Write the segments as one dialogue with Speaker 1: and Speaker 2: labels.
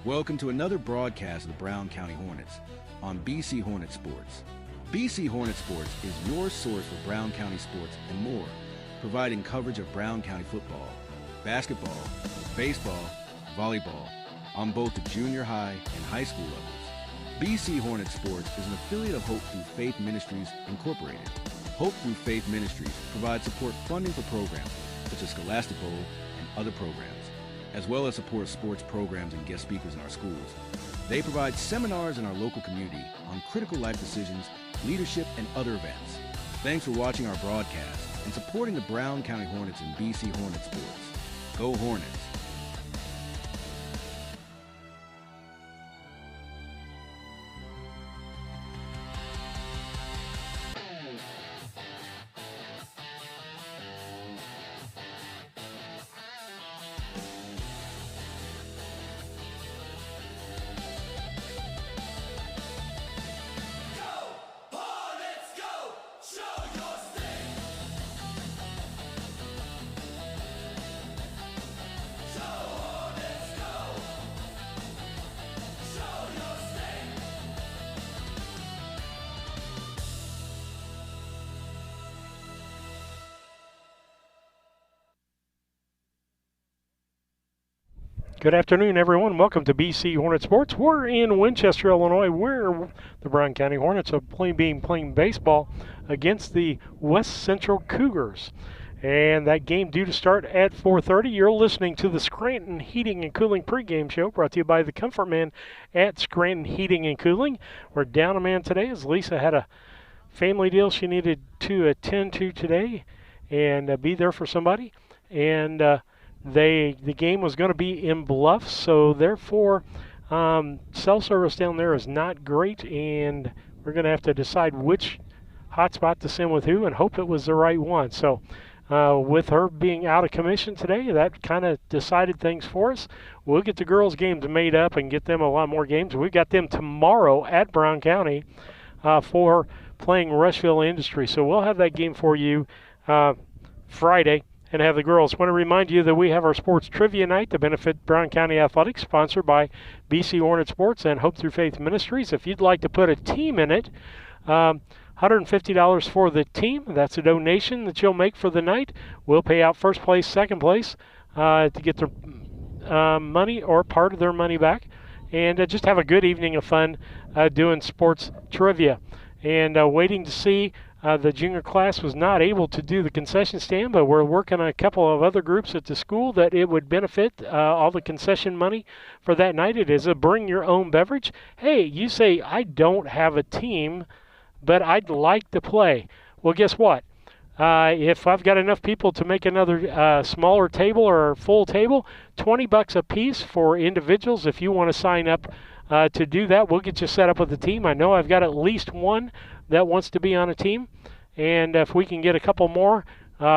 Speaker 1: Welcome to another broadcast of the Brown County Hornets on BC Hornet Sports. BC Hornet Sports is your source for Brown County sports and more, providing coverage of Brown County football, basketball, baseball, volleyball, on both the junior high and high school levels. BC Hornet Sports is an affiliate of Hope Through Faith Ministries, Incorporated. Hope Through Faith Ministries provides support funding for programs such as Scholastic Bowl and other programs, as well as support sports programs and guest speakers in our schools. They provide seminars in our local community on critical life decisions, leadership, and other events. Thanks for watching our broadcast and supporting the Brown County Hornets and BC Hornet Sports. Go Hornets!
Speaker 2: Good afternoon, everyone. Welcome to BC Hornet Sports. We're in Winchester, Illinois, where the Brown County Hornets are playing baseball against the West Central Cougars. And that game due to start at 4:30. You're listening to the Scranton Heating and Cooling pregame show brought to you by the Comfort Man at Scranton Heating and Cooling. We're down a man today as Lisa had a family deal she needed to attend to today and be there for somebody. And the game was going to be in Bluff, so therefore cell service down there is not great, and we're going to have to decide which hotspot to send with who and hope it was the right one. So with her being out of commission today, that kind of decided things for us. We'll get the girls' games made up and get them a lot more games. We've got them tomorrow at Brown County for playing Rushville Industry. So we'll have that game for you Friday. And have the girls. I want to remind you that we have our sports trivia night to benefit Brown County Athletics, sponsored by BC Hornet Sports and Hope Through Faith Ministries. If you'd like to put a team in it, $150 for the team. That's a donation that you'll make for the night. We'll pay out first place, second place to get their money or part of their money back. And just have a good evening of fun doing sports trivia. And waiting to see the junior class was not able to do the concession stand, but we're working on a couple of other groups at the school that it would benefit all the concession money for that night. It is a bring your own beverage. Hey, you say, I don't have a team, but I'd like to play. Well, guess what? If I've got enough people to make another smaller table or full table, $20 a piece for individuals. If you want to sign up to do that, we'll get you set up with a team. I know I've got at least one that wants to be on a team, and if we can get a couple more,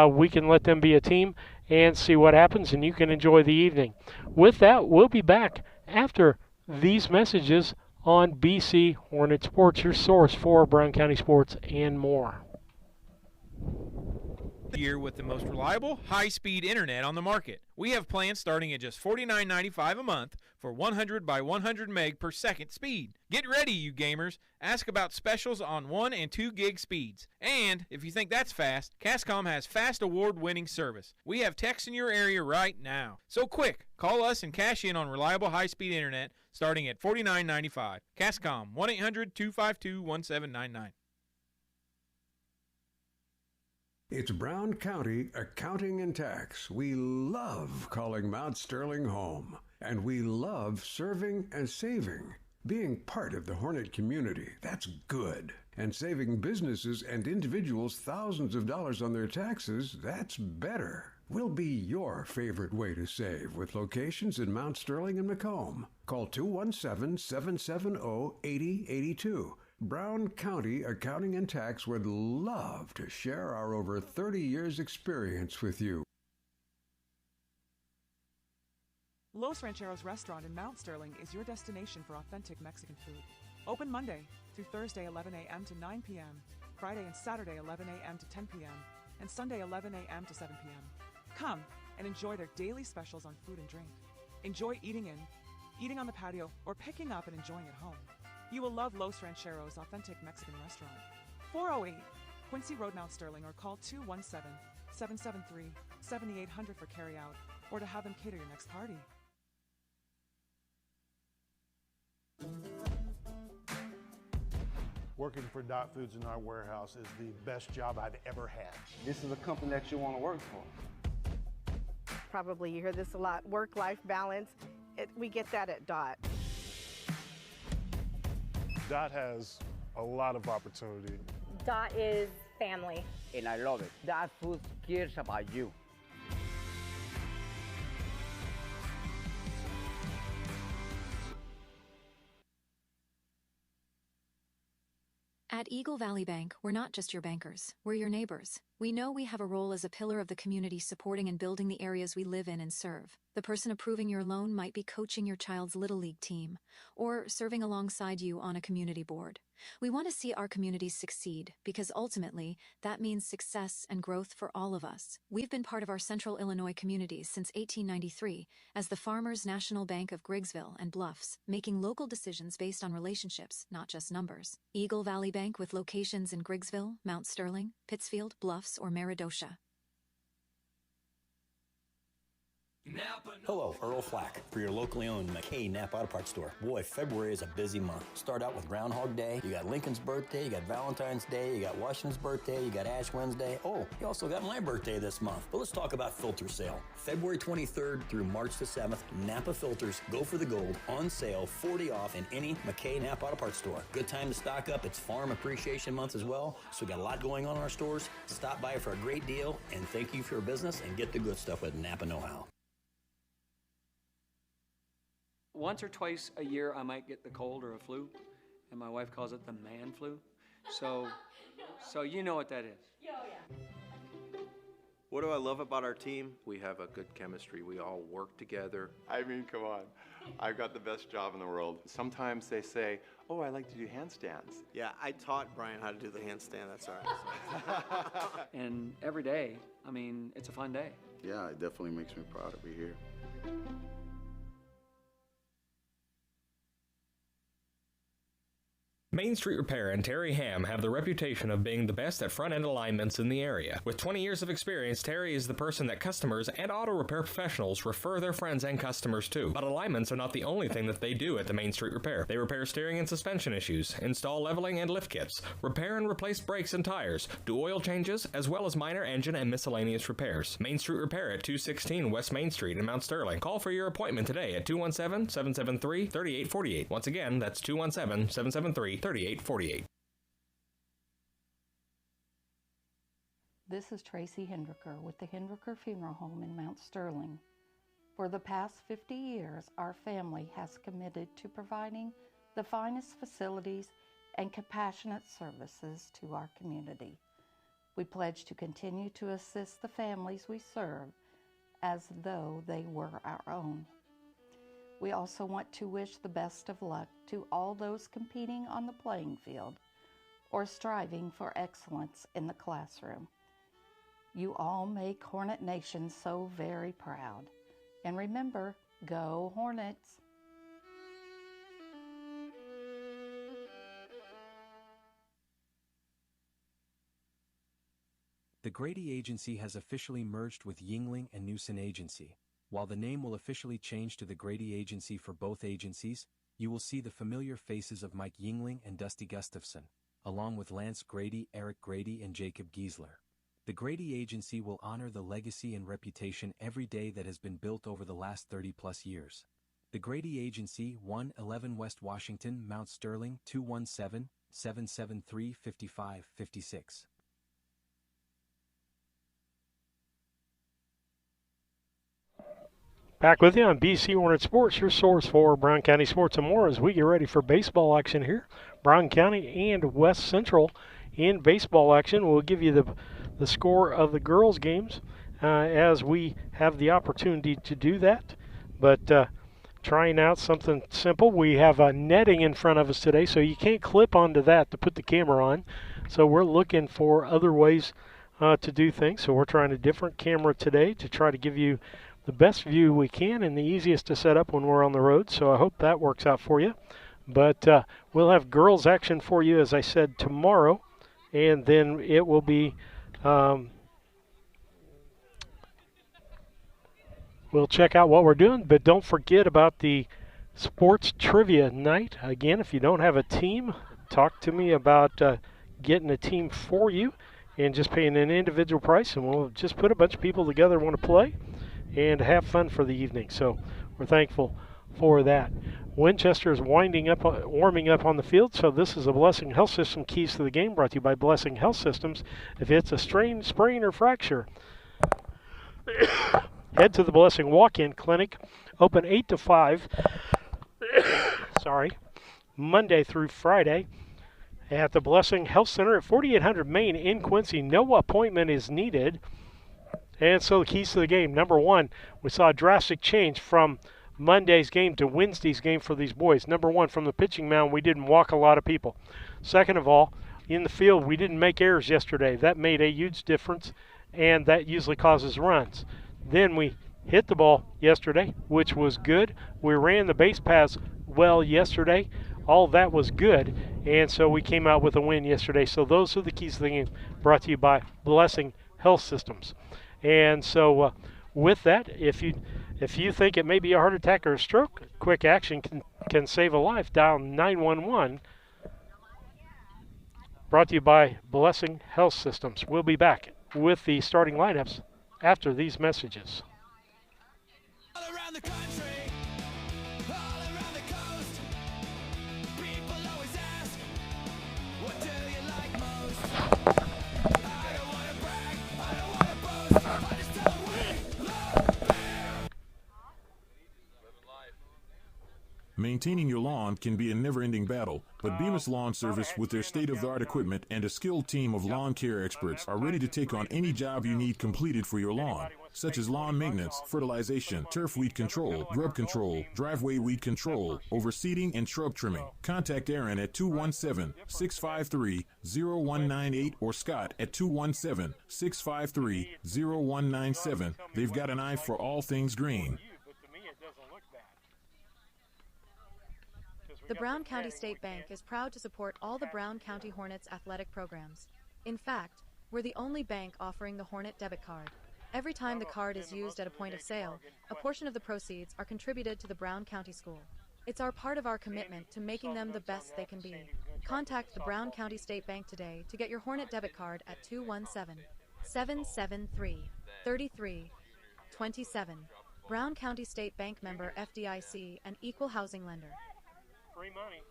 Speaker 2: we can let them be a team and see what happens, and you can enjoy the evening. With that, we'll be back after these messages on BC Hornet Sports, your source for Brown County sports and more.
Speaker 3: Year with the most reliable, high-speed internet on the market. We have plans starting at just $49.95 a month for 100 by 100 meg per second speed. Get ready, you gamers. Ask about specials on 1 and 2 gig speeds. And if you think that's fast, Cascom has fast award-winning service. We have techs in your area right now. So quick, call us and cash in on reliable high-speed internet starting at $49.95. Cascom, 1-800-252-1799.
Speaker 4: It's Brown County Accounting and Tax. We love calling Mount Sterling home, and we love serving and saving. Being part of the Hornet community, that's good. And saving businesses and individuals thousands of dollars on their taxes, that's better. We'll be your favorite way to save with locations in Mount Sterling and Macomb. Call 217-770-8082. Brown County Accounting and Tax would love to share our over 30 years experience with you.
Speaker 5: Los Rancheros Restaurant in Mount Sterling is your destination for authentic Mexican food. Open Monday through Thursday 11 a.m. to 9 p.m., Friday and Saturday 11 a.m. to 10 p.m., and Sunday 11 a.m. to 7 p.m. Come and enjoy their daily specials on food and drink. Enjoy eating in, eating on the patio, or picking up and enjoying at home. You will love Los Rancheros Authentic Mexican Restaurant. 408 Quincy Road, Mount Sterling, or call 217-773-7800 for carryout or to have them cater your next party.
Speaker 6: Working for Dot Foods in our warehouse is the best job I've ever had.
Speaker 7: This is a company that you want to work for.
Speaker 8: Probably you hear this a lot, work-life balance. We get that at Dot.
Speaker 6: Dot has a lot of opportunity.
Speaker 9: Dot is family.
Speaker 7: And I love it. Dot Foods cares about you.
Speaker 10: At Eagle Valley Bank, we're not just your bankers, we're your neighbors. We know we have a role as a pillar of the community supporting and building the areas we live in and serve. The person approving your loan might be coaching your child's Little League team or serving alongside you on a community board. We want to see our communities succeed because ultimately that means success and growth for all of us. We've been part of our Central Illinois communities since 1893 as the Farmers National Bank of Griggsville and Bluffs, making local decisions based on relationships, not just numbers. Eagle Valley Bank with locations in Griggsville, Mount Sterling, Pittsfield, Bluffs, or Meridosha.
Speaker 11: Hello, Earl Flack for your locally owned McKay Napa Auto Parts store. Boy, February is a busy month. Start out with Groundhog Day, you got Lincoln's birthday, you got Valentine's Day, you got Washington's birthday, you got Ash Wednesday. Oh, you also got my birthday this month. But let's talk about filter sale. February 23rd through March the 7th, Napa filters go for the gold, on sale, 40 off in any McKay Napa Auto Parts store. Good time to stock up. It's Farm Appreciation Month as well, so we got a lot going on in our stores. Stop by for a great deal, and thank you for your business, and get the good stuff with Napa Know-How.
Speaker 12: Once or twice a year, I might get the cold or a flu, and my wife calls it the man flu. So you know what that is.
Speaker 13: Oh, yeah. What do I love about our team? We have a good chemistry. We all work together.
Speaker 14: I mean, come on. I've got the best job in the world. Sometimes they say, oh, I like to do handstands.
Speaker 15: Yeah, I taught Brian how to do the handstand. That's all right.
Speaker 12: And every day, I mean, it's a fun day.
Speaker 14: Yeah, it definitely makes me proud to be here.
Speaker 16: Main Street Repair and Terry Ham have the reputation of being the best at front-end alignments in the area. With 20 years of experience, Terry is the person that customers and auto repair professionals refer their friends and customers to. But alignments are not the only thing that they do at the Main Street Repair. They repair steering and suspension issues, install leveling and lift kits, repair and replace brakes and tires, do oil changes, as well as minor engine and miscellaneous repairs. Main Street Repair at 216 West Main Street in Mount Sterling. Call for your appointment today at 217-773-3848. Once again, that's 217-773-3848.
Speaker 17: This is Tracy Hendricker with the Hendricker Funeral Home in Mount Sterling. For the past 50 years, our family has committed to providing the finest facilities and compassionate services to our community. We pledge to continue to assist the families we serve as though they were our own. We also want to wish the best of luck to all those competing on the playing field or striving for excellence in the classroom. You all make Hornet Nation so very proud. And remember, go Hornets!
Speaker 18: The Grady Agency has officially merged with Yingling and Newson Agency. While the name will officially change to the Grady Agency for both agencies, you will see the familiar faces of Mike Yingling and Dusty Gustafson, along with Lance Grady, Eric Grady, and Jacob Giesler. The Grady Agency will honor the legacy and reputation every day that has been built over the last 30-plus years. The Grady Agency, 111 West Washington, Mount Sterling, 217-773-5556.
Speaker 2: Back with you on BC Hornet Sports, your source for Brown County sports and more as we get ready for baseball action here. Brown County and West Central in baseball action. We'll give you the score of the girls' games as we have the opportunity to do that. But trying out something simple. We have a netting in front of us today, so you can't clip onto that to put the camera on. So we're looking for other ways to do things. So we're trying a different camera today to try to give you the best view we can and the easiest to set up when we're on the road. So I hope that works out for you. But we'll have girls action for you, as I said, tomorrow. And then it will be, we'll check out what we're doing. But don't forget about the sports trivia night. Again, if you don't have a team, talk to me about getting a team for you and just paying an individual price. And we'll just put a bunch of people together who want to play and have fun for the evening. So we're thankful for that. Winchester is warming up on the field, so this is a Blessing Health System Keys to the Game brought to you by Blessing Health Systems. If it's a strain, sprain, or fracture, head to the Blessing Walk-In Clinic, open 8 to 5, Monday through Friday, at the Blessing Health Center at 4800 Main in Quincy. No appointment is needed. And so the keys to the game. Number one, we saw a drastic change from Monday's game to Wednesday's game for these boys. Number one, from the pitching mound, we didn't walk a lot of people. Second of all, in the field, we didn't make errors yesterday. That made a huge difference, and that usually causes runs. Then we hit the ball yesterday, which was good. We ran the base paths well yesterday. All of that was good, and so we came out with a win yesterday. So those are the keys to the game, brought to you by Blessing Health Systems. And so with that, if you think it may be a heart attack or a stroke, quick action can save a life. Dial 911. Brought to you by Blessing Health Systems. We'll be back with the starting lineups after these messages.
Speaker 19: All around the country, all around the coast, people always ask, what do you like most? I don't want to brag, I don't want to boast, I just tell them we love beer.
Speaker 20: Maintaining your lawn can be a never-ending battle, but Bemis Lawn Service, with their state-of-the-art equipment and a skilled team of lawn care experts, are ready to take on any job you need completed for your lawn, such as lawn maintenance, fertilization, turf weed control, grub control, driveway weed control, overseeding, and shrub trimming. Contact Aaron at 217-653-0198 or Scott at 217-653-0197. They've got an eye for all things green.
Speaker 21: The Brown County State Bank is proud to support all the Brown County Hornets athletic programs. In fact, we're the only bank offering the Hornet debit card. Every time the card is used at a point of sale, a portion of the proceeds are contributed to the Brown County School. It's part of our commitment to making them the best they can be. Contact the Brown County State Bank today to get your Hornet debit card at 217-773-3327. Brown County State Bank member FDIC and equal housing lender.
Speaker 2: Free money.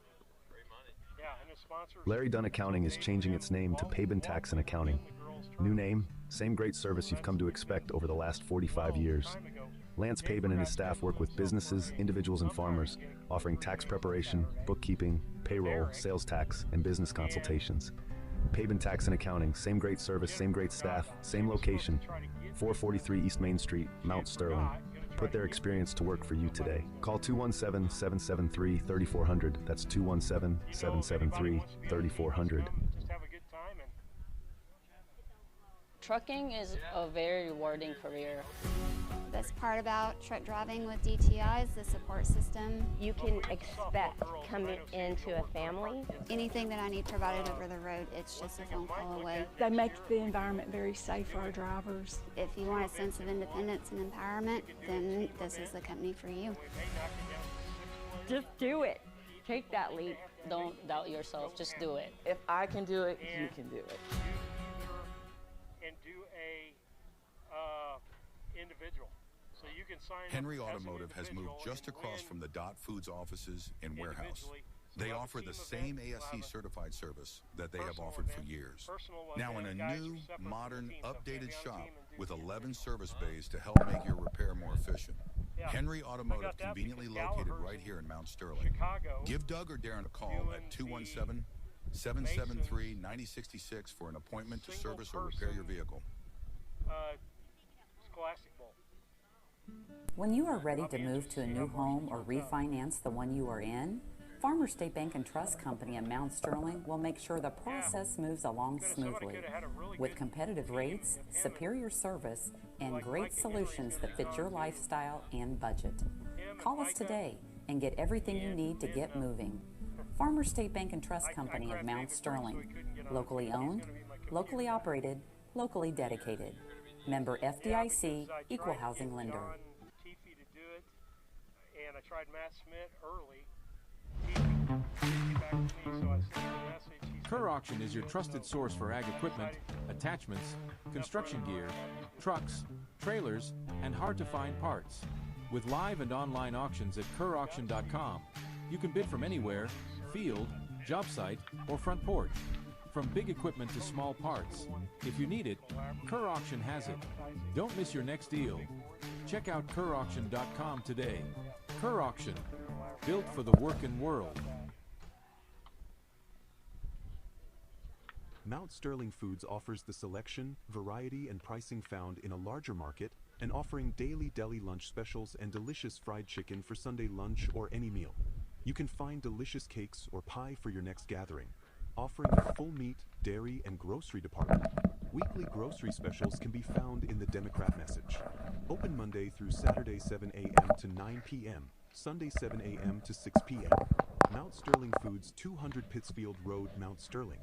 Speaker 2: Yeah, and the sponsors.
Speaker 22: Larry Dunn Accounting is changing its name to Pabin Tax and Accounting. New name, same great service you've come to expect over the last 45 years. Lance Pabin and his staff work with businesses, individuals, and farmers, offering tax preparation, bookkeeping, payroll, sales tax, and business consultations. Pabin Tax and Accounting, same great service, same great staff, same location, 443 East Main Street, Mount Sterling. Put their experience to work for you today. Call 217-773-3400. That's 217-773-3400.
Speaker 23: Trucking is a very rewarding career.
Speaker 24: Best part about truck driving with DTI is the support system.
Speaker 25: You can expect coming into a family.
Speaker 24: Anything that I need provided over the road, it's just a phone call away.
Speaker 26: They make the environment very safe for our drivers.
Speaker 24: If you want a sense of independence and empowerment, then this is the company for you.
Speaker 23: Just do it. Take that leap. Don't doubt yourself. Just do it.
Speaker 27: If I can do it, you can do it.
Speaker 2: And do a individual. So you can sign
Speaker 28: Henry Automotive has moved just across from the Dot Foods offices in Warehouse. They offer the same ASE certified service that they have offered for years. Now in a new, modern, updated shop with 11 service bays to help make your repair more efficient. Henry Automotive, conveniently located right here in Mount Sterling. Give Doug or Darren a call at 217-773-9066 for an appointment to service or repair your vehicle.
Speaker 2: Scholastic Bowl.
Speaker 29: When you are ready to move to a new home or refinance the one you are in, Farmers State Bank and Trust Company in Mount Sterling will make sure the process moves along smoothly. With competitive rates, superior service, and great solutions that fit your lifestyle and budget. Call us today and get everything you need to get moving. Farmers State Bank and Trust Company of Mount Sterling. Locally owned, locally operated, locally dedicated. Member FDIC, Equal Housing Lender.
Speaker 2: And I tried Matt Smith early. He came back to me, so I sent him a message.
Speaker 1: Kerr Auction is your trusted source for ag equipment, attachments, construction gear, trucks, trailers, and hard-to-find parts. With live and online auctions at KerrAuction.com, you can bid from anywhere, field, job site, or front porch. From big equipment to small parts. If you need it, Kerr Auction has it. Don't miss your next deal. Check out KerrAuction.com today. Kerr Auction, built for the working world.
Speaker 22: Mount Sterling Foods offers the selection, variety, and pricing found in a larger market, and offering daily deli lunch specials and delicious fried chicken for Sunday lunch or any meal. You can find delicious cakes or pie for your next gathering. Offering a full meat, dairy, and grocery department. Weekly grocery specials can be found in the Democrat Message. Open Monday through Saturday 7 a.m. to 9 p.m., Sunday 7 a.m. to 6 p.m. Mount Sterling Foods, 200 Pittsfield Road, Mount Sterling.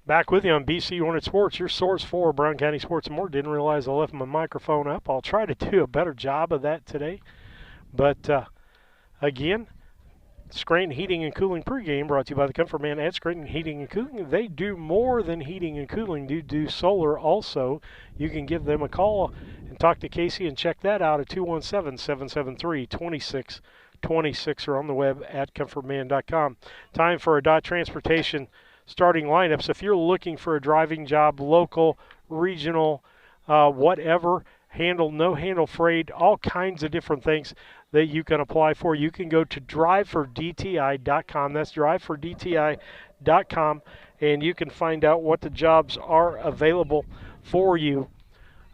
Speaker 2: Back with you on BC Hornet Sports, your source for Brown County sports and more. Didn't realize I left my microphone up. I'll try to do a better job of that today. But, again, Scranton Heating and Cooling pregame brought to you by the Comfort Man at Scranton Heating and Cooling. They do more than heating and cooling. They do solar also. You can give them a call and talk to Casey and check that out at 217-773-2626 or on the web at comfortman.com. Time for a Dot Transportation starting lineups. If you're looking for a driving job, local, regional, whatever, handle, no handle freight, all kinds of different things that you can apply for. You can go to drivefordti.com. That's drivefordti.com, and you can find out what the jobs are available for you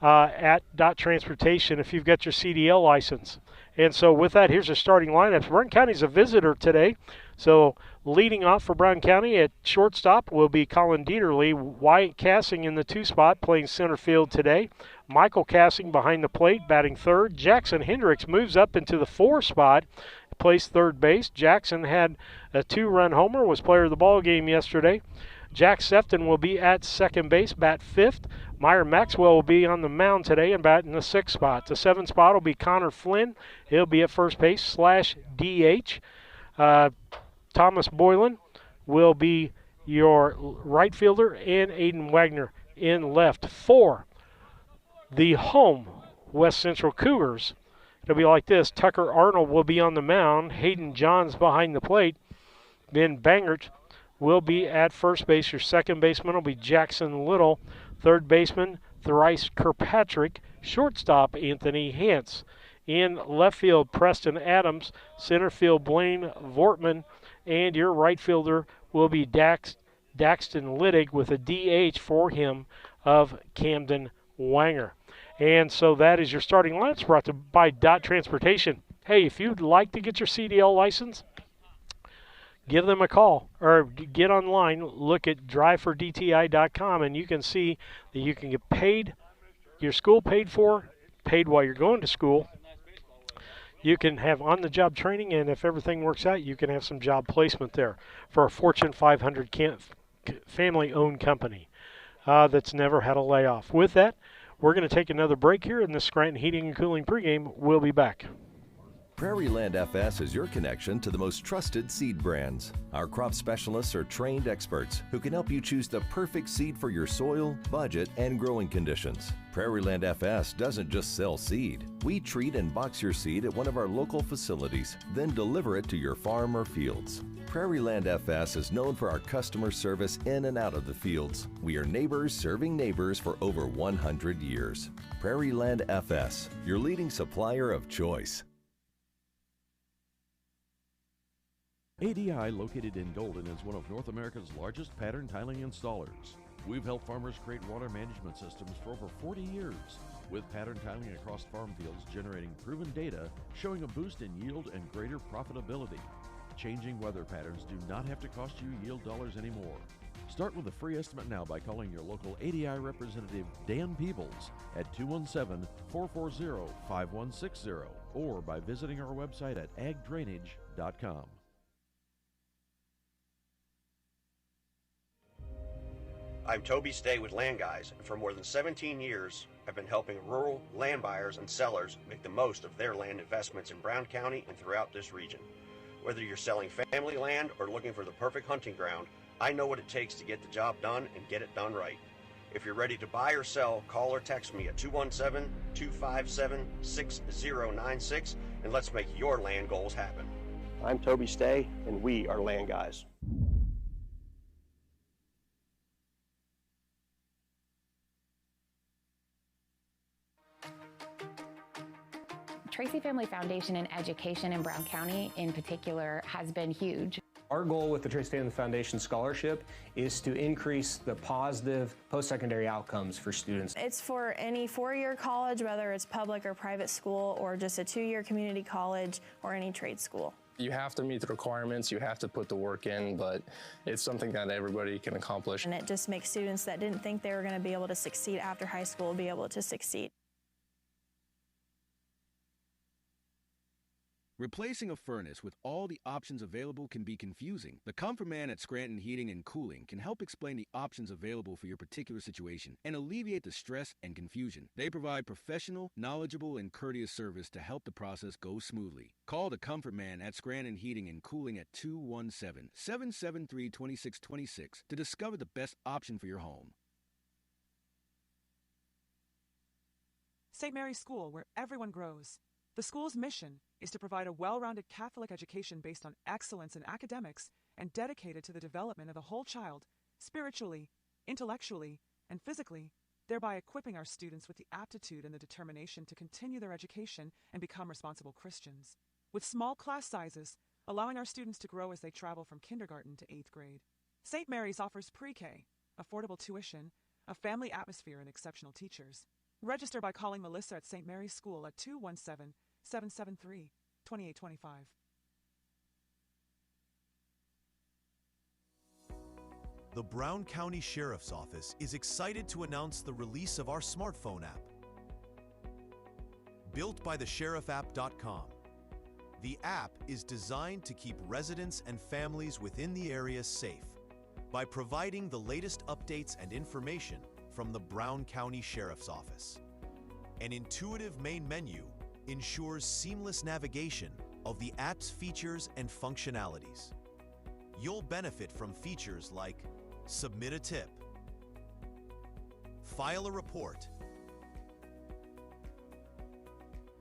Speaker 2: at Dot Transportation if you've got your CDL license. And so with that, here's the starting lineups. Brown County's a visitor today. So leading off for Brown County at shortstop will be Colin Dieterle. Wyatt Cassing in the 2 spot playing center field today. Michael Cassing behind the plate batting third. Jackson Hendricks moves up into the 4 spot, plays third base. Jackson had a 2-run homer, was player of the ball game yesterday. Jack Sefton will be at second base, bat 5th. Meyer Maxwell will be on the mound today and bat in the 6th spot. The 7th spot will be Connor Flynn. He'll be at first base /DH. Thomas Boylan will be your right fielder, and Aiden Wagner in left. For the home West Central Cougars, it'll be like this. Tucker Arnold will be on the mound. Hayden Johns behind the plate. Ben Bangert will be at first base. Your second baseman will be Jackson Little. Third baseman, Thrice Kirkpatrick. Shortstop, Anthony Hance. In left field, Preston Adams. Center field, Blaine Vortman. And your right fielder will be Daxton Liddig with a DH for him of Camden Wanger. And so that is your starting lineup brought to you by Dot Transportation. Hey, if you'd like to get your CDL license, give them a call or get online, look at drivefordti.com, and you can see that you can get paid, your school paid for, paid while you're going to school. You can have on-the-job training, and if everything works out, you can have some job placement there for a Fortune 500 family-owned company that's never had a layoff. With that, we're going to take another break here in the Scranton Heating and Cooling pregame. We'll be back.
Speaker 3: Prairie Land FS is your connection to the most trusted seed brands. Our crop specialists are trained experts who can help you choose the perfect seed for your soil, budget, and growing conditions. Prairie Land FS doesn't just sell seed. We treat and box your seed at one of our local facilities, then deliver it to your farm or fields. Prairie Land FS is known for our customer service in and out of the fields. We are neighbors serving neighbors for over 100 years. Prairie Land FS, your leading supplier of choice.
Speaker 4: ADI, located in Golden, is one of North America's largest pattern tiling installers. We've helped farmers create water management systems for over 40 years, with pattern tiling across farm fields generating proven data showing a boost in yield and greater profitability. Changing weather patterns do not have to cost you yield dollars anymore. Start with a free estimate now by calling your local ADI representative Dan Peebles at 217-440-5160 or by visiting our website at agdrainage.com.
Speaker 5: I'm Toby Stay with Land Guys, and for more than 17 years, I've been helping rural land buyers and sellers make the most of their land investments in Brown County and throughout this region. Whether you're selling family land or looking for the perfect hunting ground, I know what it takes to get the job done and get it done right. If you're ready to buy or sell, call or text me at 217-257-6096, and let's make your land goals happen. I'm Toby Stay, and we are Land Guys.
Speaker 6: Tracy Family Foundation and education in Brown County in particular has been huge.
Speaker 7: Our goal with the Tracy Family Foundation Scholarship is to increase the positive post-secondary outcomes for students.
Speaker 8: It's for any four-year college, whether it's public or private school, or just a two-year community college or any trade school.
Speaker 9: You have to meet the requirements, you have to put the work in, but it's something that everybody can accomplish.
Speaker 8: And it just makes students that didn't think they were going to be able to succeed after high school be able to succeed.
Speaker 10: Replacing a furnace with all the options available can be confusing. The Comfort Man at Scranton Heating and Cooling can help explain the options available for your particular situation and alleviate the stress and confusion. They provide professional, knowledgeable, and courteous service to help the process go smoothly. Call the Comfort Man at Scranton Heating and Cooling at 217-773-2626 to discover the best option for your home.
Speaker 11: St. Mary's School, where everyone grows. The school's mission is to provide a well-rounded Catholic education based on excellence in academics and dedicated to the development of the whole child, spiritually, intellectually, and physically, thereby equipping our students with the aptitude and the determination to continue their education and become responsible Christians. With small class sizes, allowing our students to grow as they travel from kindergarten to 8th grade. St. Mary's offers pre-K, affordable tuition, a family atmosphere, and exceptional teachers. Register by calling Melissa at St. Mary's School at 217-773-2825.
Speaker 13: The Brown County Sheriff's Office is excited to announce the release of our smartphone app. Built by thesherifapp.com, the app is designed to keep residents and families within the area safe by providing the latest updates and information from the Brown County Sheriff's Office. An intuitive main menu ensures seamless navigation of the app's features and functionalities. You'll benefit from features like submit a tip, file a report,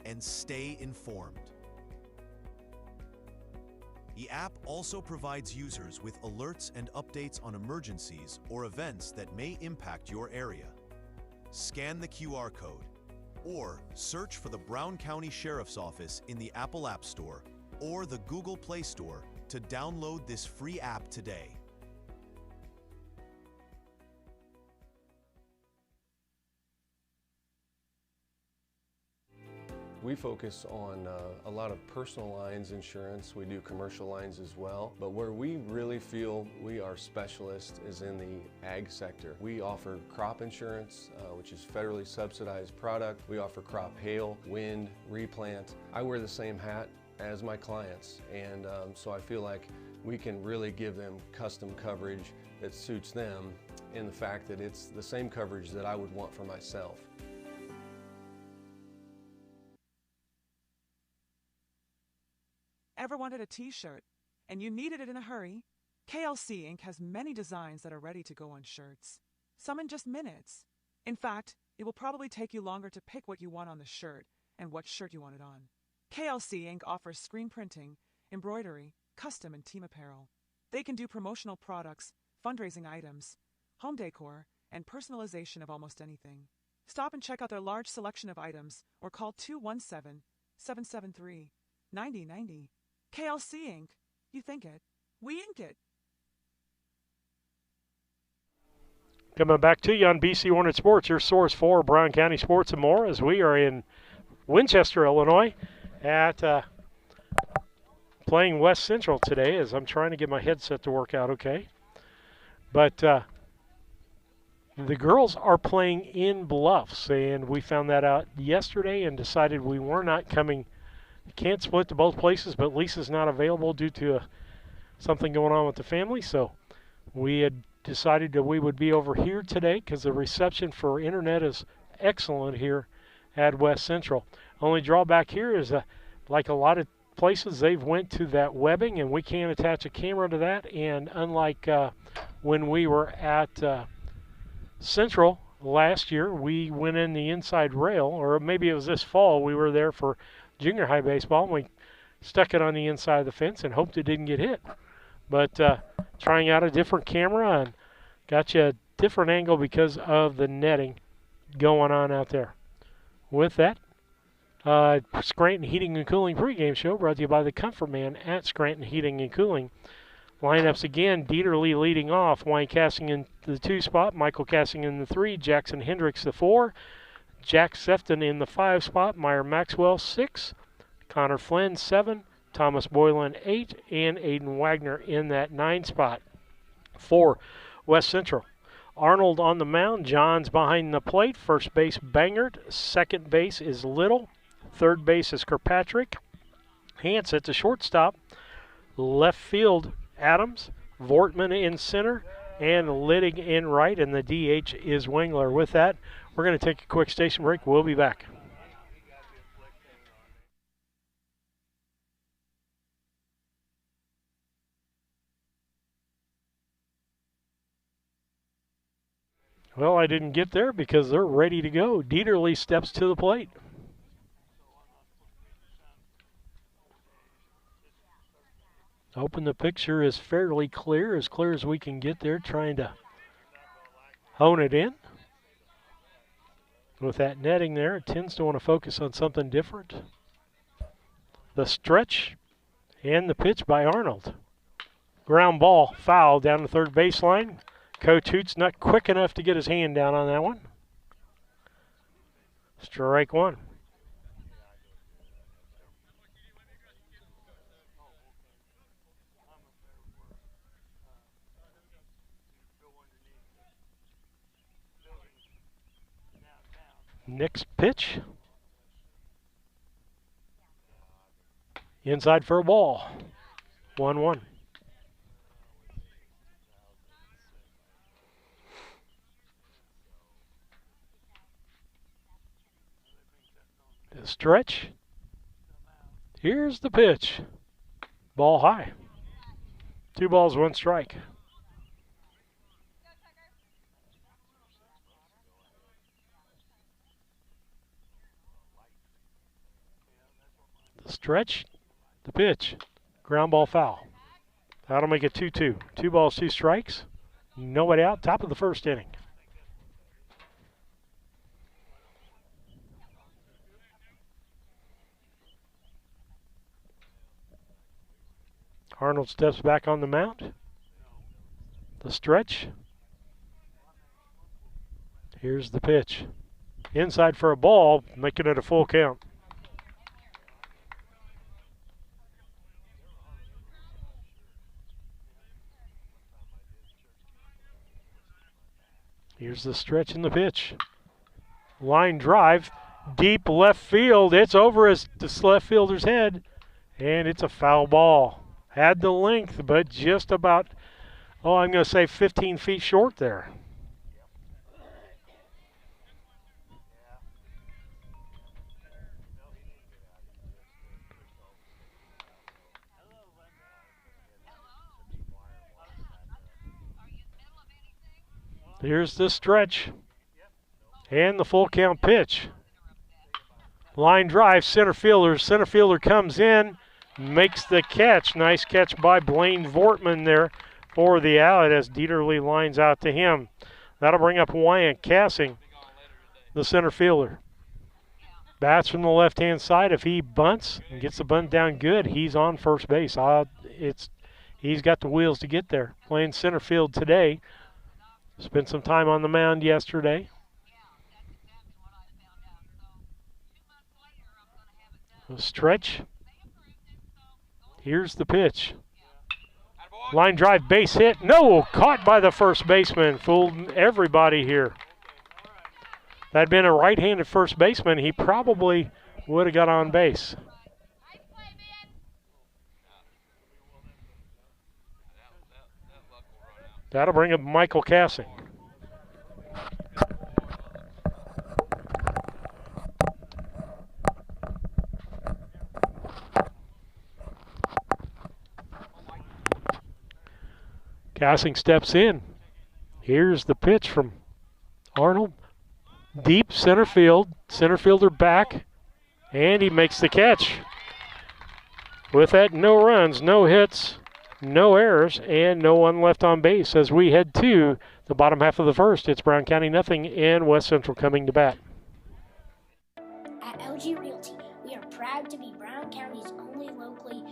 Speaker 13: and stay informed. The app also provides users with alerts and updates on emergencies or events that may impact your area. Scan the QR code or search for the Brown County Sheriff's Office in the Apple App Store or the Google Play Store to download this free app today.
Speaker 15: We focus on a lot of personal lines insurance. We do commercial lines as well. But where we really feel we are specialists is in the ag sector. We offer crop insurance, which is federally subsidized product. We offer crop hail, wind, replant. I wear the same hat as my clients, and so I feel like we can really give them custom coverage that suits them in the fact that it's the same coverage that I would want for myself.
Speaker 11: Ever wanted a t-shirt and you needed it in a hurry? KLC Inc. has many designs that are ready to go on shirts. Some in just minutes. In fact, it will probably take you longer to pick what you want on the shirt and what shirt you want it on. KLC Inc. offers screen printing, embroidery, custom and team apparel. They can do promotional products, fundraising items, home decor, and personalization of almost anything. Stop and check out their large selection of items or call 217-773-9090. KLC Inc. You think it. We ink it.
Speaker 2: Coming back to you on BC Hornet Sports, your source for Brown County sports and more, as we are in Winchester, Illinois, at playing West Central today as I'm trying to get my headset to work out okay. But the girls are playing in Bluffs, and we found that out yesterday and decided we were not coming. Can't split to both places, but Lisa's not available due to something going on with the family, so we had decided that we would be over here today because the reception for internet is excellent here at West Central. Only drawback here is like a lot of places, they've went to that webbing and we can't attach a camera to that. And unlike when we were at Central last year, we went in the inside rail, or maybe it was this fall, we were there for junior high baseball and we stuck it on the inside of the fence and hoped it didn't get hit. But trying out a different camera and got you a different angle because of the netting going on out there. With that, Scranton Heating and Cooling pregame show brought to you by the Comfort Man at Scranton Heating and Cooling. Lineups again, Dieterle leading off, Wayne Casting in the 2 spot, Michael Casting in the 3, Jackson Hendricks the 4, Jack Sefton in the 5 spot, Meyer Maxwell 6, Connor Flynn 7, Thomas Boylan 8, and Aiden Wagner in that 9 spot. For West Central, Arnold on the mound, Johns behind the plate, first base Bangert, second base is Little, third base is Kirkpatrick, Hance at the shortstop, left field Adams, Vortman in center, and Littig in right, and the DH is Wingler. With that, we're going to take a quick station break. We'll be back. Well, I didn't get there because they're ready to go. Dieterle steps to the plate. Hoping the picture is fairly clear as we can get there, trying to hone it in. With that netting there, it tends to want to focus on something different. The stretch and the pitch by Arnold. Ground ball, foul down the third baseline. Coach Hoots not quick enough to get his hand down on that one. Strike one. Next pitch. Inside for a ball. 1-1. The stretch. Here's the pitch. Ball high. 2 balls, 1 strike. The stretch. The pitch. Ground ball foul. That'll make it 2-2. 2 balls, 2 strikes. Nobody out. Top of the first inning. Arnold steps back on the mound. The stretch. Here's the pitch. Inside for a ball, making it a full count. Here's the stretch and the pitch. Line drive, deep left field. It's over this left fielder's head, and it's a foul ball. Had the length, but just about, I'm going to say 15 feet short there. Here's the stretch and the full count pitch. Line drive, center fielder. Center fielder comes in, makes the catch. Nice catch by Blaine Vortman there for the out as Dieterle lines out to him. That'll bring up Wyatt Cassing, the center fielder. Bats from the left-hand side. If he bunts and gets the bunt down good, he's on first base. He's got the wheels to get there. Playing center field today. Spent some time on the mound yesterday. A stretch. Here's the pitch. Line drive, base hit. No, caught by the first baseman. Fooled everybody here. If that had been a right-handed first baseman, he probably would have got on base. That'll bring up Michael Cassing. Cassing steps in. Here's the pitch from Arnold. Deep center field. Center fielder back. And he makes the catch. With that, no runs, no hits, no errors, and no one left on base as we head to the bottom half of the first. It's Brown County nothing and West Central coming to bat.
Speaker 12: At LG Realty, we are proud to be Brown County's only locally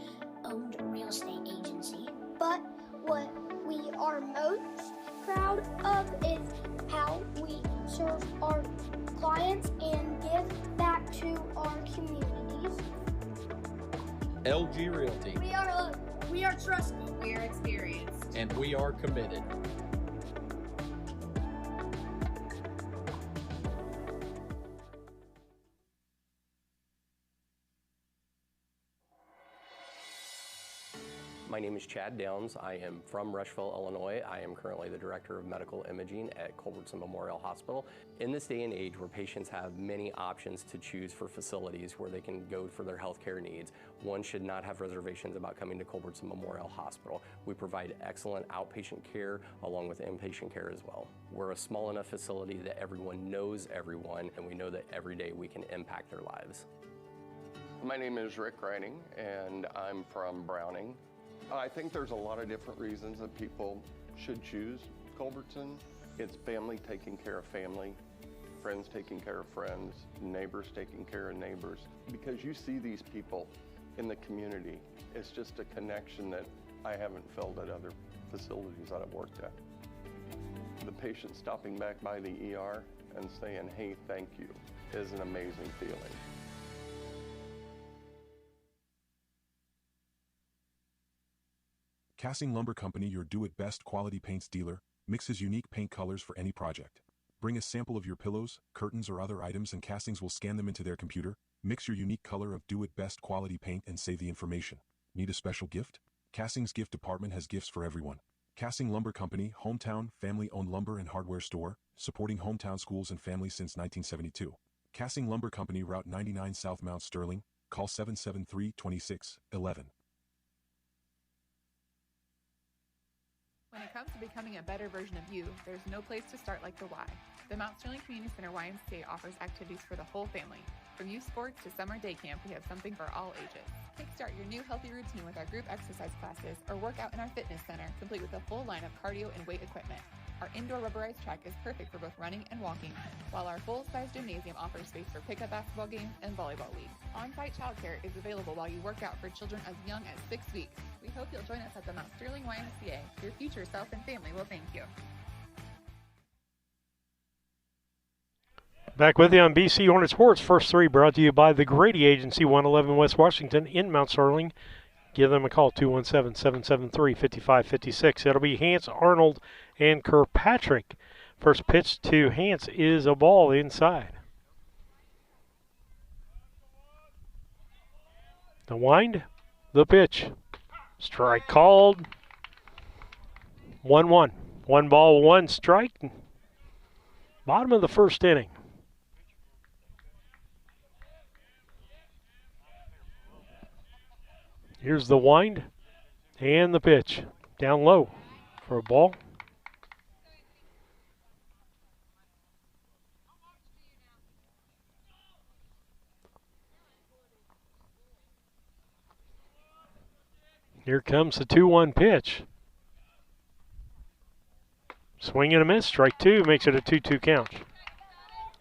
Speaker 12: owned real estate agency. But what we are most proud of is how we serve our clients and give back to our communities.
Speaker 14: LG Realty.
Speaker 12: We are trusted.
Speaker 14: We are experienced. And we are committed.
Speaker 16: My name is Chad Downs. I am from Rushville, Illinois. I am currently the Director of Medical Imaging at Culbertson Memorial Hospital. In this day and age where patients have many options to choose for facilities where they can go for their healthcare needs, one should not have reservations about coming to Culbertson Memorial Hospital. We provide excellent outpatient care along with inpatient care as well. We're a small enough facility that everyone knows everyone, and we know that every day we can impact their lives.
Speaker 17: My name is Rick Reining, and I'm from Browning. I think there's a lot of different reasons that people should choose Culbertson. It's family taking care of family, friends taking care of friends, neighbors taking care of neighbors. Because you see these people in the community, it's just a connection that I haven't felt at other facilities that I've worked at. The patient stopping back by the ER and saying, hey, thank you, is an amazing feeling.
Speaker 18: Cassing Lumber Company, your do-it-best quality paints dealer, mixes unique paint colors for any project. Bring a sample of your pillows, curtains, or other items and Cassings will scan them into their computer, mix your unique color of do-it-best quality paint and save the information. Need a special gift? Cassing's gift department has gifts for everyone. Cassing Lumber Company, hometown, family-owned lumber and hardware store, supporting hometown schools and families since 1972. Cassing Lumber Company, Route 99 South Mount Sterling, call 773-2611.
Speaker 19: When it comes to becoming a better version of you, there's no place to start like the Y. The Mount Sterling Community Center YMCA offers activities for the whole family. From youth sports to summer day camp, we have something for all ages. Kickstart your new healthy routine with our group exercise classes or work out in our fitness center, complete with a full line of cardio and weight equipment. Our indoor rubberized track is perfect for both running and walking, while our full-size gymnasium offers space for pickup basketball games and volleyball leagues. On-site childcare is available while you work out for children as young as 6 weeks. We hope you'll join us at the Mount Sterling YMCA. Your future self and family will thank you.
Speaker 2: Back with you on BC Hornet Sports. First three brought to you by the Grady Agency, 111 West Washington in Mount Sterling. Give them a call, 217-773-5556. It'll be Hance, Arnold, and Kirkpatrick. First pitch to Hance is a ball inside. The wind, the pitch. Strike called. 1-1. 1 ball, 1 strike. Bottom of the first inning. Here's the wind and the pitch. Down low for a ball. Here comes the 2-1 pitch. Swing and a miss. Strike two makes it a 2-2 count.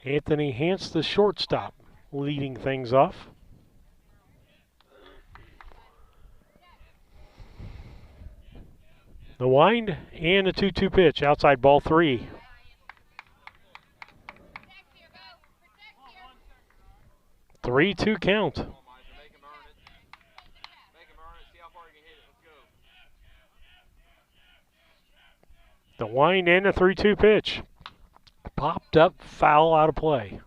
Speaker 2: Anthony Hance, the shortstop, leading things off. The wind and a 2-2 pitch. Outside ball 3. Three-two count. The wind and the 3-2 pitch. Popped up, foul out of play.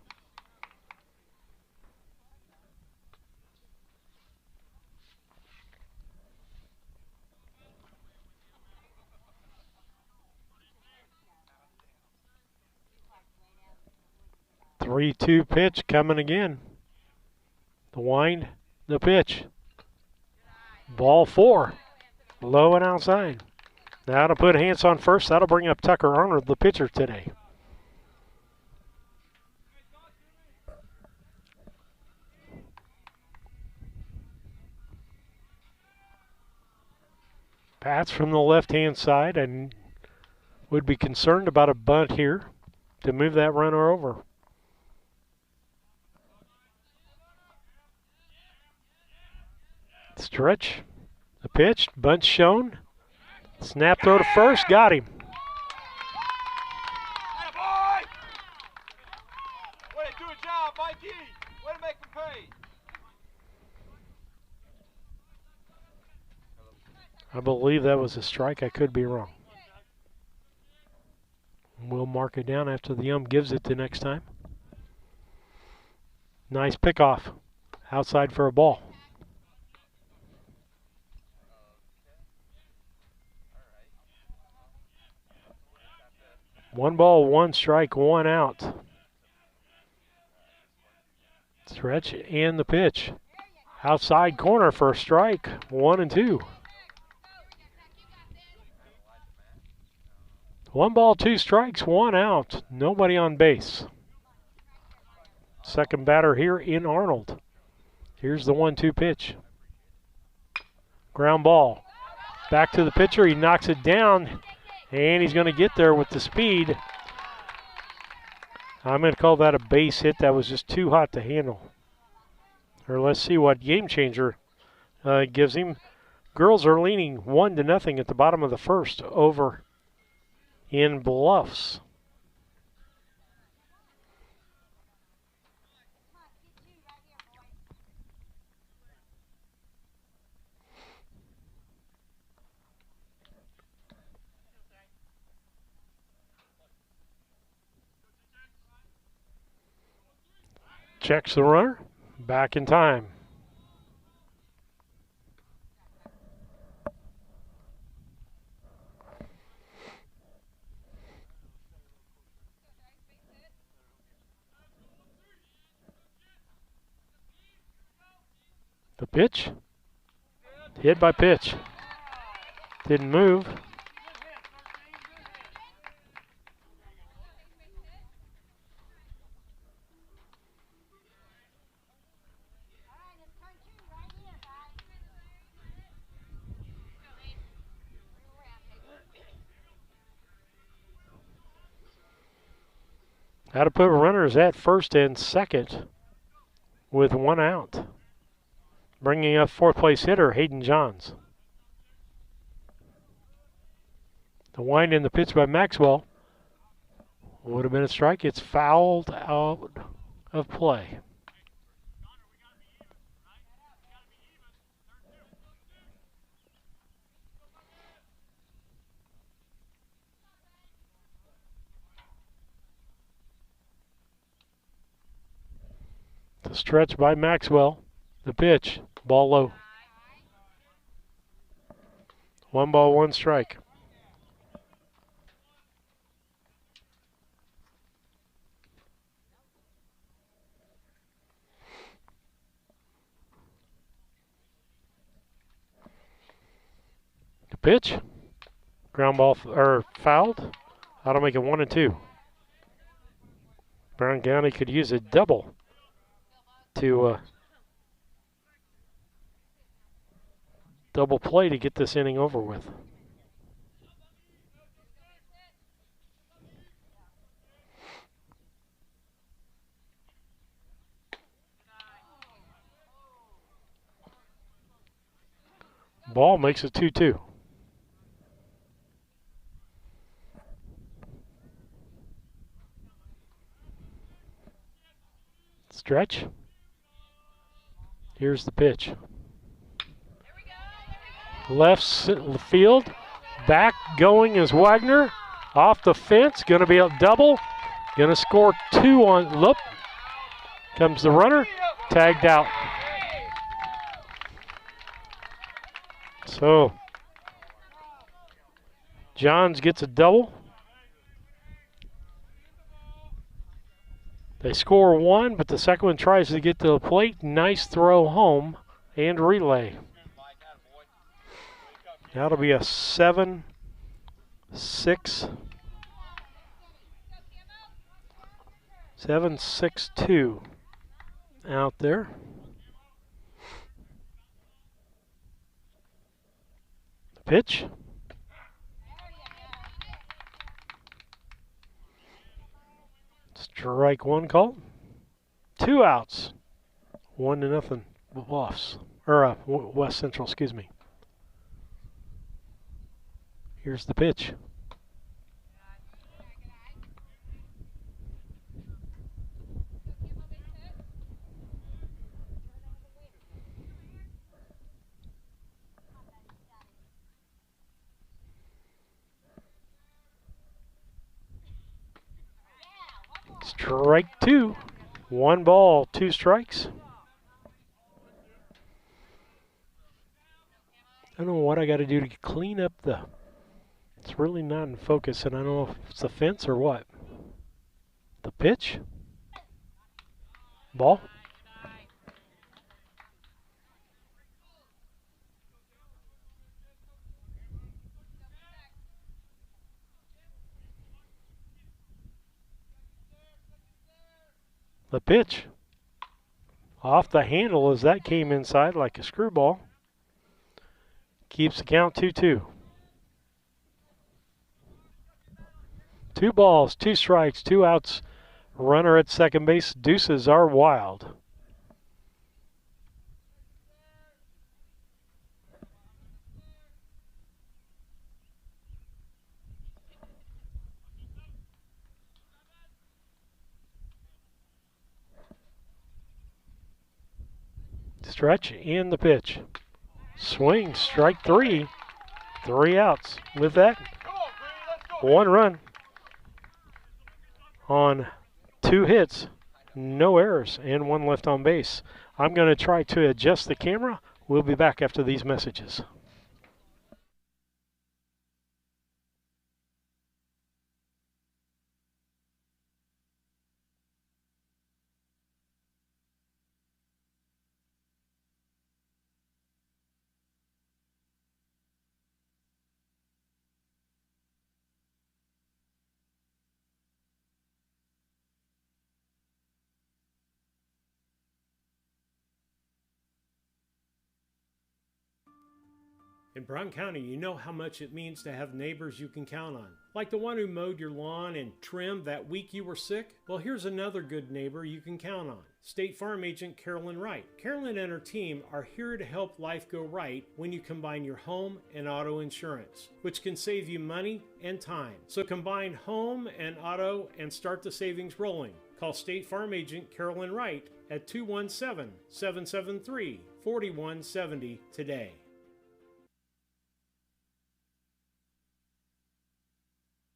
Speaker 2: The 3-2 pitch coming again. The wind, the pitch. Ball 4. Low and outside. Now to put Hance on first. That'll bring up Tucker Arnold, the pitcher today. Pats from the left-hand side and would be concerned about a bunt here to move that runner over. Stretch, the pitch, bunt shown. Snap throw to first, got him.
Speaker 20: Attaboy! Way to do a job, Mikey. Way to make them pay.
Speaker 2: I believe that was a strike. I could be wrong. We'll mark it down after the gives it the next time. Nice pickoff. Outside for a ball. One ball, one strike, one out. Stretch and the pitch. Outside corner for a strike, 1-2. 1 ball, 2 strikes, 1 out. Nobody on base. Second batter here in Arnold. Here's the 1-2 pitch. Ground ball. Back to the pitcher. He knocks it down. And he's going to get there with the speed. I'm going to call that a base hit. That was just too hot to handle. Or let's see what Game Changer gives him. Girls are leaning 1-0 at the bottom of the first over in Bluffs. Checks the runner, back in time. The pitch, hit by pitch, didn't move. How to put runners at first and second with 1 out. Bringing up 4th place hitter Hayden Johns. The wind in the pitch by Maxwell would have been a strike. It's fouled out of play. The stretch by Maxwell. The pitch, ball low. 1 ball, 1 strike. The pitch, ground ball or fouled. That'll make it 1-2. Brown County could use a double to double play to get this inning over with. Ball makes it 2-2. Stretch. Here's the pitch. Left field. Back going is Wagner. Off the fence, going to be a double. Going to score 2 on look. Comes the runner, tagged out. So Johns gets a double. They score 1, but the second one tries to get to the plate. Nice throw home and relay. That'll be a 7-6. 7-6-2 out there. Pitch. Strike 1 called. 2 outs. 1-0 Buffs. Or West Central, excuse me. Here's the pitch. Strike 2. 1 ball, 2 strikes. I don't know what I got to do to clean up the... It's really not in focus, and I don't know if it's the fence or what. The pitch. Ball. The pitch. Off the handle as that came inside like a screwball. Keeps the count 2-2. 2 balls, 2 strikes, 2 outs. Runner at second base. Deuces are wild. Stretch and the pitch. Swing, strike 3. 3 outs. With that, 1 run on 2 hits, no errors, and 1 left on base. I'm going to try to adjust the camera. We'll be back after these messages.
Speaker 1: In Brown County, you know how much it means to have neighbors you can count on. Like the one who mowed your lawn and trimmed that week you were sick? Well, here's another good neighbor you can count on. State Farm Agent Carolyn Wright. Carolyn and her team are here to help life go right when you combine your home and auto insurance, which can save you money and time. So combine home and auto and start the savings rolling. Call State Farm Agent Carolyn Wright at 217-773-4170 today.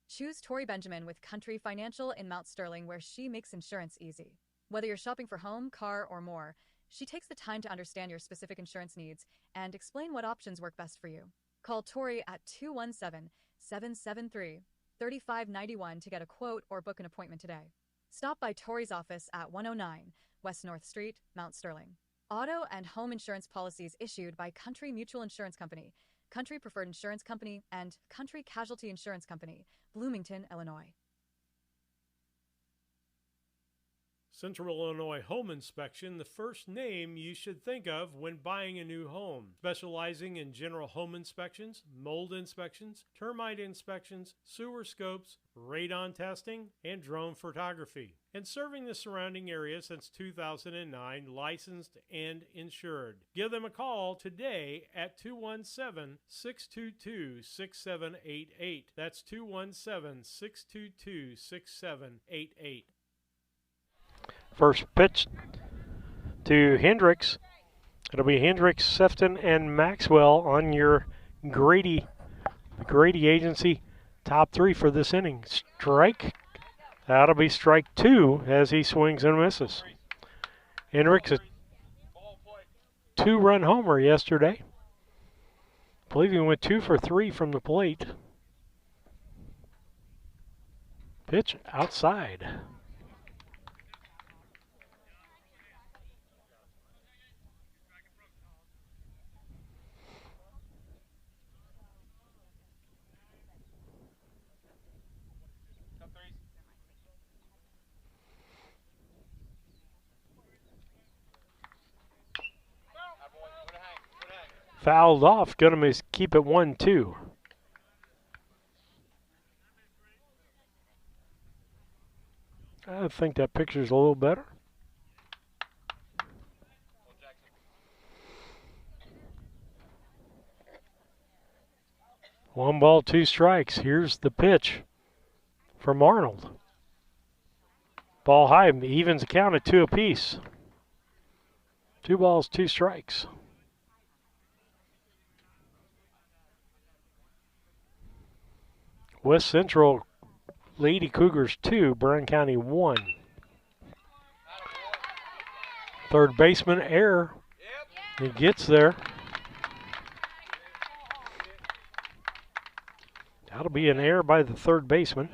Speaker 21: Choose Tori Benjamin with Country Financial in Mount Sterling, where she makes insurance easy. Whether you're shopping for home, car, or more, she takes the time to understand your specific insurance needs and explain what options work best for you. Call Tori at 217-773-3591 to get a quote or book an appointment today. Stop by Tori's office at 109 West North Street, Mount Sterling. Auto and home insurance policies issued by Country Mutual Insurance Company, Country Preferred Insurance Company, and Country Casualty Insurance Company, Bloomington, Illinois.
Speaker 1: Central Illinois Home Inspection, the first name you should think of when buying a new home. Specializing in general home inspections, mold inspections, termite inspections, sewer scopes, radon testing, and drone photography. And serving the surrounding area since 2009, licensed and insured. Give them a call today at 217-622-6788. That's 217-622-6788.
Speaker 2: First pitch to Hendricks. It'll be Hendricks, Sefton, and Maxwell on your Grady Agency top 3 for this inning. Strike. That'll be strike 2 as he swings and misses. Hendricks, a 2-run homer yesterday. I believe he went 2 for 3 from the plate. Pitch outside. Fouled off, gonna keep it 1-2. I think that picture's a little better. One ball, 2 strikes. Here's the pitch from Arnold. Ball high, evens the count at 2 apiece. 2 balls, 2 strikes. West Central Lady Cougars 2, Brown County 1. Third baseman error. He gets there. That'll be an error by the third baseman.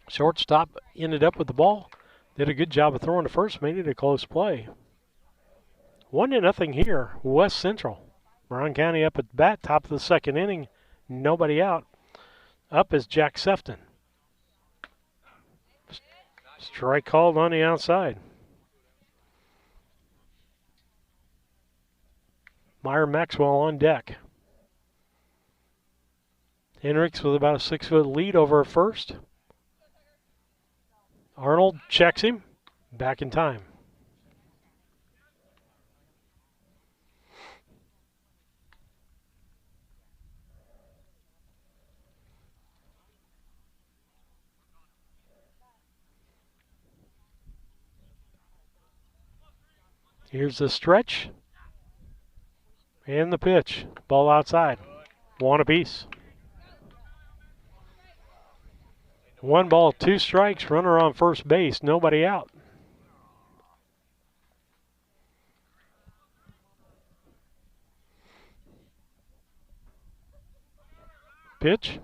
Speaker 2: Shortstop ended up with the ball. Did a good job of throwing to first, made it a close play. 1-0 here, West Central. Brown County up at bat, top of the second inning. Nobody out. Up is Jack Sefton. Strike called on the outside. Meyer Maxwell on deck. Hendricks with about a 6-foot lead over first. Arnold checks him. Back in time. Here's the stretch. And the pitch. Ball outside. 1 apiece. 1 ball, 2 strikes. Runner on first base. Nobody out. Pitch.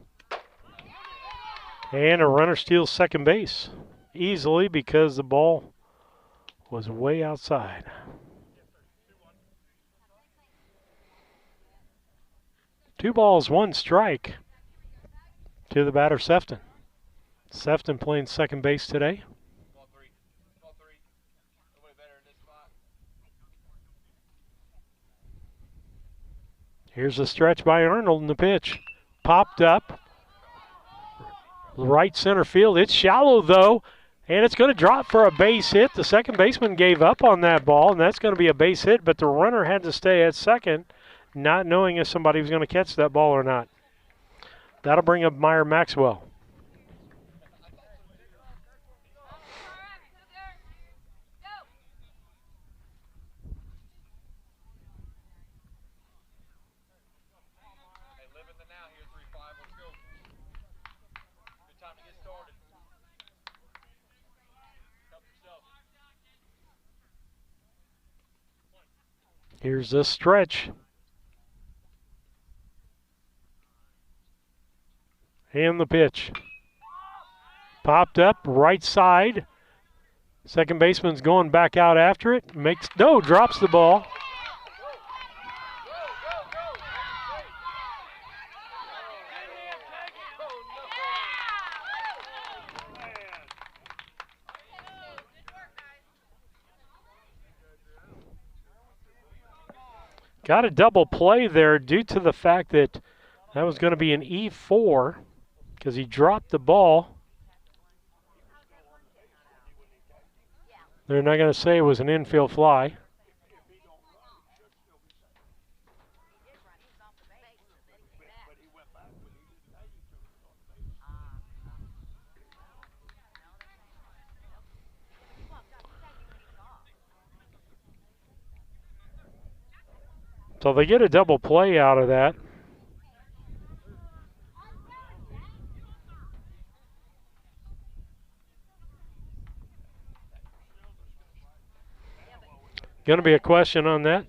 Speaker 2: And a runner steals second base. Easily because the ball was way outside. Two balls, 1 strike to the batter, Sefton. Sefton playing second base today. Here's a stretch by Arnold in the pitch. Popped up. Right center field. It's shallow though, and it's going to drop for a base hit. The second baseman gave up on that ball, and that's going to be a base hit, but the runner had to stay at second, not knowing if somebody was going to catch that ball or not. That'll bring up Meyer Maxwell. Here's the stretch. And the pitch. Popped up, right side. Second baseman's going back out after it. Drops the ball. Got a double play there due to the fact that was going to be an E4 because he dropped the ball. They're not going to say it was an infield fly. So they get a double play out of that. Going to be a question on that.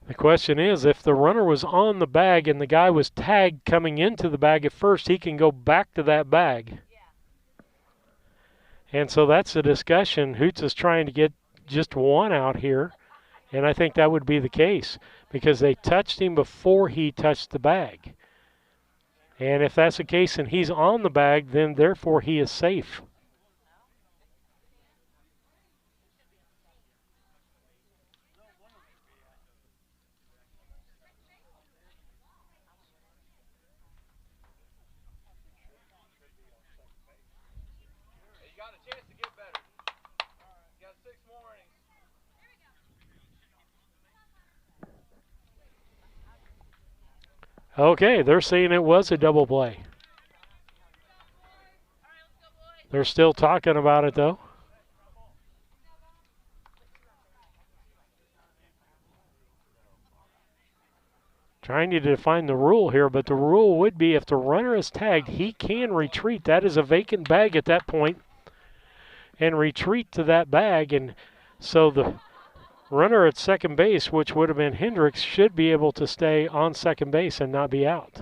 Speaker 2: The question is, if the runner was on the bag and the guy was tagged coming into the bag at first, he can go back to that bag. And so that's the discussion. Hoots is trying to get just one out here, and I think that would be the case because they touched him before he touched the bag. And if that's the case and he's on the bag, then therefore he is safe. Okay, they're saying it was a double play. They're still talking about it, though. Trying to define the rule here, but the rule would be if the runner is tagged, he can retreat. That is a vacant bag at that point, and retreat to that bag. And so the runner at second base, which would have been Hendricks, should be able to stay on second base and not be out.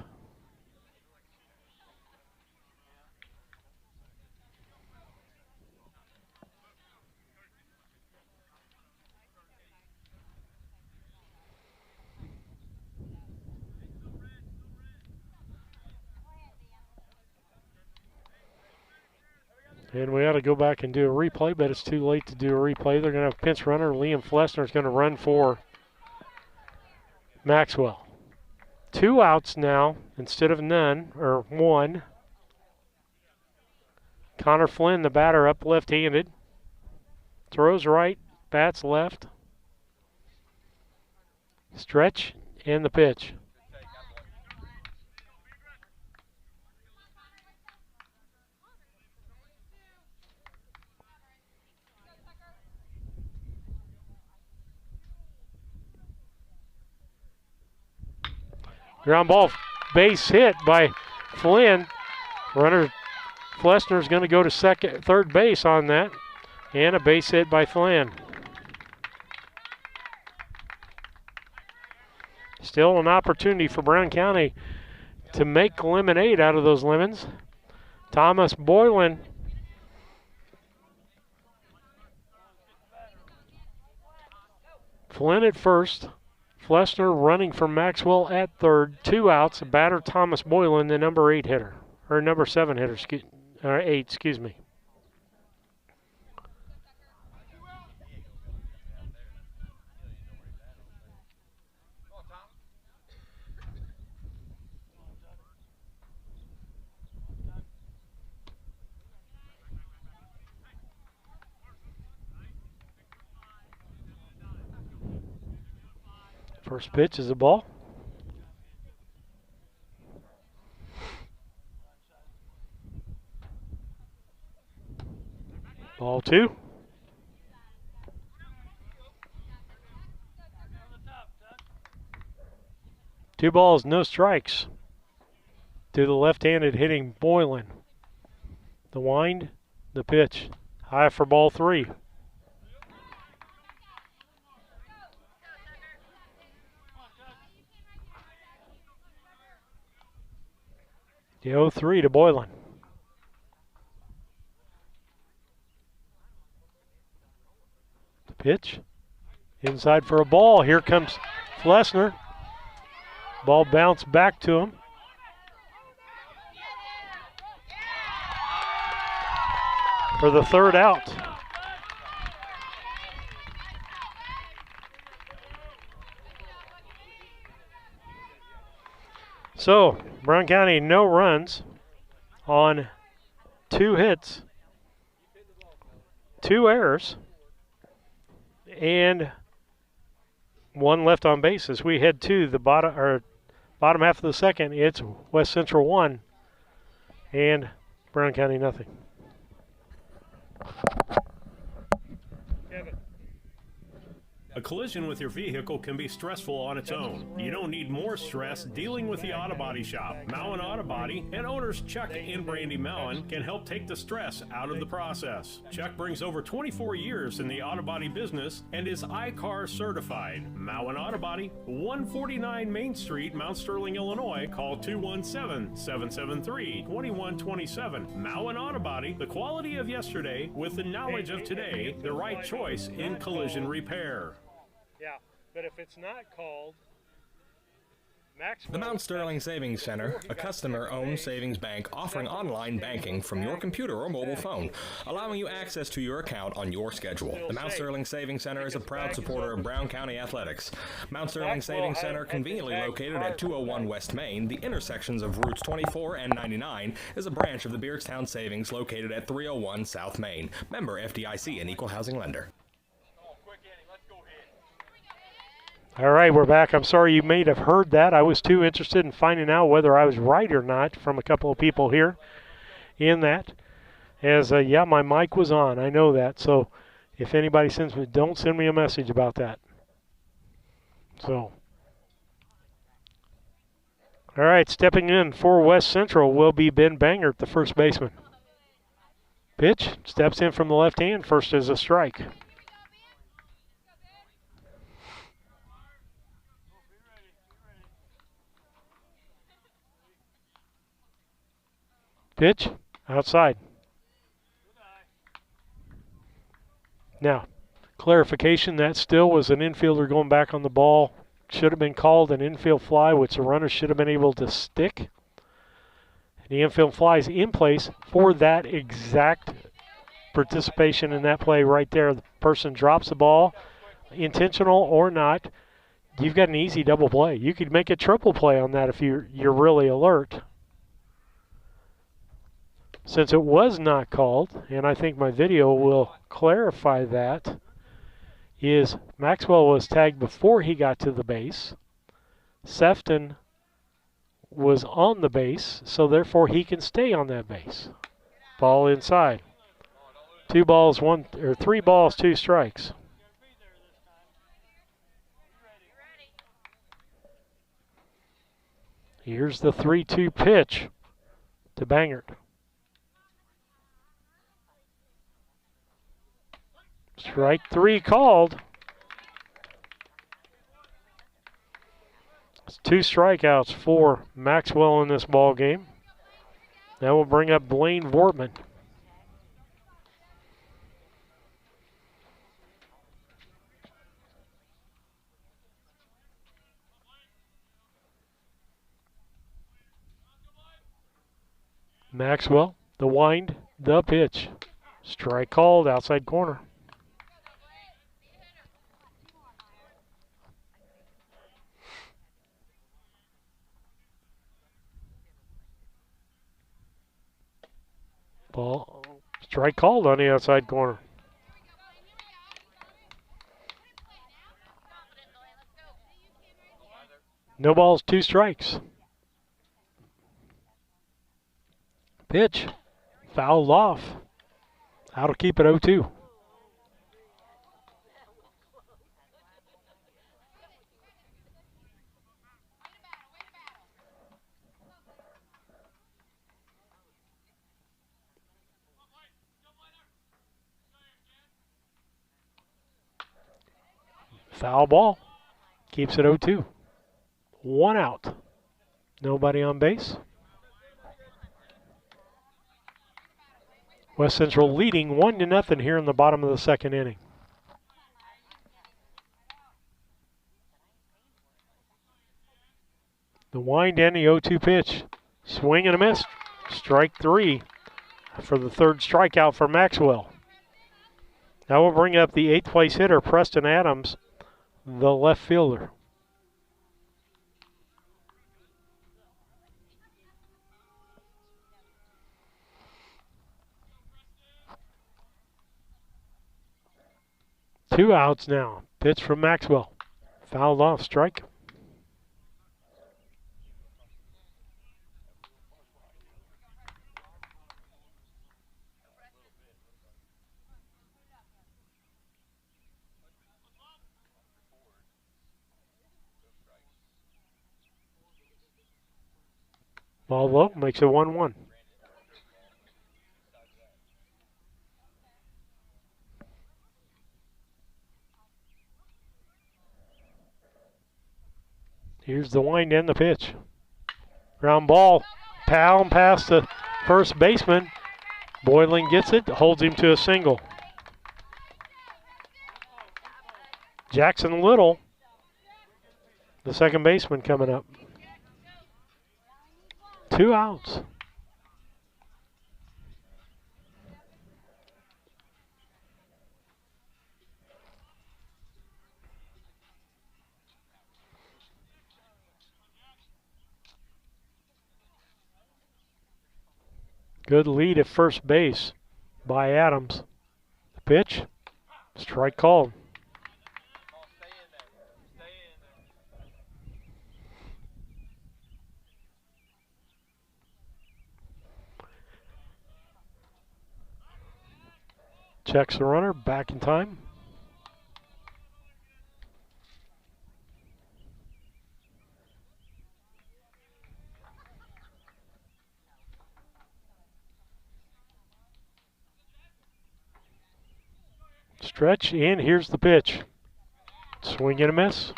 Speaker 2: And we ought to go back and do a replay, but it's too late to do a replay. They're going to have a pinch runner. Liam Flessner is going to run for Maxwell. 2 outs now instead of none, or 1. Connor Flynn, the batter, up left-handed. Throws right, bats left. Stretch and the pitch. Ground ball, base hit by Flynn. Runner Flessner is going to go to third base on that. And a base hit by Flynn. Still an opportunity for Brown County to make lemonade out of those lemons. Thomas Boylan. Flynn at first. Flessner running for Maxwell at third. 2 outs. Batter Thomas Boylan, the number 8 hitter. Or number 7 hitter, 8, excuse me. First pitch is a ball. Ball 2. Two balls, no strikes to the left-handed hitting Boylan. The wind, the pitch. High for ball 3. The 0-3 to Boylan. The pitch. Inside for a ball. Here comes Flessner. Ball bounced back to him. For the third out. So, Brown County, no runs on 2 hits, 2 errors, and 1 left on base. As we head to the bottom half of the second, it's West Central 1 and Brown County nothing.
Speaker 3: collision with your vehicle can be stressful on its own. You don't need more stress dealing with the Auto Body Shop. Mowen Auto Body and owners Chuck and Brandy Mowen can help take the stress out of the process. Chuck brings over 24 years in the auto body business and is I-CAR certified. Mowen Auto Body, 149 Main Street, Mount Sterling, Illinois. Call 217-773-2127. Mowen Auto Body, the quality of yesterday with the knowledge of today, the right choice in collision repair.
Speaker 2: Yeah, but if it's not called,
Speaker 22: The Mount Sterling Savings Center, a customer-owned savings bank offering online banking from your computer or mobile phone, allowing you access to your account on your schedule. The Mount Sterling Savings Center is a proud supporter of Brown County athletics. Mount Sterling Savings Center, conveniently located at 201 West Main, the intersections of routes 24 and 99, is a branch of the Beardstown Savings located at 301 South Main. Member FDIC and Equal Housing Lender.
Speaker 2: All right, we're back. I'm sorry you may have heard that. I was too interested in finding out whether I was right or not from a couple of people here in that. As, yeah, my mic was on. I know that. So if anybody sends me, don't send me a message about that. So, all right, stepping in for West Central will be Ben Bangert, the first baseman. Pitch, steps in from the left hand. First is a strike. Pitch, outside. Now, clarification, that still was an infielder going back on the ball. Should have been called an infield fly, which the runner should have been able to stick. And the infield fly is in place for that exact participation in that play right there. The person drops the ball, intentional or not. You've got an easy double play. You could make a triple play on that if you're really alert. Since it was not called, and I think my video will clarify that, is Maxwell was tagged before he got to the base. Sefton was on the base, so therefore he can stay on that base. Ball inside. 3 balls, 2 strikes. Here's the 3-2 pitch to Bangert. Strike 3 called. It's 2 strikeouts for Maxwell in this ball game. That will bring up Blaine Wortman. Maxwell, the wind, the pitch. Strike called, outside corner. Ball, strike called on the outside corner. No balls, 2 strikes. Pitch, fouled off. That'll keep it 0-2. Foul ball. Keeps it 0-2. 1 out. Nobody on base. West Central leading 1-0 here in the bottom of the second inning. The wind and the 0-2 pitch. Swing and a miss. Strike 3 for the 3rd strikeout for Maxwell. Now we'll bring up the 8th place hitter, Preston Adams, the left fielder. Two outs now. Pitch from Maxwell. Fouled off, strike. Ball low, makes it 1-1. Here's the wind and the pitch. Ground ball, pound past the first baseman. Boylan gets it, holds him to a single. Jackson Little, the second baseman, coming up. 2 outs. Good lead at first base by Adams. The pitch, strike called. Checks the runner, back in time. Stretch, and here's the pitch. Swing and a miss.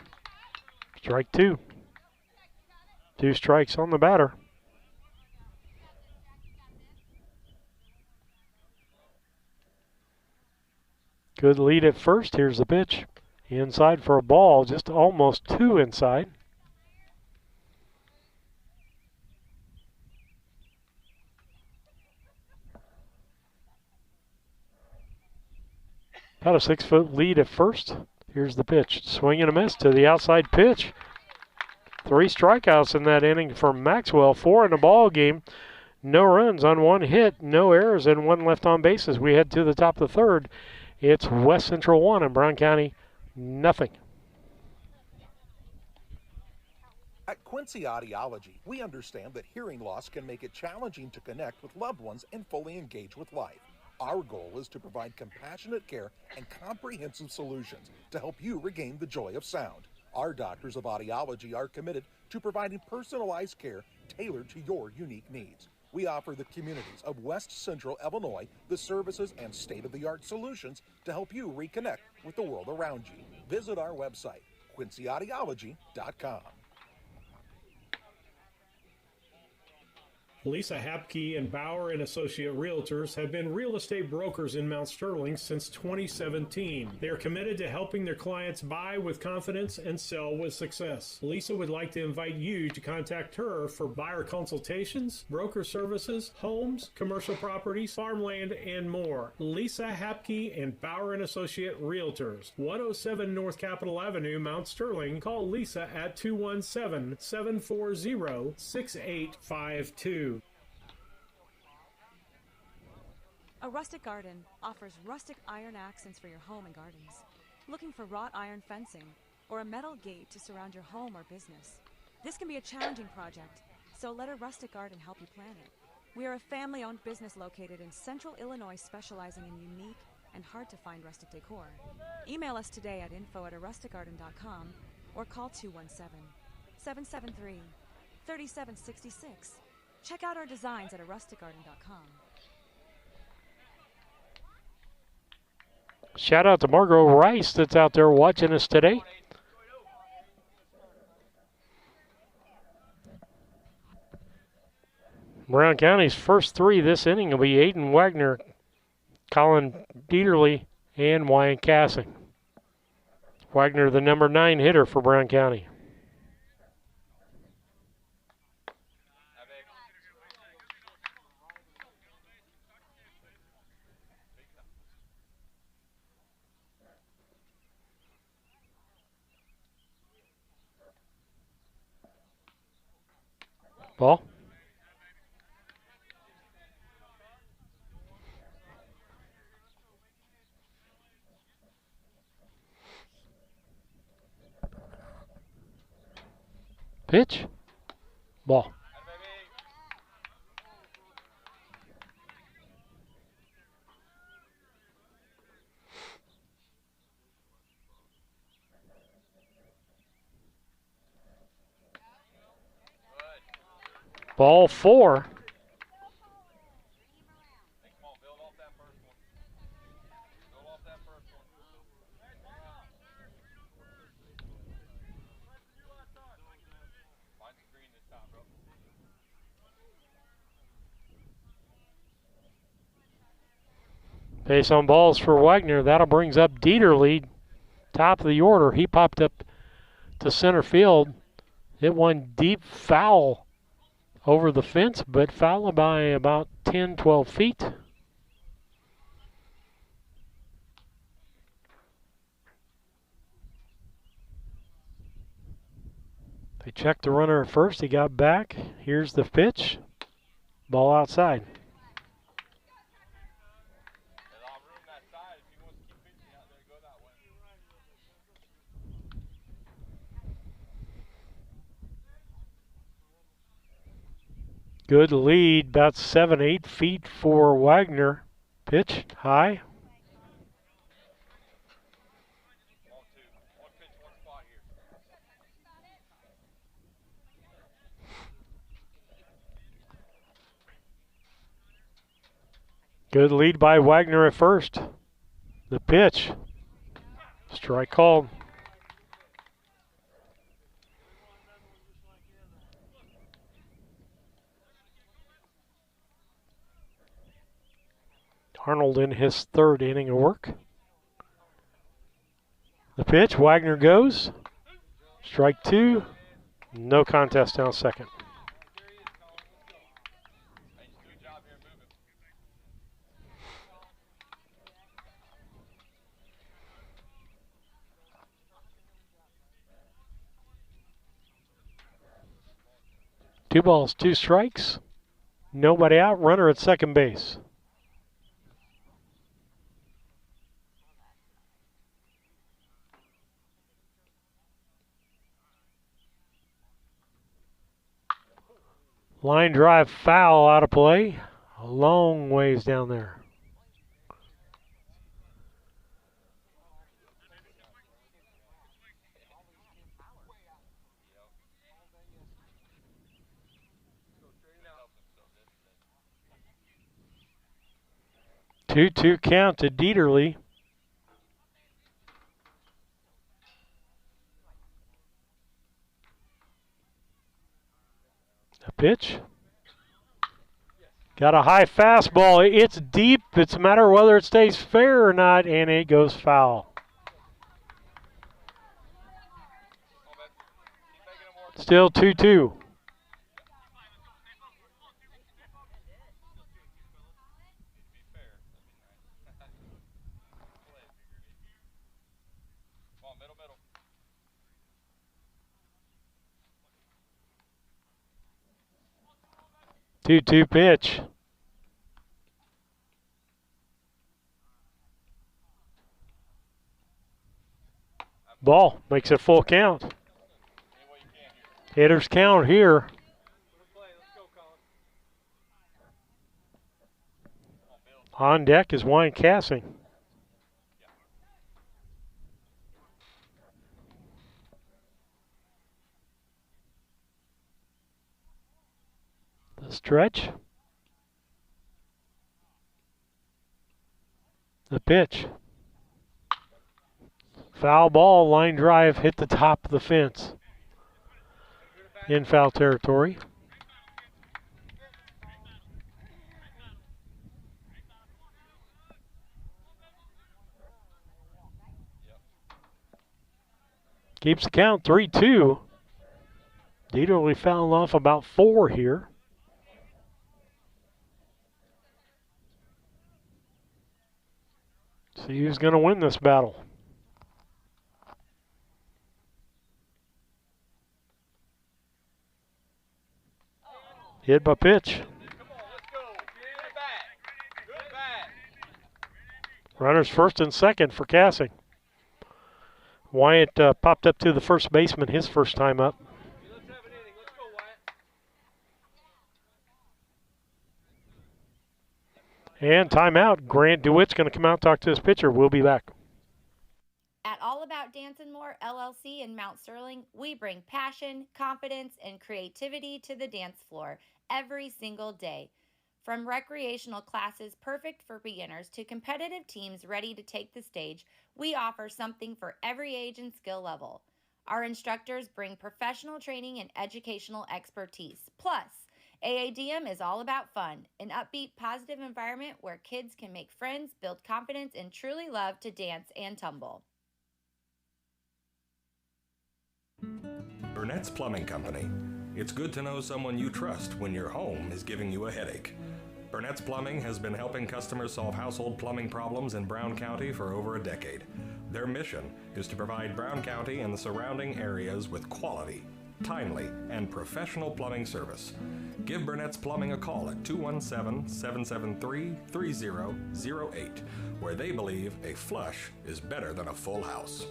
Speaker 2: Strike 2. 2 strikes on the batter. Good lead at first. Here's the pitch. Inside for a ball, just almost 2 inside. About a 6-foot lead at first. Here's the pitch. Swing and a miss to the outside pitch. 3 strikeouts in that inning for Maxwell. 4 in the ball game. No runs on 1 hit, no errors, and 1 left on bases. We head to the top of the 3rd. It's West Central 1 and Brown County nothing.
Speaker 4: At Quincy Audiology, we understand that hearing loss can make it challenging to connect with loved ones and fully engage with life. Our goal is to provide compassionate care and comprehensive solutions to help you regain the joy of sound. Our doctors of audiology are committed to providing personalized care tailored to your unique needs. We offer the communities of West Central Illinois the services and state-of-the-art solutions to help you reconnect with the world around you. Visit our website, quincyaudiology.com.
Speaker 1: Lisa Hapke and Bauer and Associate Realtors have been real estate brokers in Mount Sterling since 2017. They are committed to helping their clients buy with confidence and sell with success. Lisa would like to invite you to contact her for buyer consultations, broker services, homes, commercial properties, farmland, and more. Lisa Hapke and Bauer and Associate Realtors, 107 North Capitol Avenue, Mount Sterling. Call Lisa at 217-740-6852.
Speaker 5: A Rustic Garden offers rustic iron accents for your home and gardens. Looking for wrought iron fencing or a metal gate to surround your home or business? This can be a challenging project, so let a Rustic Garden help you plan it. We are a family-owned business located in Central Illinois specializing in unique and hard-to-find rustic decor. Email us today at info@arusticgarden.com or call 217-773-3766. Check out our designs at arusticgarden.com.
Speaker 2: Shout out to Margot Rice that's out there watching us today. Brown County's first 3 this inning will be Aiden Wagner, Colin Dieterle, and Wyatt Cassing. Wagner, the number 9 hitter for Brown County. Ball. Pitch. Ball. Ball 4. Base on balls for Wagner. That'll brings up Dieterle, top of the order. He popped up to center field. It went deep foul over the fence, but foul by about 10, 12 feet. They checked the runner at first. He got back. Here's the pitch. Ball outside. Good lead, about 7, 8 feet for Wagner. Pitch high. Good lead by Wagner at first. The pitch. Strike called. Arnold in his third inning of work. The pitch, Wagner goes. Strike 2. No contest down second. Two balls, 2 strikes. Nobody out, runner at second base. Line drive foul out of play. A long ways down there. Two count to Dieterle. A pitch. Got a high fastball. It's deep. It's a matter of whether it stays fair or not, and it goes foul. Still 2-2. Two pitch. Ball makes it full count. Hitters count here. On deck is Wyatt Cassing. The stretch. The pitch. Foul ball, line drive, hit the top of the fence. In foul territory. Keeps the count 3-2. Dieterle fouling off about 4 here. See who's going to win this battle. Hit by pitch. Runners first and second for Cassing. Wyatt popped up to the first baseman his first time up. And timeout. Grant DeWitt's going to come out and talk to his pitcher. We'll be back.
Speaker 6: At All About Dance and More LLC in Mount Sterling, we bring passion, confidence, and creativity to the dance floor. every single day. From recreational classes perfect for beginners to competitive teams ready to take the stage, we offer something for every age and skill level. Our instructors bring professional training and educational expertise. Plus, AADM is all about fun, an upbeat, positive environment where kids can make friends, build confidence, and truly love to dance and tumble.
Speaker 22: Burnett's Plumbing Company. It's good to know someone you trust when your home is giving you a headache. Burnett's Plumbing has been helping customers solve household plumbing problems in Brown County for over a decade. Their mission is to provide Brown County and the surrounding areas with quality, timely, and professional plumbing service. Give Burnett's Plumbing a call at 217-773-3008, where they believe a flush is better than a full house.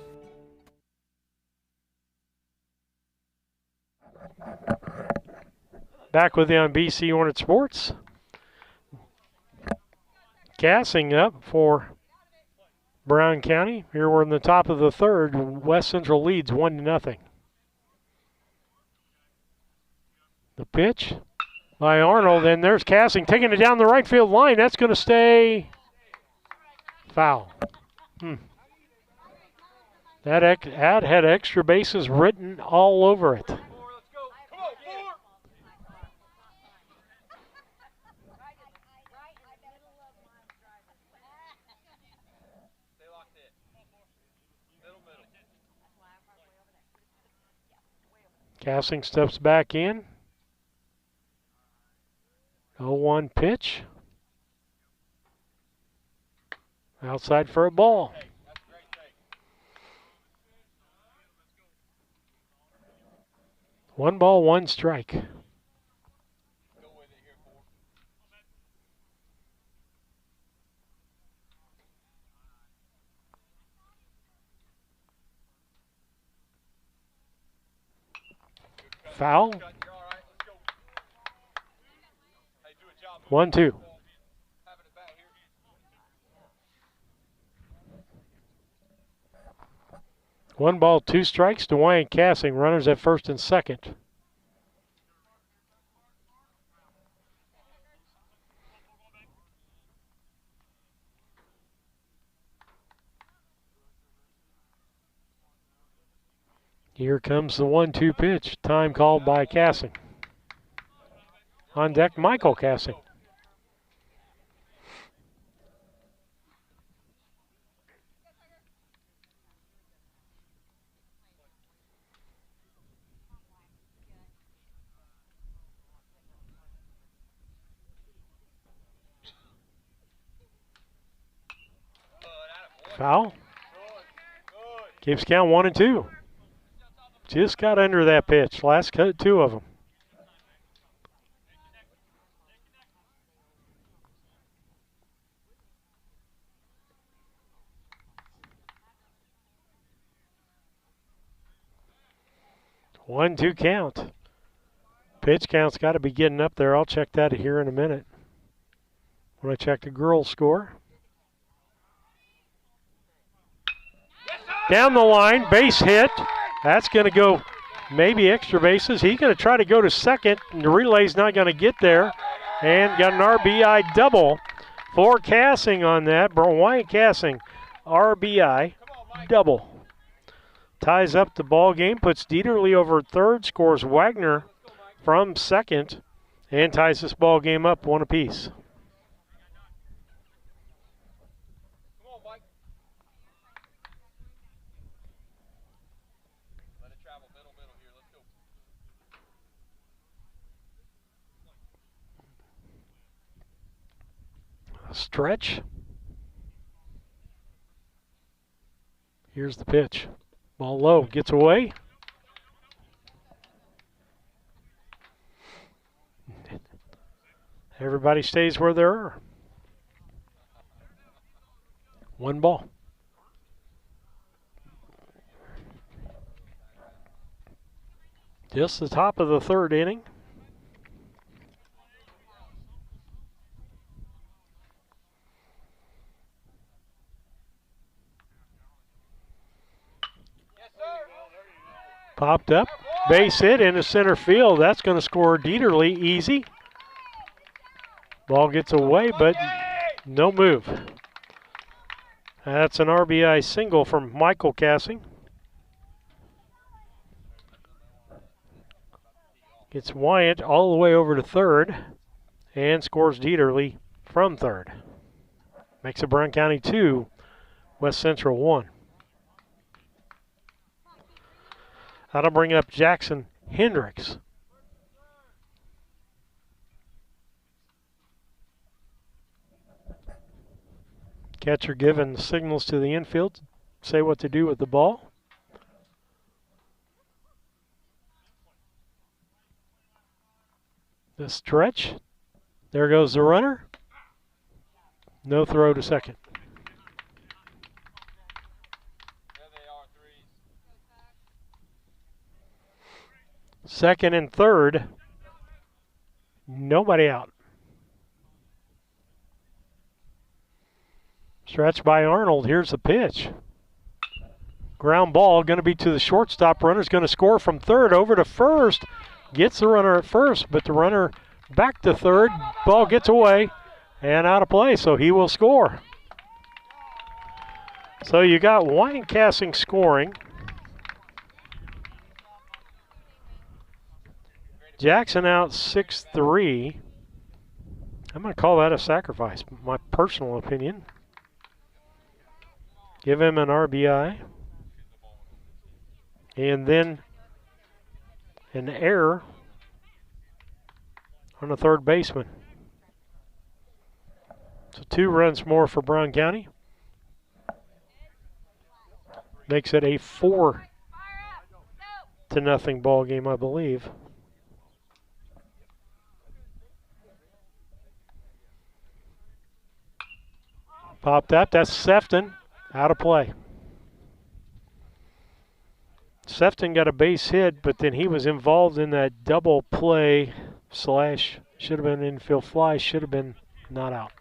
Speaker 2: Back with you on BC Hornet Sports. Gassing up for Brown County. Here we're in the top of the third. West Central leads 1-0. The pitch by Arnold, and there's Cassing taking it down the right field line. That's going to stay foul. That ad had extra bases written all over it. Cassing steps back in. 0-1 pitch. Outside for a ball. One ball, one strike. Foul. 1-2. One ball, two strikes to Wayne Cassing. Runners at first and second. Here comes the 1-2 pitch. Time called by Cassing. On deck, Michael Cassing. Foul. Keeps count 1-2. Just got under that pitch. Last two of them. One, two count. Pitch count's got to be getting up there. I'll check that here in a minute. When I check the girls' score. Down the line, base hit. That's going to go maybe extra bases. He's going to try to go to second, and the relay's not going to get there. And got an RBI double for Cassing on that. Wyatt Cassing, RBI double. Ties up the ball game, puts Dieterle over third, scores Wagner from second, and ties this ball game up 1 apiece. Stretch. Here's the pitch. Ball low, gets away. Everybody stays where they are. One ball. Just the top of the third inning. Popped up, base hit into center field. That's going to score Dieterle easy. Ball gets away, but no move. That's an RBI single from Michael Cassing. Gets Wyatt all the way over to third and scores Dieterle from third. Makes it Brown County 2, West Central 1. That'll bring up Jackson Hendricks. Catcher giving signals to the infield, say what to do with the ball. The stretch. There goes the runner. No throw to second. Second and third. Nobody out. Stretch by Arnold. Here's the pitch. Ground ball going to be to the shortstop. Runner's going to score from third over to first. Gets the runner at first, but the runner back to third. Ball gets away and out of play, so he will score. So you got Wyatt Cassing scoring. Jackson out 6-3. I'm going to call that a sacrifice, my personal opinion. Give him an RBI. And then an error on the third baseman. So 2 runs more for Brown County. Makes it a 4-0 ball game, I believe. Popped up. That's Sefton. Out of play. Sefton got a base hit, but then he was involved in that double play slash, should have been infield fly, should have been not out.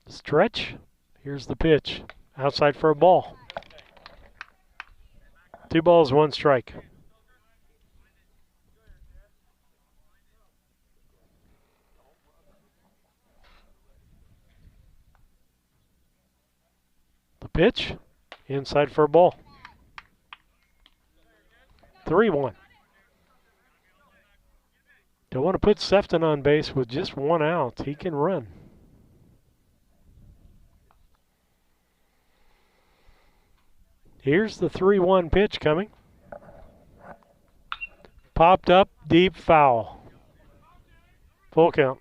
Speaker 2: Stretch. Here's the pitch. Outside for a ball. 2 balls, 1 strike. The pitch. Inside for a ball. 3-1. Don't want to put Sefton on base with just 1 out. He can run. Here's the 3-1 pitch coming. Popped up, deep foul. Full count.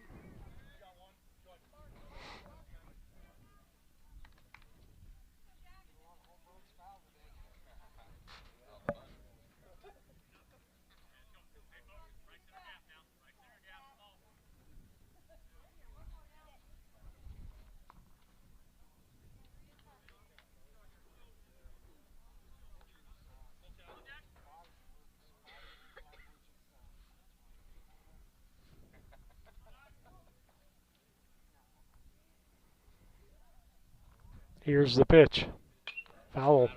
Speaker 2: Here's the pitch. Foul.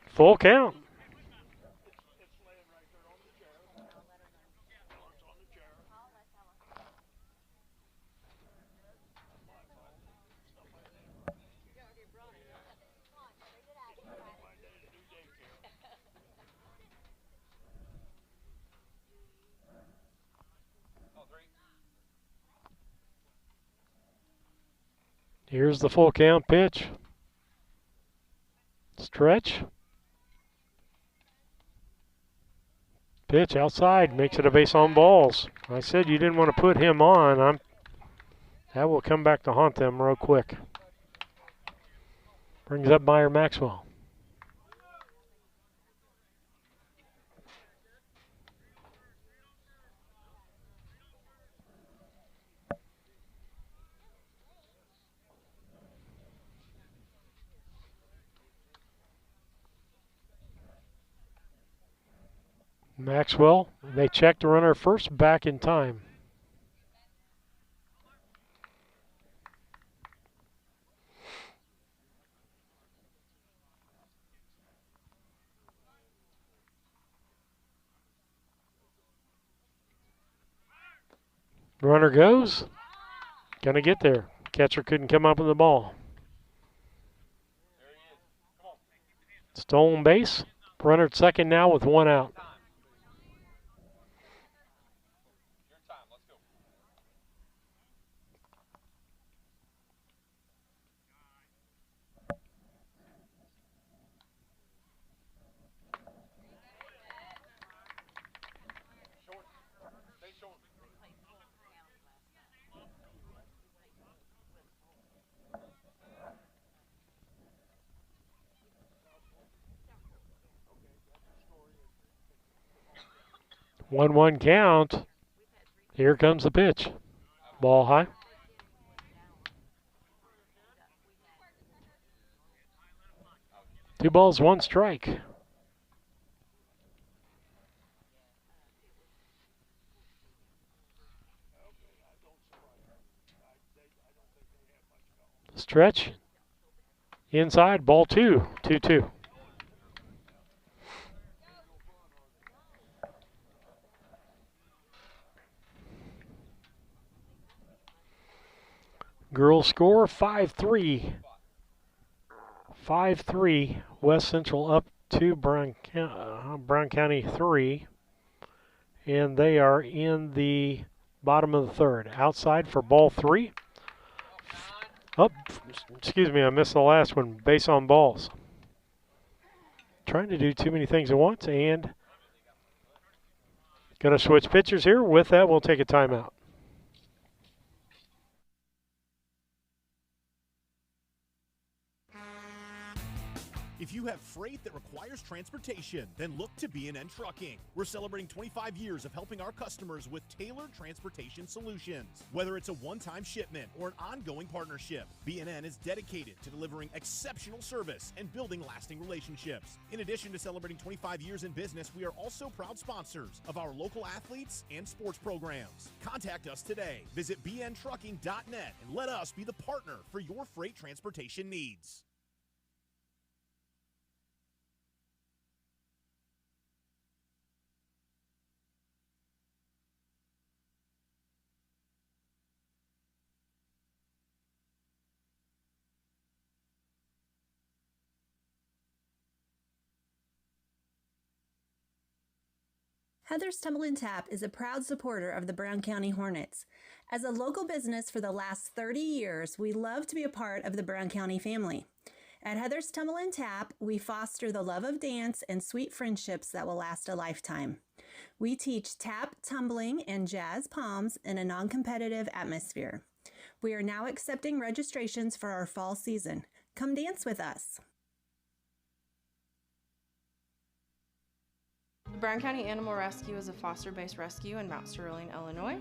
Speaker 2: Full count. Here's the full count pitch. Stretch. Pitch outside, makes it a base on balls. I said you didn't want to put him on. That will come back to haunt them real quick. Brings up Meyer Maxwell. Maxwell, they check the runner first, back in time. Runner goes. Gonna get there. Catcher couldn't come up with the ball. Stolen base. Runner at second now with one out. One count. Here comes the pitch. Ball high. Two balls, one strike. Stretch. Inside, ball two. 2-2. Girls score 5-3. 5-3. West Central up to Brown County 3. And they are in the bottom of the third. Outside for ball 3. Oh, excuse me, I missed the last one. Base on balls. Trying to do too many things at once, and going to switch pitchers here. With that, we'll take a timeout.
Speaker 7: If you have freight that requires transportation, then look to B&N Trucking. We're celebrating 25 years of helping our customers with tailored transportation solutions. Whether it's a one-time shipment or an ongoing partnership, B&N is dedicated to delivering exceptional service and building lasting relationships. In addition to celebrating 25 years in business, we are also proud sponsors of our local athletes and sports programs. Contact us today. Visit bntrucking.net and let us be the partner for your freight transportation needs.
Speaker 9: Heather's Tumble and Tap is a proud supporter of the Brown County Hornets. As a local business for the last 30 years, we love to be a part of the Brown County family. At Heather's Tumble and Tap, we foster the love of dance and sweet friendships that will last a lifetime. We teach tap, tumbling, and jazz palms in a non-competitive atmosphere. We are now accepting registrations for our fall season. Come dance with us.
Speaker 23: Brown County Animal Rescue is a foster-based rescue in Mount Sterling, Illinois.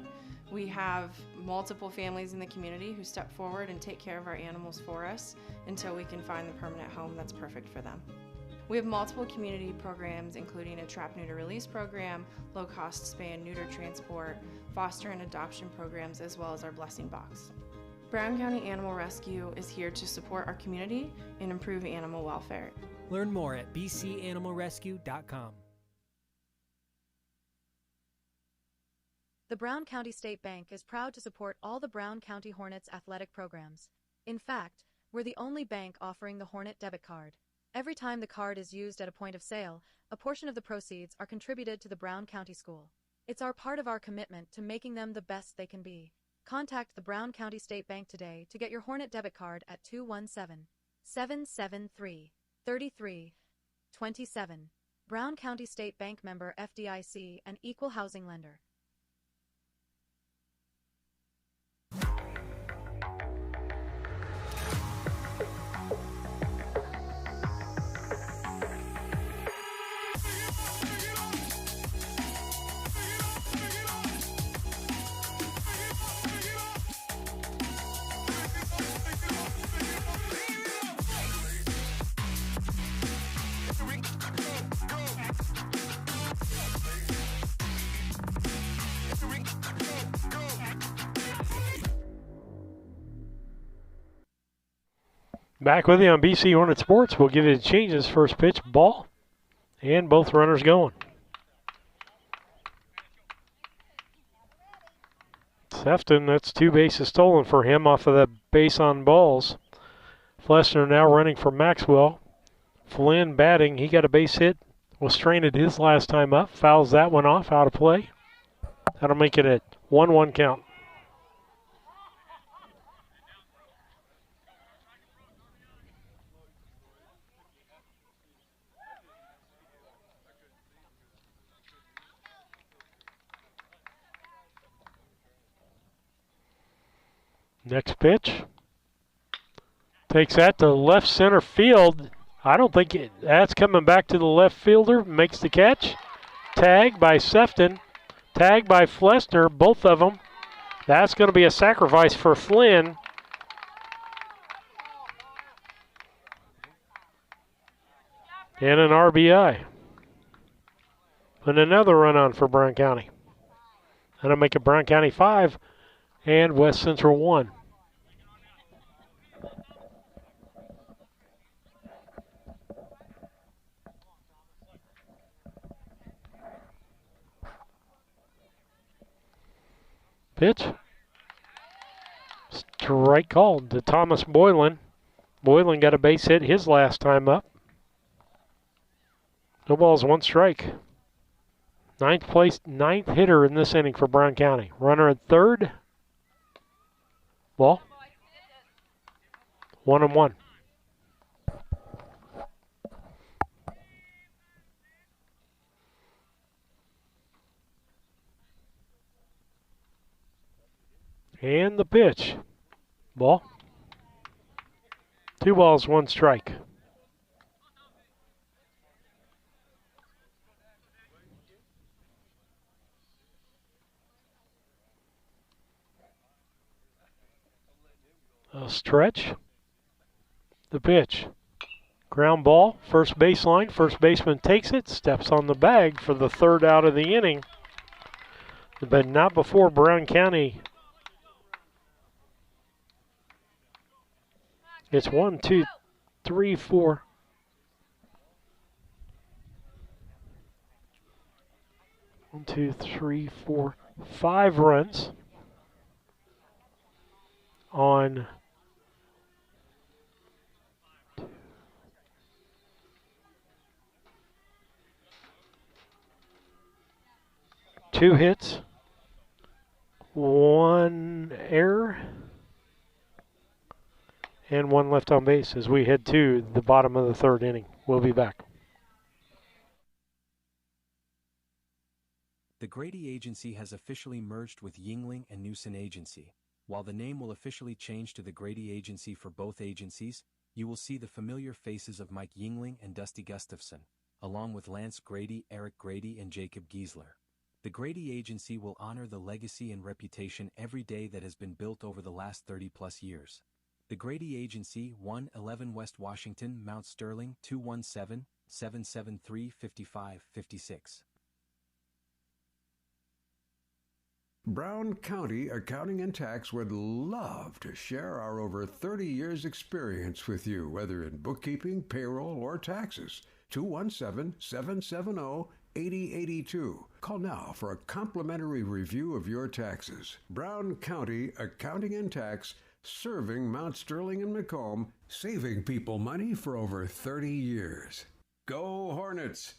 Speaker 23: We have multiple families in the community who step forward and take care of our animals for us until we can find the permanent home that's perfect for them. We have multiple community programs, including a trap neuter release program, low-cost spay and neuter transport, foster and adoption programs, as well as our blessing box. Brown County Animal Rescue is here to support our community and improve animal welfare.
Speaker 24: Learn more at bcanimalrescue.com.
Speaker 21: The Brown County State Bank is proud to support all the Brown County Hornets athletic programs. In fact, we're the only bank offering the Hornet debit card. Every time the card is used at a point of sale, a portion of the proceeds are contributed to the Brown County School. It's part of our commitment to making them the best they can be. Contact the Brown County State Bank today to get your Hornet debit card at 217-773-3327. Brown County State Bank member FDIC and equal housing lender.
Speaker 2: Back with you on BC Hornet Sports. We'll give you the changes. First pitch, ball, and both runners going. Sefton, that's 2 bases stolen for him off of the base on balls. Fleshner now running for Maxwell. Flynn batting, he got a base hit, was stranded his last time up, fouls that one off, out of play. That'll make it a 1-1 count. Next pitch. Takes that to left center field. I don't think that's coming back to the left fielder. Makes the catch. Tag by Sefton. Tag by Fleshner, both of them. That's going to be a sacrifice for Flynn. And an RBI. And another run on for Brown County. That'll make it Brown County 5 and West Central 1. Pitch. Strike called to Thomas Boylan. Boylan got a base hit his last time up. No balls, 1 strike. Ninth hitter in this inning for Brown County. Runner at third. Ball. 1-1. And the pitch. Ball. 2 balls, 1 strike. A stretch. The pitch. Ground ball, first baseline. First baseman takes it, steps on the bag for the 3rd out of the inning. But not before Brown County. It's 1, 2, 3, 4. 1, 2, 3, 4, 5 runs on 2 hits, 1 error, and 1 left on base as we head to the bottom of the 3rd inning. We'll be back.
Speaker 8: The Grady Agency has officially merged with Yingling and Newson Agency. While the name will officially change to the Grady Agency for both agencies, you will see the familiar faces of Mike Yingling and Dusty Gustafson, along with Lance Grady, Eric Grady, and Jacob Giesler. The Grady Agency will honor the legacy and reputation every day that has been built over the last 30-plus years. The Grady Agency, 111 West Washington, Mount Sterling, 217-773-5556.
Speaker 10: Brown County Accounting and Tax would love to share our over 30 years experience with you, whether in bookkeeping, payroll, or taxes. 217-770-8082. Call now for a complimentary review of your taxes. Brown County Accounting and Tax, serving Mount Sterling and Macomb, saving people money for over 30 years. Go Hornets!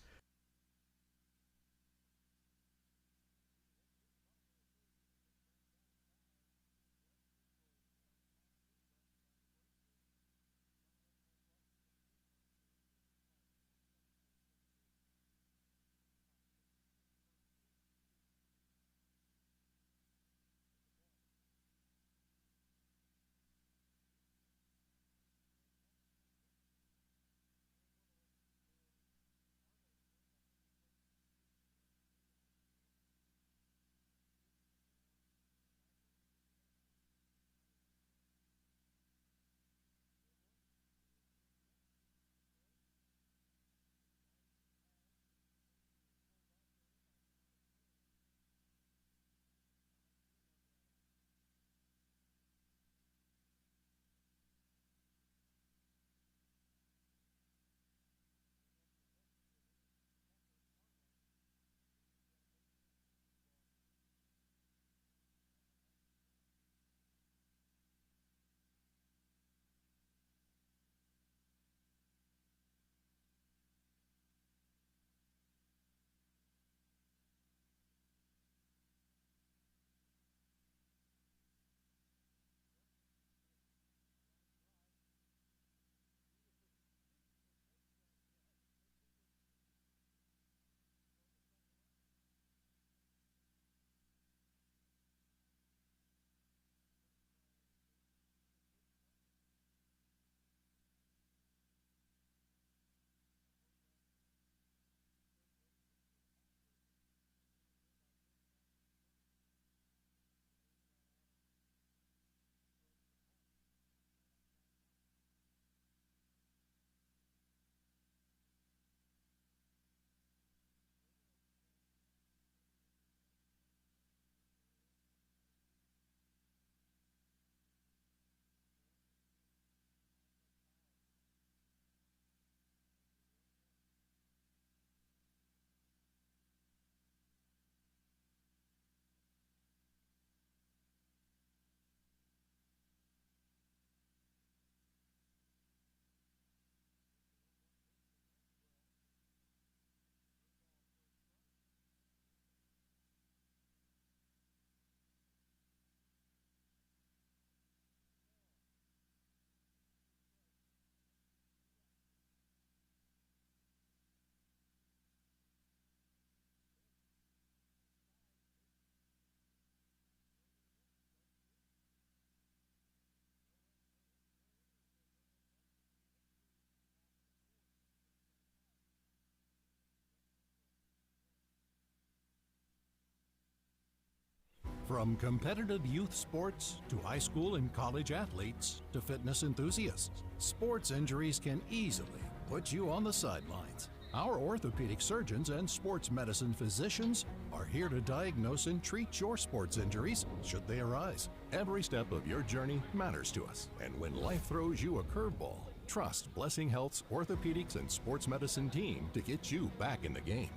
Speaker 11: From competitive youth sports to high school and college athletes to fitness enthusiasts, sports injuries can easily put you on the sidelines. Our orthopedic surgeons and sports medicine physicians are here to diagnose and treat your sports injuries should they arise. Every step of your journey matters to us. And when life throws you a curveball, trust Blessing Health's orthopedics and sports medicine team to get you back in the game.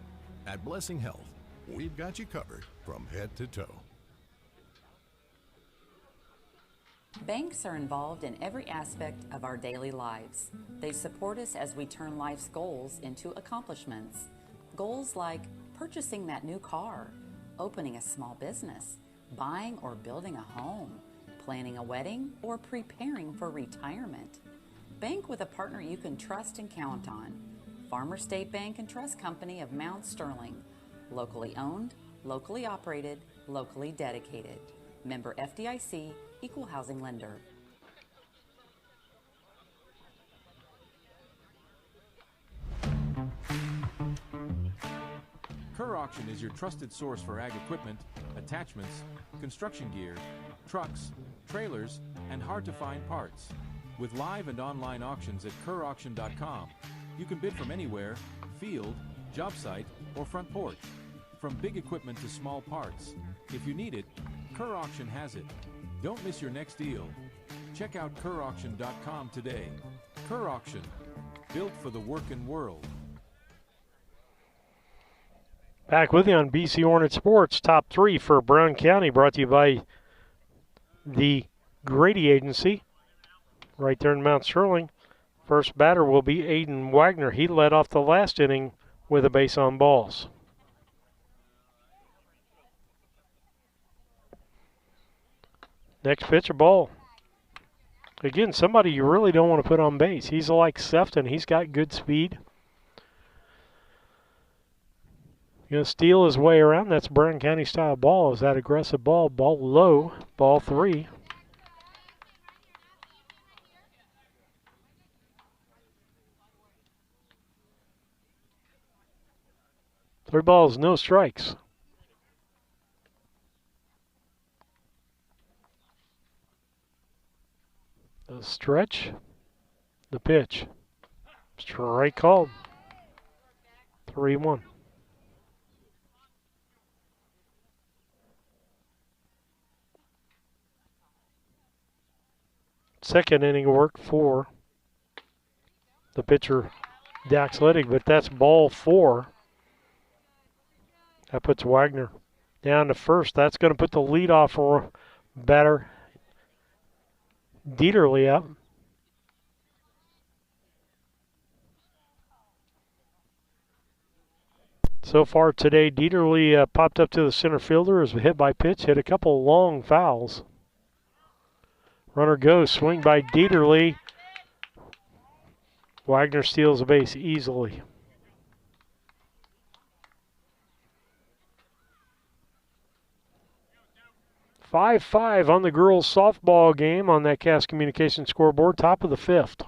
Speaker 11: At Blessing Health, we've got you covered from head to toe.
Speaker 12: Banks are involved in every aspect of our daily lives. They support us as we turn life's goals into accomplishments. Goals like purchasing that new car, opening a small business, buying or building a home, planning a wedding, or preparing for retirement. Bank with a partner you can trust and count on. Farmer State Bank and Trust Company of Mount Sterling. Locally owned, locally operated, locally dedicated. Member FDIC, Equal Housing Lender.
Speaker 13: Kerr Auction is your trusted source for ag equipment, attachments, construction gear, trucks, trailers, and hard-to-find parts. With live and online auctions at KerrAuction.com, you can bid from anywhere, field, job site, or front porch. From big equipment to small parts. If you need it, Kerr Auction has it. Don't miss your next deal. Check out KerrAuction.com today. Kerr Auction, built for the working world.
Speaker 2: Back with you on BC Hornet Sports, top three for Brown County, brought to you by the Grady Agency, right there in Mount Sterling. First batter will be Aiden Wagner. He led off the last inning with a base on balls. Next pitch, a ball. Again, somebody you really don't want to put on base. He's like Sefton. He's got good speed. Going to steal his way around. That's Brown County style ball. Is that aggressive ball? Ball low. Ball three. Three balls, no strikes. The stretch, the pitch. Strike called. 3-1. Second inning work for the pitcher, Dax Liddig, but that's ball four. That puts Wagner down to first. That's going to put the leadoff batter, Dieterle, up. So far today, Dieterle popped up to the center fielder, is hit by pitch, hit a couple long fouls. Runner goes, swing by Dieterle. Wagner steals a base easily. Five on the girls' softball game on that Cass Communications scoreboard, top of the fifth.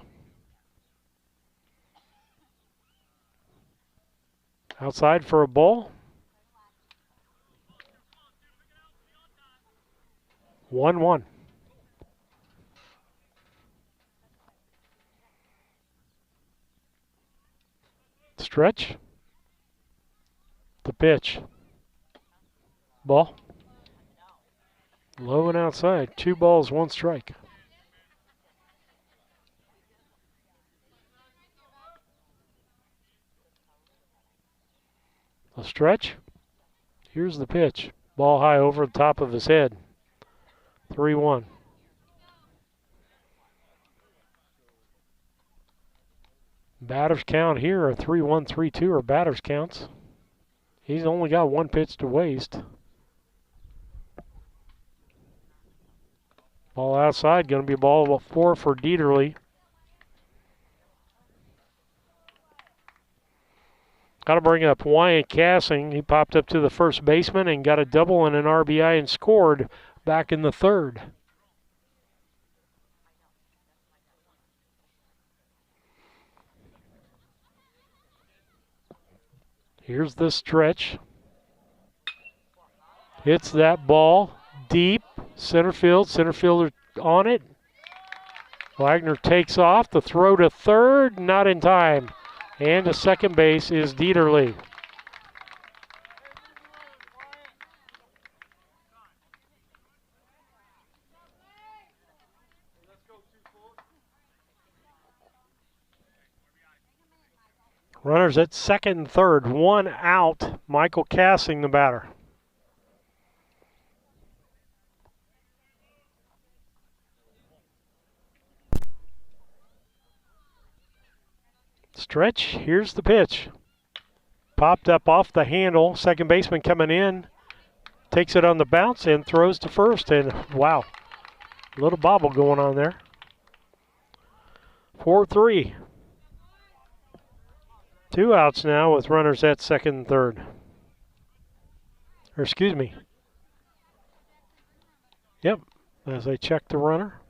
Speaker 2: Outside for a ball. 1-1. Stretch. The pitch. Ball. Low and outside. 2 balls, 1 strike. A stretch. Here's the pitch. Ball high over the top of his head. 3-1. Batters count here are 3-1, 3-2 are batters counts. He's only got 1 pitch to waste. Ball outside, going to be ball 4 for Dieterle. Got to bring up Wyatt Cassing. He popped up to the first baseman and got a double and an RBI and scored back in the third. Here's the stretch. Hits that ball. deep, center field. Center fielder on it. Wagner takes off. The throw to third, not in time. And to second base is Dieterle. Runners at second and third. One out. Michael Cassing, the batter. Stretch. Here's the pitch. Popped up off the handle. Second baseman coming in. Takes it on the bounce and throws to first. And wow, a little bobble going on there. 4-3. 2 outs now with runners at second and third. Or excuse me. Yep, as they check the runner.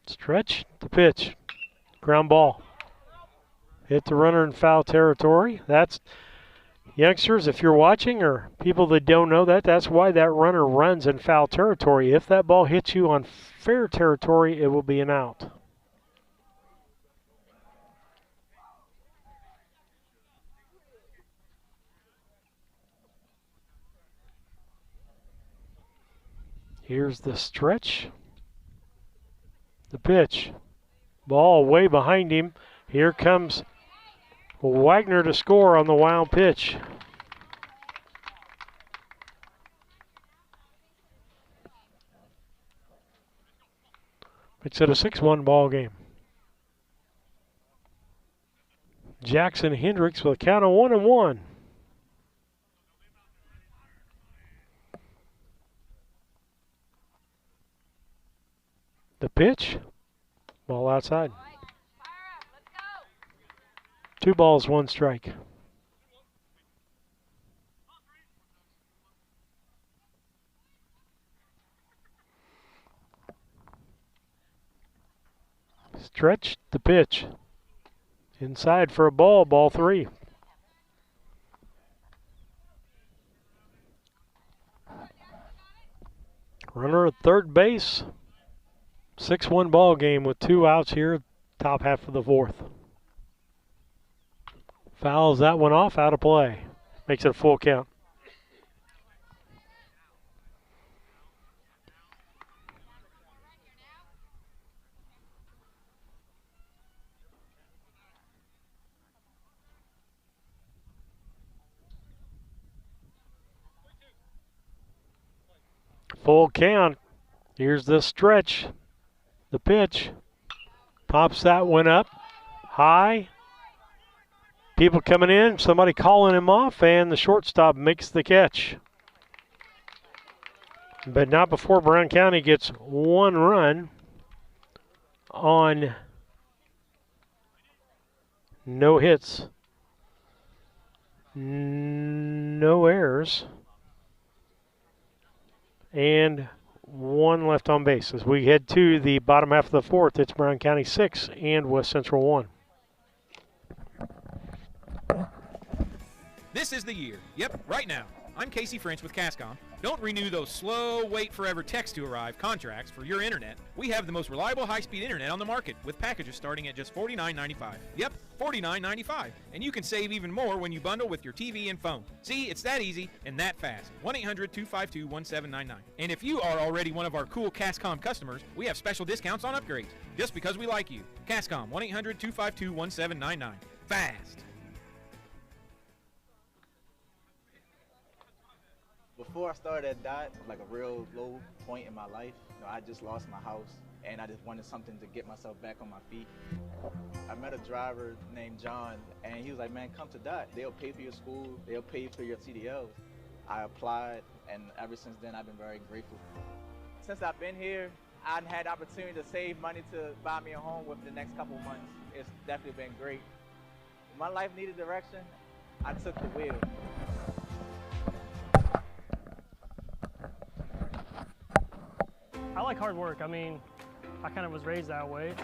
Speaker 2: Stretch, the pitch. Ground ball. Hit the runner in foul territory. That's, youngsters, if you're watching, or people that don't know that, that's why that runner runs in foul territory. If that ball hits you on fair territory, it will be an out. Here's the stretch. The pitch. Ball way behind him. Here comes Wagner to score on the wild pitch. Makes it a 6-1 ball game. Jackson Hendricks with a count of 1-1. The pitch, ball outside. 2 balls, 1 strike. Stretch, the pitch. Inside for a ball, ball 3. Runner at third base. 6-1 ball game with 2 outs here, top half of the 4th. Fouls that one off, out of play. Makes it a full count. Full count. Here's the stretch. The pitch. Pops that one up. High. People coming in. Somebody calling him off. And the shortstop makes the catch. But not before Brown County gets 1 run on no hits. No errors. And 1 left on base. As we head to the bottom half of the 4th, it's Brown County 6 and West Central 1.
Speaker 14: This is the year. Yep, right now. I'm Casey French with Cascom. Don't renew those slow, wait forever text to arrive contracts for your internet. We have the most reliable high-speed internet on the market with packages starting at just $49.95. Yep, $49.95. And you can save even more when you bundle with your TV and phone. See, it's that easy and that fast. 1-800-252-1799. And if you are already one of our cool Cascom customers, we have special discounts on upgrades just because we like you. Cascom, 1-800-252-1799. Fast.
Speaker 15: Before I started at DOT, like a real low point in my life, I just lost my house and I just wanted something to get myself back on my feet. I met a driver named John and he was like, man, come to DOT. They'll pay for your school, they'll pay for your CDLs. I applied and ever since then I've been very grateful. Since I've been here, I've had the opportunity to save money to buy me a home within the next couple months. It's definitely been great. When my life needed direction, I took the wheel.
Speaker 16: I like hard work. I mean, I kind of was raised that way.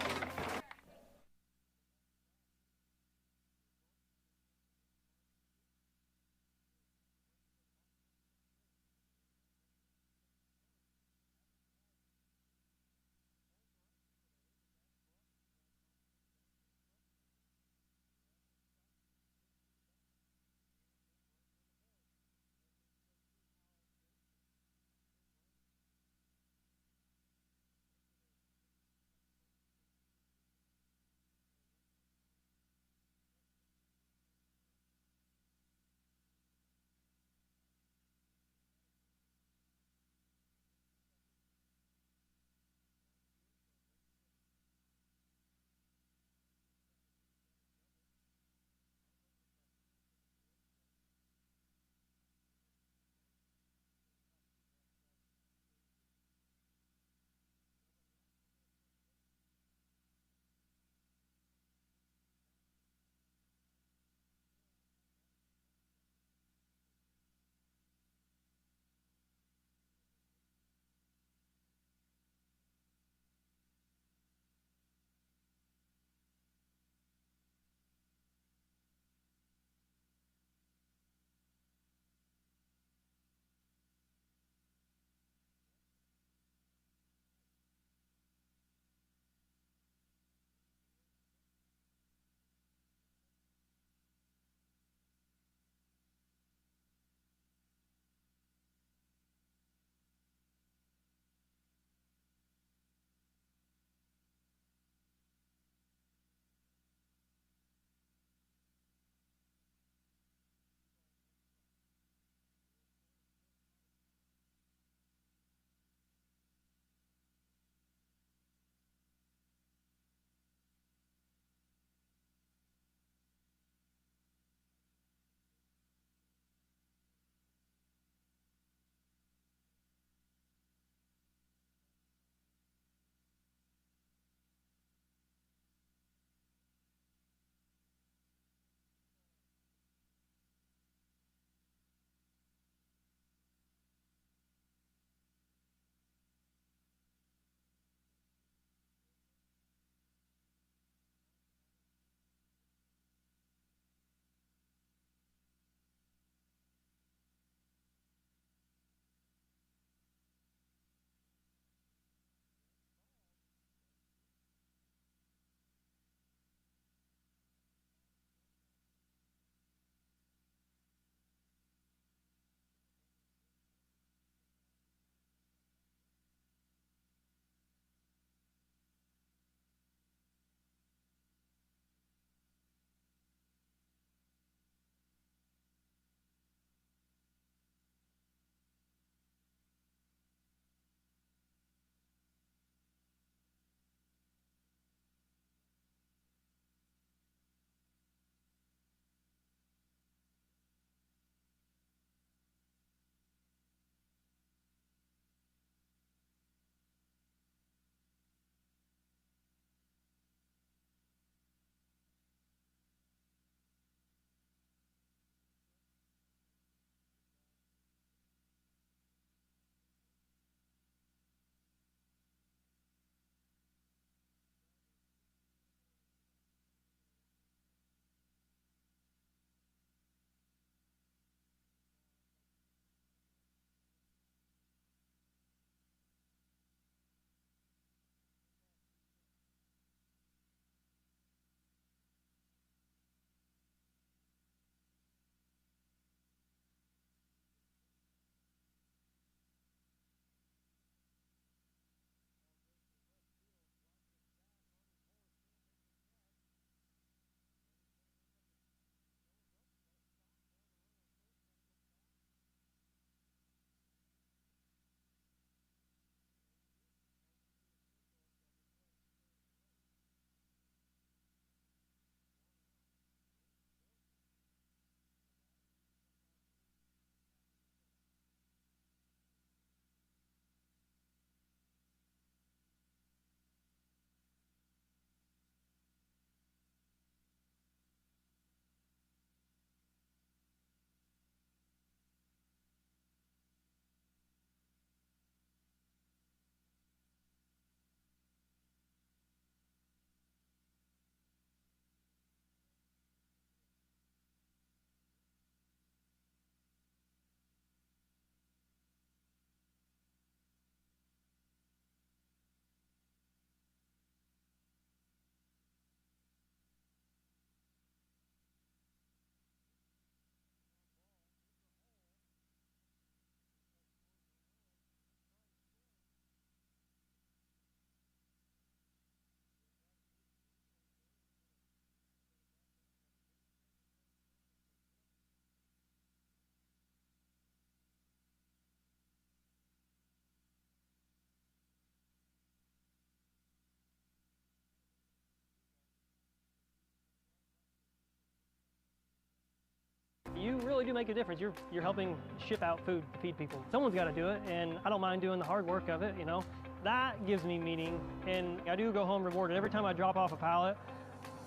Speaker 16: you really do make a difference. You're helping ship out food to feed people. Someone's got to do it, and I don't mind doing the hard work of it, you know. That gives me meaning, and I do go home rewarded. Every time I drop off a pallet,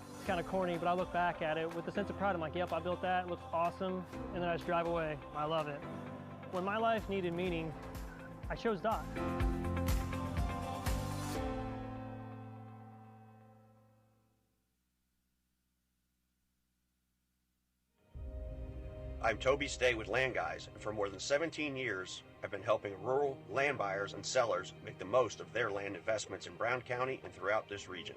Speaker 16: it's kind of corny, but I look back at it with a sense of pride. I'm like, yep, I built that, it looks awesome, and then I just drive away. I love it. When my life needed meaning, I chose Doc.
Speaker 17: I'm Toby Stay with Land Guys, and for more than 17 years, I've been helping rural land buyers and sellers make the most of their land investments in Brown County and throughout this region.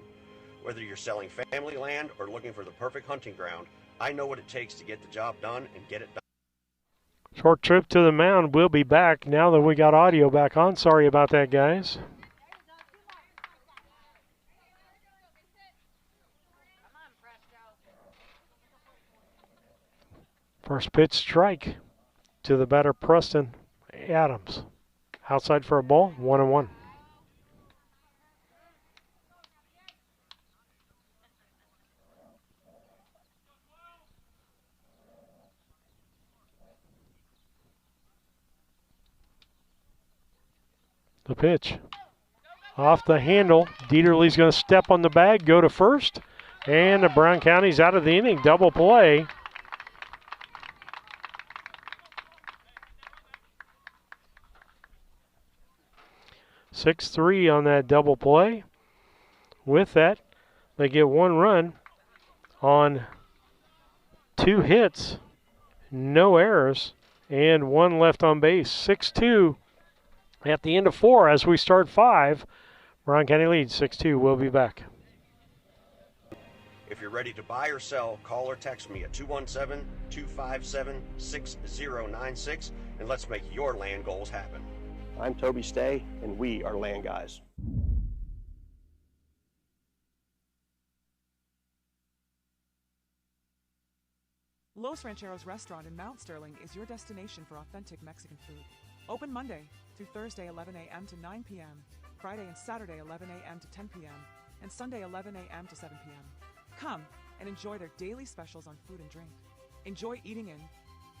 Speaker 17: Whether you're selling family land or looking for the perfect hunting ground, I know what it takes to get the job done and get it done.
Speaker 2: Short trip to the mound. We'll be back now that we got audio back on. Sorry about that, guys. First pitch strike to the batter, Preston Adams. Outside for a ball, 1-1. The pitch off the handle. Dieterle's going to step on the bag, go to first, and the Brown County's out of the inning. Double play. (6-3) on that double play. With that, they get one run on 2 hits, no errors, and 1 left on base. 6-2 at the end of 4 as we start 5. Brown County leads 6-2. We'll be back.
Speaker 17: If you're ready to buy or sell, call or text me at 217-257-6096, and let's make your land goals happen. I'm Toby Stay, and we are Land Guys.
Speaker 18: Los Rancheros Restaurant in Mount Sterling is your destination for authentic Mexican food. Open Monday through Thursday 11 a.m. to 9 p.m., Friday and Saturday 11 a.m. to 10 p.m., and Sunday 11 a.m. to 7 p.m. Come and enjoy their daily specials on food and drink. Enjoy eating in,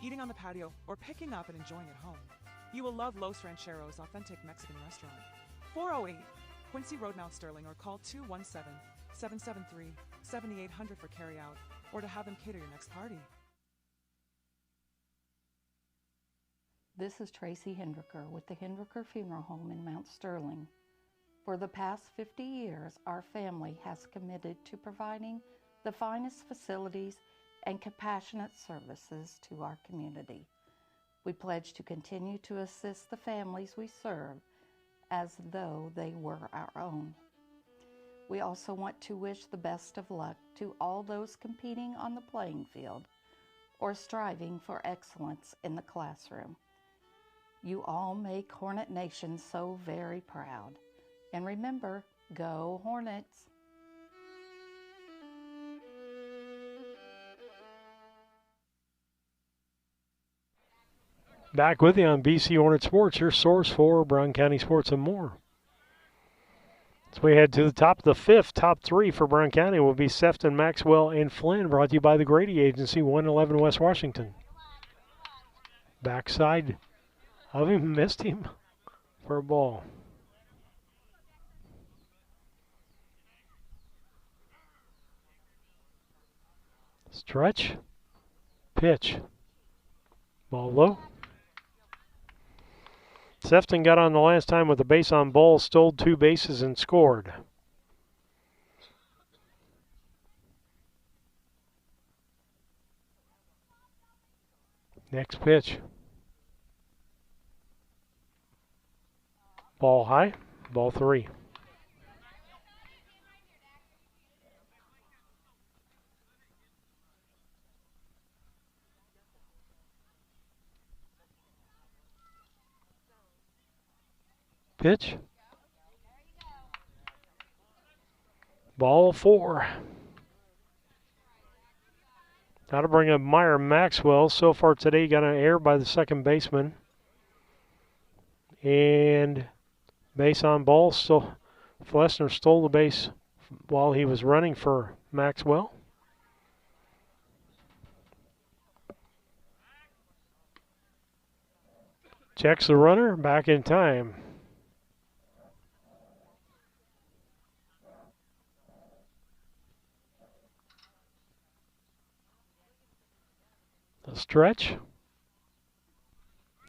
Speaker 18: eating on the patio, or picking up and enjoying at home. You will love Los Rancheros Authentic Mexican Restaurant. 408 Quincy Road, Mount Sterling, or call 217-773-7800 for carryout or to have them cater your next party.
Speaker 19: This is Tracy Hendricker with the Hendricker Funeral Home in Mount Sterling. For the past 50 years, our family has committed to providing the finest facilities and compassionate services to our community. We pledge to continue to assist the families we serve as though they were our own. We also want to wish the best of luck to all those competing on the playing field or striving for excellence in the classroom. You all make Hornet Nation so very proud. And remember, go Hornets!
Speaker 2: Back with you on BC Hornet Sports, your source for Brown County sports and more. As we head to the top of the 5th, top 3 for Brown County will be Sefton, Maxwell, and Flynn, brought to you by the Grady Agency, 111 West Washington. Backside of him, missed him for a ball. Stretch, pitch, ball low. Sefton got on the last time with a base on ball, stole 2 bases and scored. Next pitch. Ball high, ball 3. Pitch. Ball 4. Got to bring up Meyer Maxwell. So far today, got an error by the second baseman. And base on ball. Still, Flessner stole the base while he was running for Maxwell. Checks the runner, back in time. The stretch.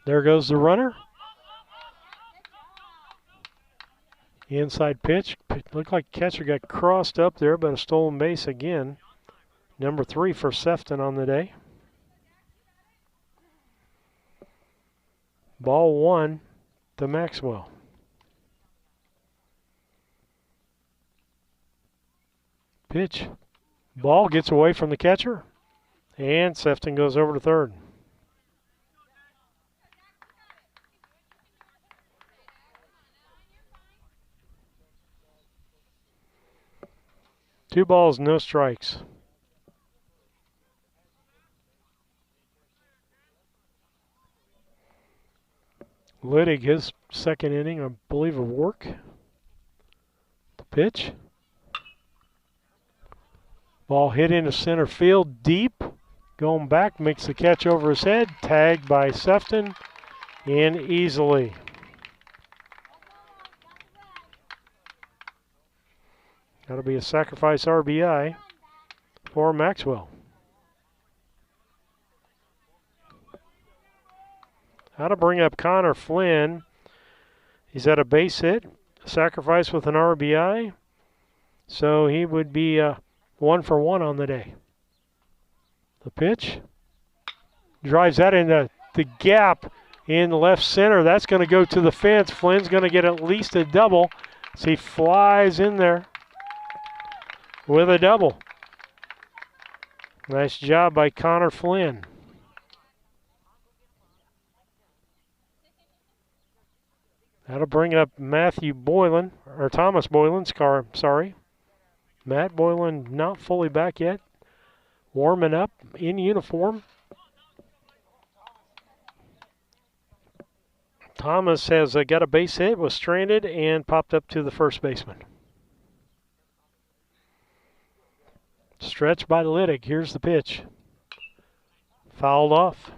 Speaker 2: There goes the runner. Inside pitch. Looked like catcher got crossed up there, but a stolen base again. Number 3 for Sefton on the day. Ball 1 to Maxwell. Pitch. Ball gets away from the catcher. And Sefton goes over to third. Two balls, no strikes. Liddig, his second inning, I believe, of work. The pitch. Ball hit into center field, deep. Going back, makes the catch over his head. Tagged by Sefton, in easily. That'll be a sacrifice RBI for Maxwell. How to bring up Connor Flynn. He's at a base hit, sacrifice with an RBI. So he would be 1 for 1 on the day. The pitch. Drives that into the gap in left center. That's going to go to the fence. Flynn's going to get at least a double as he flies in there with a double. Nice job by Connor Flynn. That'll bring up Matthew Boylan, or Thomas Boylan, sorry. Matt Boylan not fully back yet. Warming up in uniform. Thomas has got a base hit, was stranded, and popped up to the first baseman. Stretch by Liddig. Here's the pitch. Fouled off.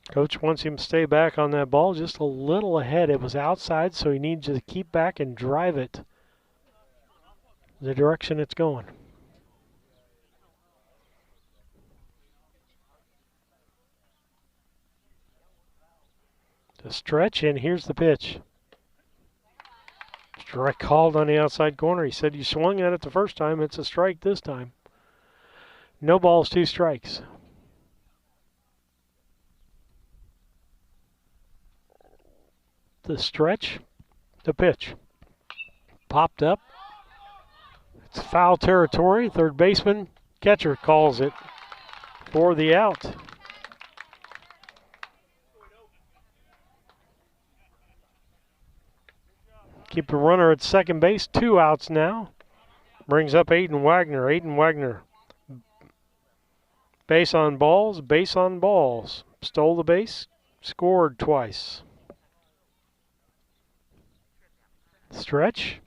Speaker 2: Coach wants him to stay back on that ball just a little ahead. It was outside, so he needs to keep back and drive it the direction it's going. The stretch, and here's the pitch. Strike called on the outside corner. He said you swung at it the first time. It's a strike this time. No balls, 2 strikes. The stretch, the pitch. Popped up. It's foul territory. Third baseman, catcher calls it for the out. Keep the runner at second base. 2 outs now. Brings up Aiden Wagner. Aiden Wagner. Base on balls, base on balls. Stole the base, scored twice. Stretch.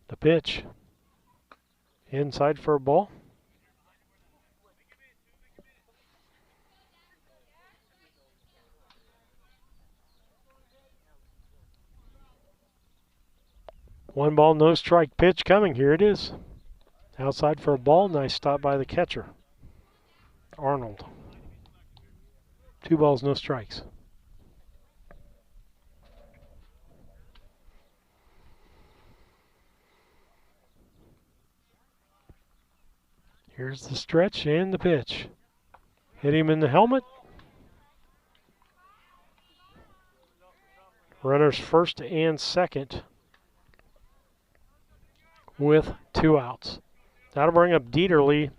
Speaker 2: The pitch. Inside for a ball. One ball, no strike pitch coming. Here it is. Outside for a ball. Nice stop by the catcher, Arnold. 2 balls, no strikes. Here's the stretch and the pitch. Hit him in the helmet. Runners first and second with 2 outs. That'll bring up Dieterle,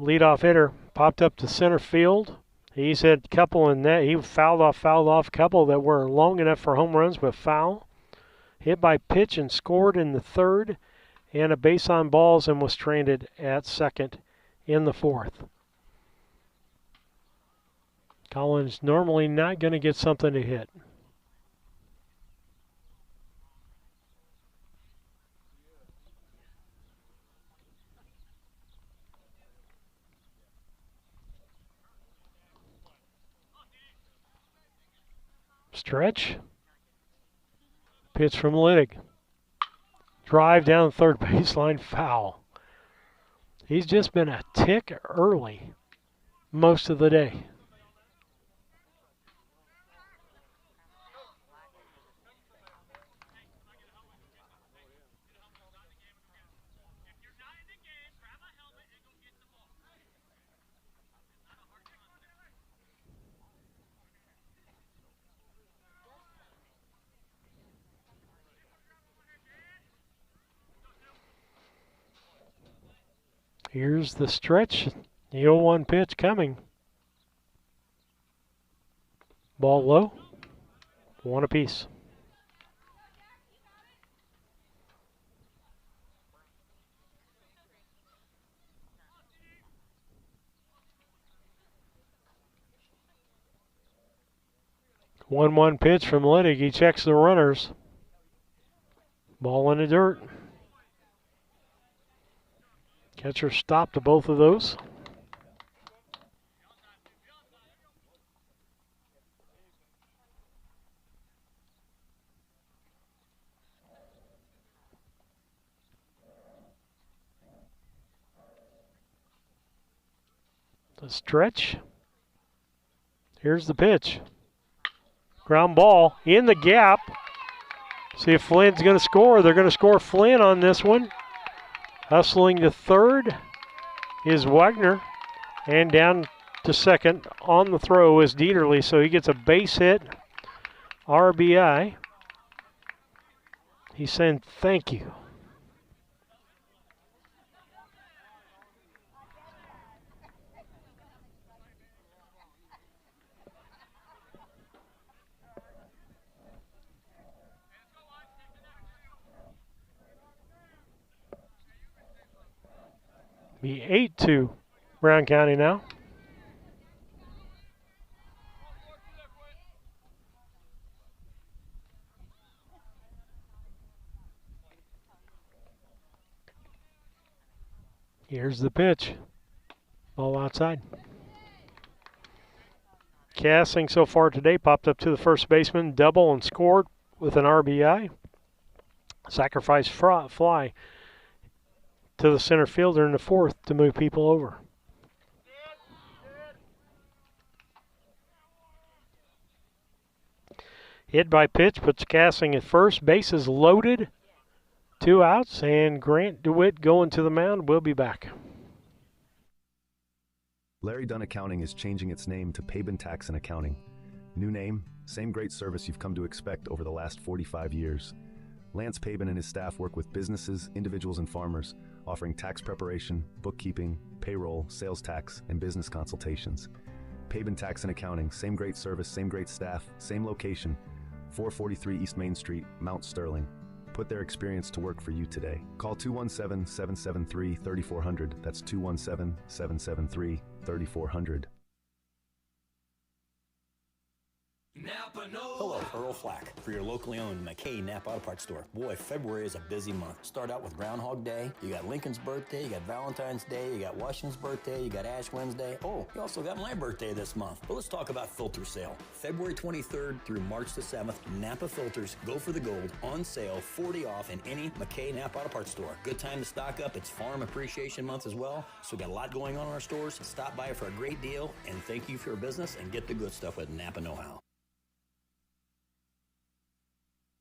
Speaker 2: leadoff hitter, popped up to center field. He's had a couple in that. He fouled off, couple that were long enough for home runs, but foul. Hit by pitch and scored in the third, and a base on balls and was stranded at second in the fourth. Collins normally not going to get something to hit. Stretch. Pitch from Liddick. Drive down the third baseline, foul. He's just been a tick early most of the day. Here's the stretch. The 0-1 pitch coming. Ball low. 1 apiece. One pitch from Liddick. He checks the runners. Ball in the dirt. Catcher stopped to both of those. The stretch. Here's the pitch. Ground ball in the gap. See if Flynn's going to score. They're going to score Flynn on this one. Hustling to third is Wagner. And down to second on the throw is Dieterle. So he gets a base hit. RBI. He's saying thank you. Be 8-2 Brown County now. Here's the pitch. Ball outside. Cassing so far today popped up to the first baseman, double and scored with an RBI. Sacrifice fly to the center fielder in the fourth to move people over. Hit by pitch puts Cassing at first. Bases loaded. 2 outs, and Grant DeWitt going to the mound. We'll be back.
Speaker 1: Larry Dunn Accounting is changing its name to Pabin Tax and Accounting. New name, same great service you've come to expect over the last 45 years. Lance Pabin and his staff work with businesses, individuals, and farmers, offering tax preparation, bookkeeping, payroll, sales tax, and business consultations. Pabin Tax and Accounting, same great service, same great staff, same location, 443 East Main Street, Mount Sterling. Put their experience to work for you today. Call 217-773-3400. That's 217-773-3400.
Speaker 3: Hello, Earl Flack for your locally owned McKay Napa Auto Parts store. Boy, February is a busy month. Start out with Groundhog Day. You got Lincoln's birthday. You got Valentine's Day. You got Washington's birthday. You got Ash Wednesday. Oh, you also got my birthday this month. But let's talk about filter sale. February 23rd through March the 7th, Napa filters go for the gold on sale, 40 off in any McKay Napa Auto Parts store. Good time to stock up. It's Farm Appreciation Month as well, so we got a lot going on in our stores. Stop by for a great deal, and thank you for your business, and get the good stuff with Napa Know-How.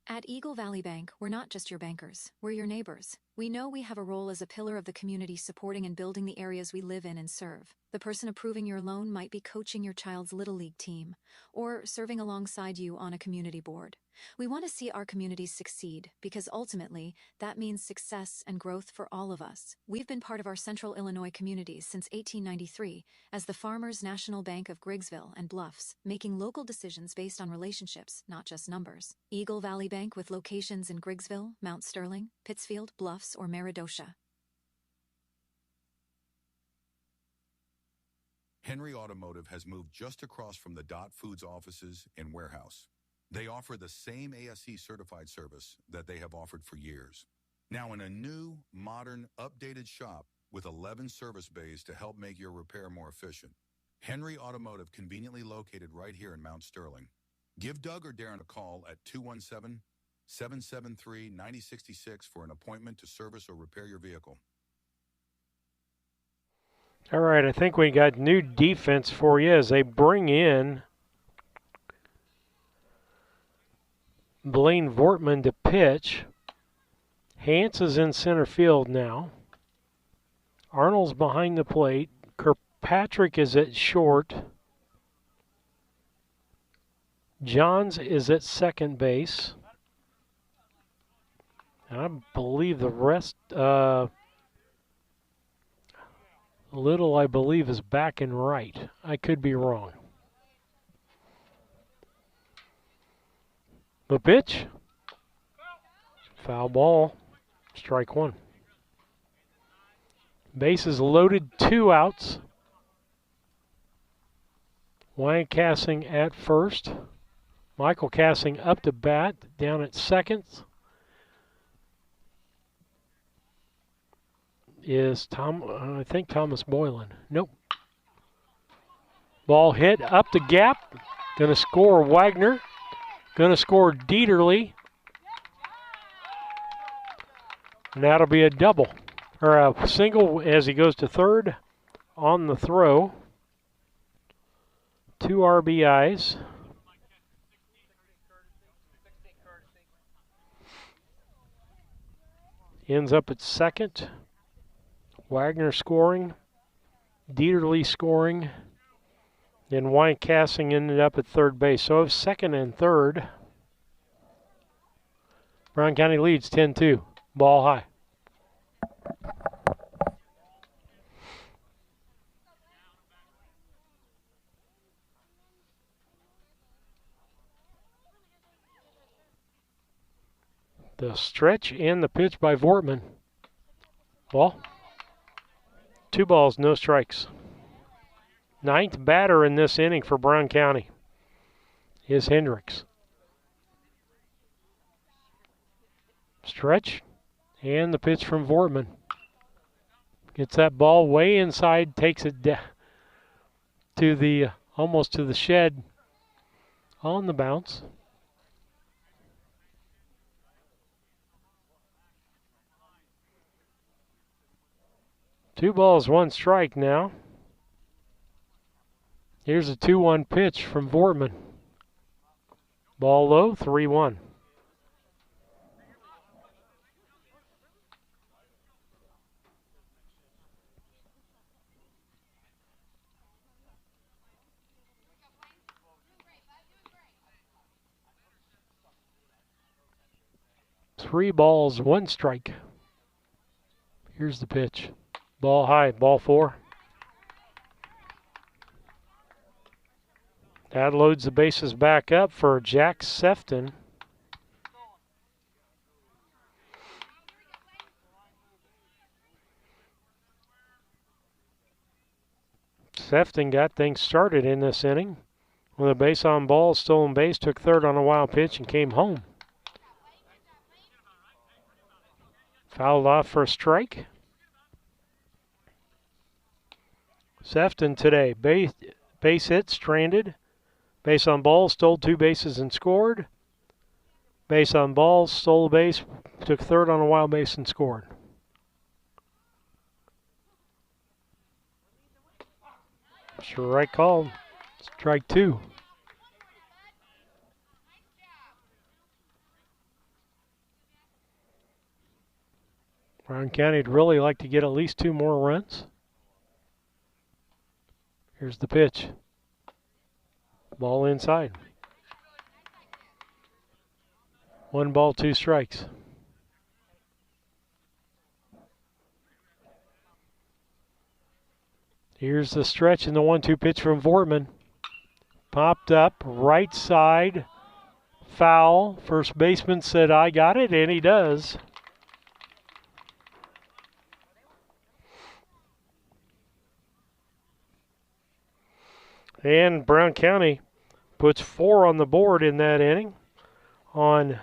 Speaker 4: At Eagle Valley Bank, we're not just your bankers, we're your neighbors. We know we have a role as a pillar of the community supporting and building the areas we live in and serve. The person approving your loan might be coaching your child's Little League team or serving alongside you on a community board. We want to see our communities succeed because ultimately that means success and growth for all of us. We've been part of our Central Illinois communities since 1893 as the Farmers National Bank of Griggsville and Bluffs, making local decisions based on relationships, not just numbers. Eagle Valley Bank with locations in Griggsville, Mount Sterling, Pittsfield, Bluffs, or Meridosha.
Speaker 20: Henry Automotive has moved just across from the Dot Foods offices and warehouse. They offer the same ASE certified service that they have offered for years. Now in a new, modern, updated shop with 11 service bays to help make your repair more efficient. Henry Automotive, conveniently located right here in Mount Sterling. Give Doug or Darren a call at 217-773-9066 for an appointment to service or repair your vehicle.
Speaker 2: All right, I think we got new defense for you as they bring in Blaine Vortman to pitch. Hance is in center field now. Arnold's behind the plate. Kirkpatrick is at short. Johns is at second base. And I believe the rest, Little, I believe, is back and right. I could be wrong. The pitch. Foul ball. Strike one. Bases loaded, 2 outs. Wyatt Cassing at first. Michael Cassing up to bat, down at second. Is I think Thomas Boylan. Nope. Ball hit up the gap. Gonna score Wagner. Gonna score Dieterle. And that'll be a double. Or a single as he goes to third on the throw. 2 RBIs. Ends up at second. Wagner scoring. Dieterle scoring. Then Wyatt Cassing ended up at third base. So of second and third. Brown County leads 10-2. Ball high. The stretch and the pitch by Vortman. Ball. 2 balls, no strikes. 9th batter in this inning for Brown County is Hendricks. Stretch and the pitch from Vortman. Gets that ball way inside, takes it to the almost to the shed on the bounce. Two balls, 1 strike now. Here's a 2-1 pitch from Vortman. Ball low, 3-1. Three balls, 1 strike. Here's the pitch. Ball high, ball 4. That loads the bases back up for Jack Sefton. Sefton got things started in this inning with a base on ball, stolen base, took third on a wild pitch and came home. Fouled off for a strike. Sefton today, base hit, stranded. Base on ball, stole 2 bases and scored. Base on ball, stole a base, took third on a wild base and scored. Sure, right call. Strike 2. Brown County would really like to get at least 2 more runs. Here's the pitch. Ball inside. 1 ball, 2 strikes. Here's the stretch and the 1-2 pitch from Vortman. Popped up, right side, foul. First baseman said, I got it, and he does. And Brown County puts 4 on the board in that inning on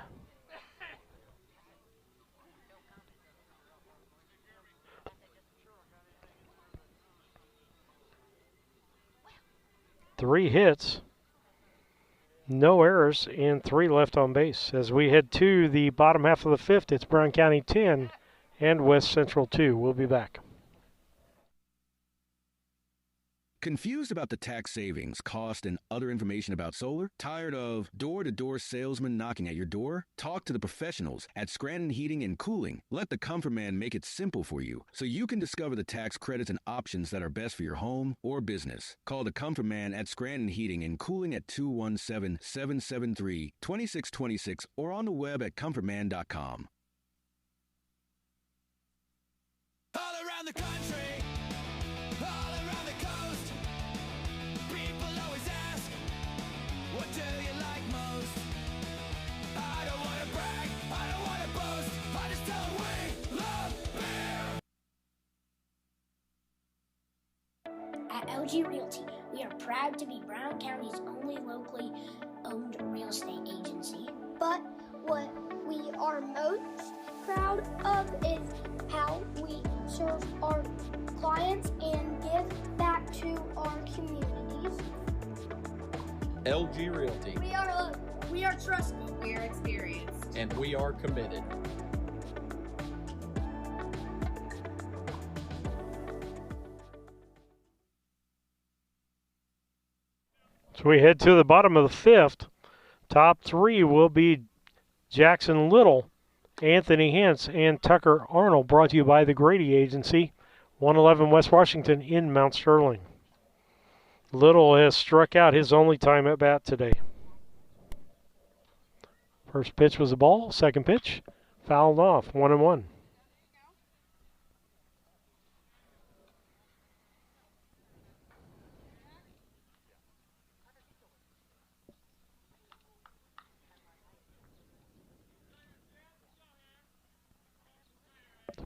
Speaker 2: three hits. No errors and 3 left on base. As we head to the bottom half of the 5th, it's Brown County 10 and West Central 2. We'll be back.
Speaker 5: Confused about the tax savings, cost, and other information about solar? Tired of door-to-door salesmen knocking at your door? Talk to the professionals at Scranton Heating and Cooling. Let the Comfort Man make it simple for you so you can discover the tax credits and options that are best for your home or business. Call the Comfort Man at Scranton Heating and Cooling at 217-773-2626 or on the web at comfortman.com.
Speaker 6: All around the country, all around the coast, people always ask, what do you like most? I don't want to brag, I don't want to boast, I just tell them we love beer.
Speaker 7: At LG Realty, we are proud to be Brown County's only locally owned real estate agency.
Speaker 22: But what we are most proud of is how we serve our clients and give back to our communities.
Speaker 25: LG Realty.
Speaker 22: We are loved. We are trusted.
Speaker 26: We are experienced.
Speaker 25: And we are committed.
Speaker 2: So we head to the bottom of the 5th. Top 3 will be Jackson Little, Anthony Hintz, and Tucker Arnold, brought to you by the Grady Agency, 111 West Washington in Mount Sterling. Little has struck out his only time at bat today. First pitch was a ball. Second pitch, fouled off, 1-1.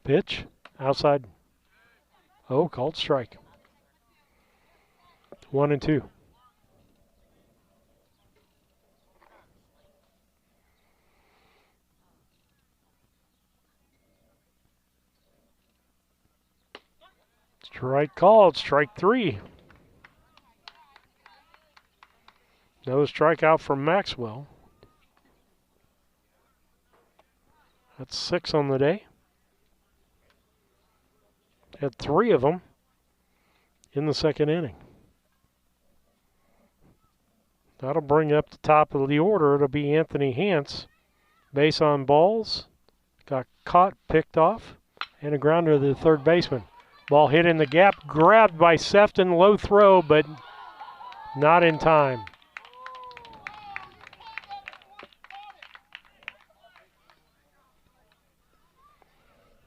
Speaker 2: Pitch, outside. Oh, called strike. 1-2. Strike called, strike 3. No strikeout from Maxwell. That's 6 on the day. Had 3 of them in the second inning. That'll bring up the top of the order. It'll be Anthony Hintz. Base on balls. Got caught, picked off, and a grounder to the third baseman. Ball hit in the gap, grabbed by Sefton. Low throw, but not in time.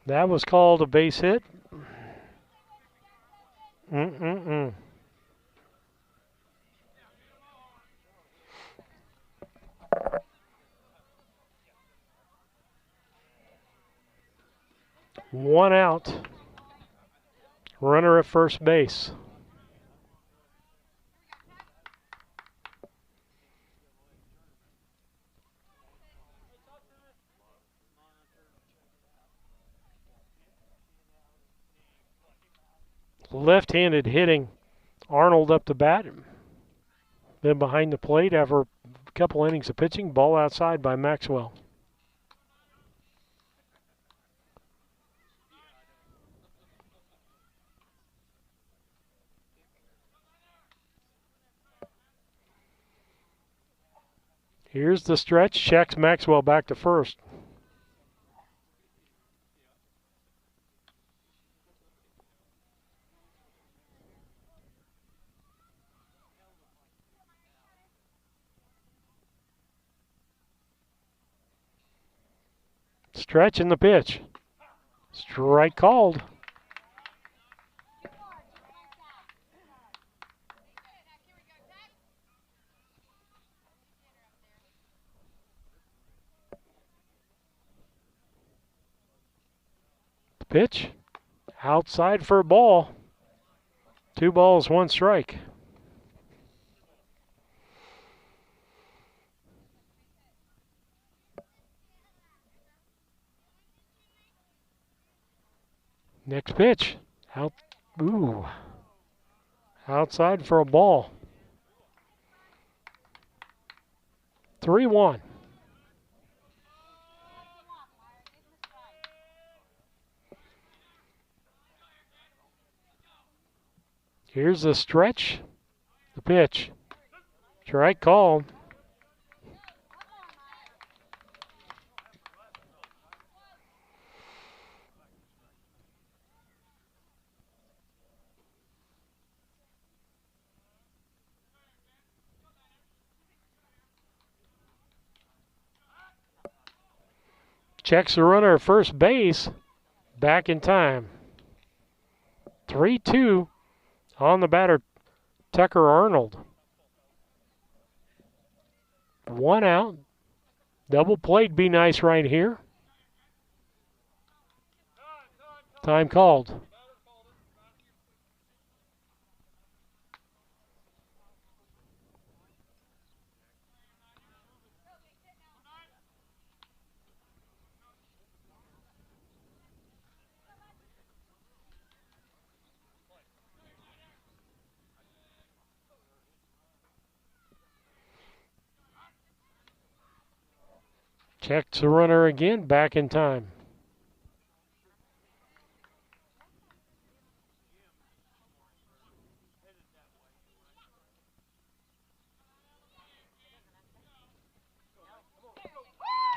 Speaker 2: That was called a base hit. One out. Runner at first base. Left-handed hitting. Arnold up the bat. Then behind the plate after a couple innings of pitching. Ball outside by Maxwell. Here's the stretch. Checks Maxwell back to first. Stretch in the pitch. Strike called. Pitch outside for a ball. 2 balls, 1 strike. Next pitch out. Ooh, outside for a ball. 3-1. Here's the stretch, the pitch. Strike called. Checks the runner at first base. Back in time. 3-2 on the batter, Tucker Arnold. 1 out. Double play'd be nice right here. Time called. Checks the runner again, back in time.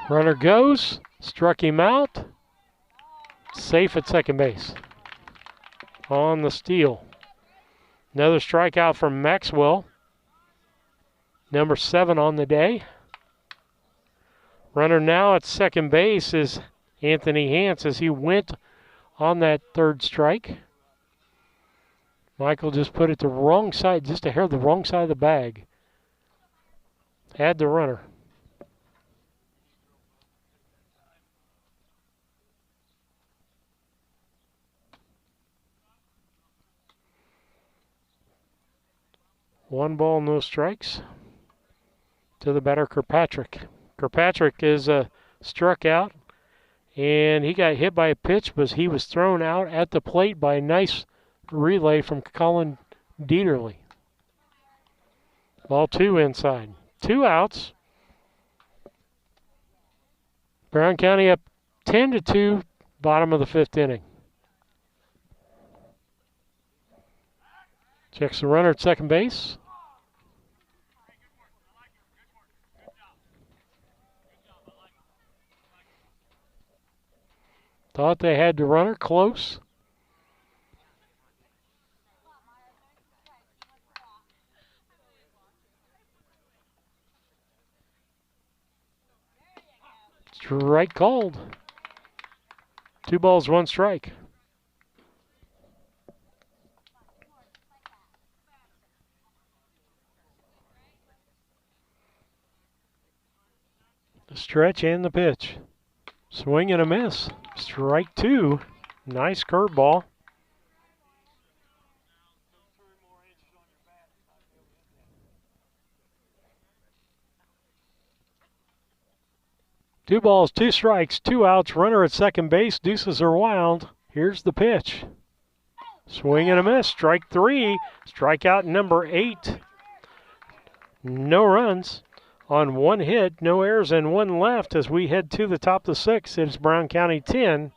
Speaker 2: Runner goes, struck him out. Safe at second base. On the steal. Another strikeout from Maxwell. Number 7 on the day. Runner now at second base is Anthony Hance as he went on that third strike. Michael just put it the wrong side, just a hair the wrong side of the bag. Had the runner. One ball, no strikes to the batter, Kirkpatrick. Kirkpatrick is struck out, and he got hit by a pitch, but he was thrown out at the plate by a nice relay from Colin Dieterle. Ball 2 inside. 2 outs. Brown County up 10-2, bottom of the 5th inning. Checks the runner at second base. Thought they had the runner close. Strike called. 2 balls, 1 strike. The stretch and the pitch. Swing and a miss. Strike 2. Nice curveball. Two balls, 2 strikes, 2 outs. Runner at second base. Deuces are wild. Here's the pitch. Swing and a miss. Strike 3. Strikeout number 8. No runs on 1 hit, no errors, and 1 left as we head to the top of the 6th. It's Brown County 10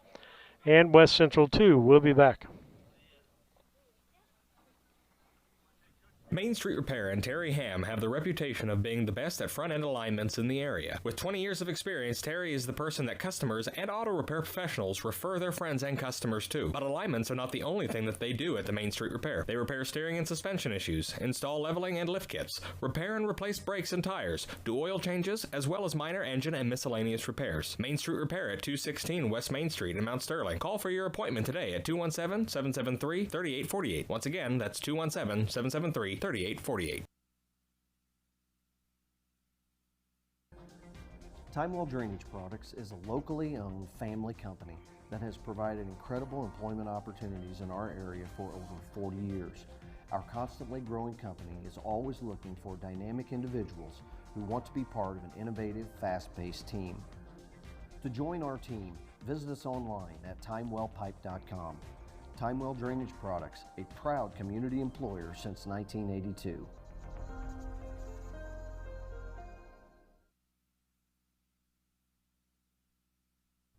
Speaker 2: and West Central 2. We'll be back.
Speaker 9: Main Street Repair and Terry Ham have the reputation of being the best at front-end alignments in the area. With 20 years of experience, Terry is the person that customers and auto repair professionals refer their friends and customers to. But alignments are not the only thing that they do at the Main Street Repair. They repair steering and suspension issues, install leveling and lift kits, repair and replace brakes and tires, do oil changes, as well as minor engine and miscellaneous repairs. Main Street Repair at 216 West Main Street in Mount Sterling. Call for your appointment today at 217-773-3848. Once again, that's 217-773-3848.
Speaker 21: Timewell Drainage Products is a locally owned family company that has provided incredible employment opportunities in our area for over 40 years. Our constantly growing company is always looking for dynamic individuals who want to be part of an innovative, fast-paced team. To join our team, visit us online at timewellpipe.com. Timewell Drainage Products, a proud community employer since 1982.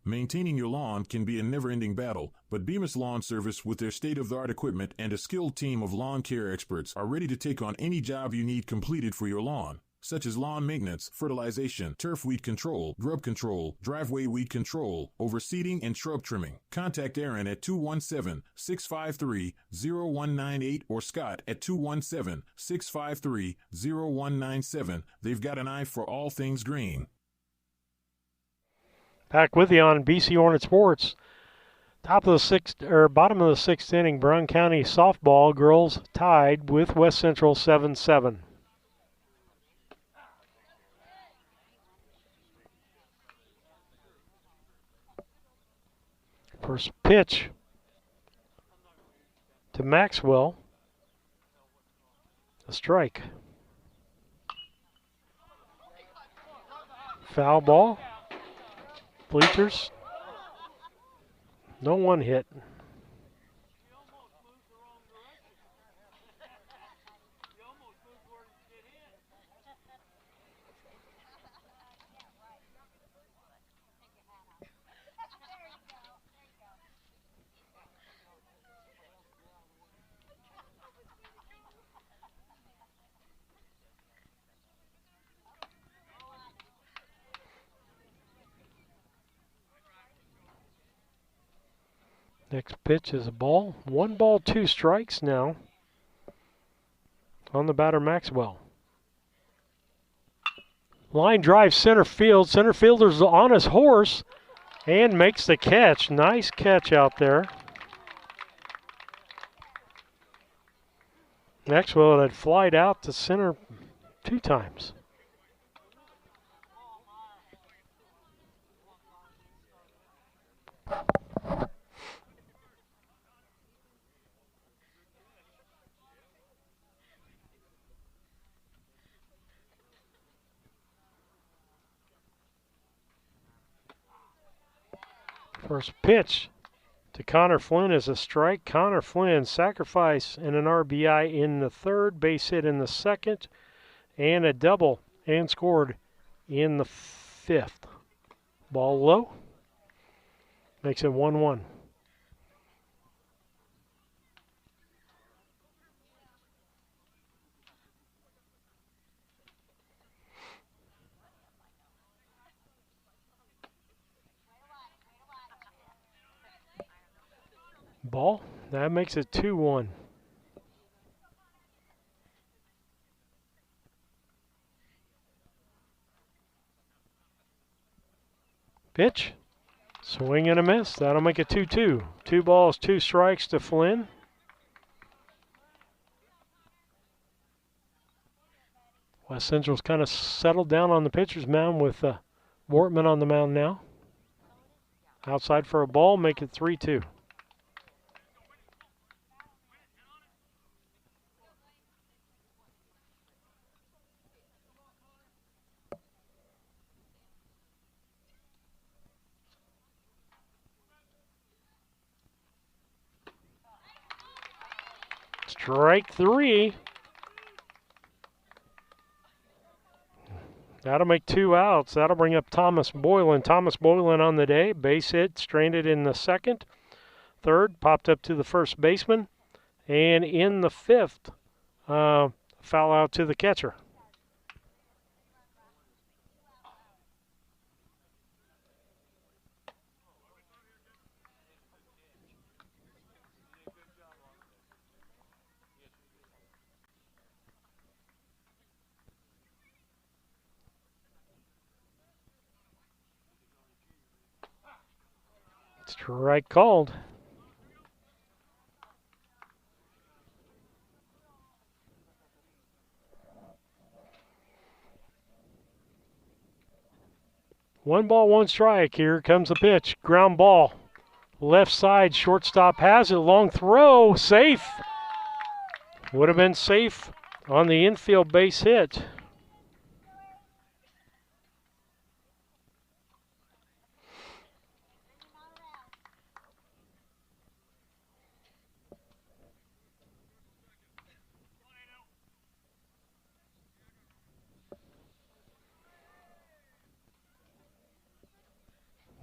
Speaker 8: Maintaining your lawn can be a never-ending battle, but Bemis Lawn Service, with their state-of-the-art equipment and a skilled team of lawn care experts, are ready to take on any job you need completed for your lawn, such as lawn maintenance, fertilization, turf weed control, grub control, driveway weed control, overseeding, and shrub trimming. Contact Aaron at 217-653-0198 or Scott at 217-653-0197. They've got an eye for all things green.
Speaker 2: Back with you on BC Hornet Sports. Bottom of the sixth inning, Brown County softball girls tied with West Central 7-7. First pitch to Maxwell. A strike. Foul ball. Bleachers. No one hit. Next pitch is a ball. 1 ball, 2 strikes now on the batter, Maxwell. Line drive center field. Center fielder's on his horse and makes the catch. Nice catch out there. Maxwell had flied out to center 2 times. First pitch to Connor Flynn is a strike. Connor Flynn sacrifice and an RBI in the third, base hit in the second, and a double and scored in the fifth. Ball low. Makes it 1-1. Ball. That makes it 2-1. Pitch. Swing and a miss. That'll make it 2-2. 2 balls, 2 strikes to Flynn. West Central's kind of settled down on the pitcher's mound with Wortman on the mound now. Outside for a ball, make it 3-2. Strike 3. That'll make 2 outs. That'll bring up Thomas Boylan. Thomas Boylan on the day. Base hit, stranded in the second. Third, popped up to the first baseman. And in the fifth, foul out to the catcher. Strike called. One ball, 1 strike. Here comes the pitch. Ground ball. Left side, shortstop has it. Long throw. Safe. Would have been safe on the infield base hit.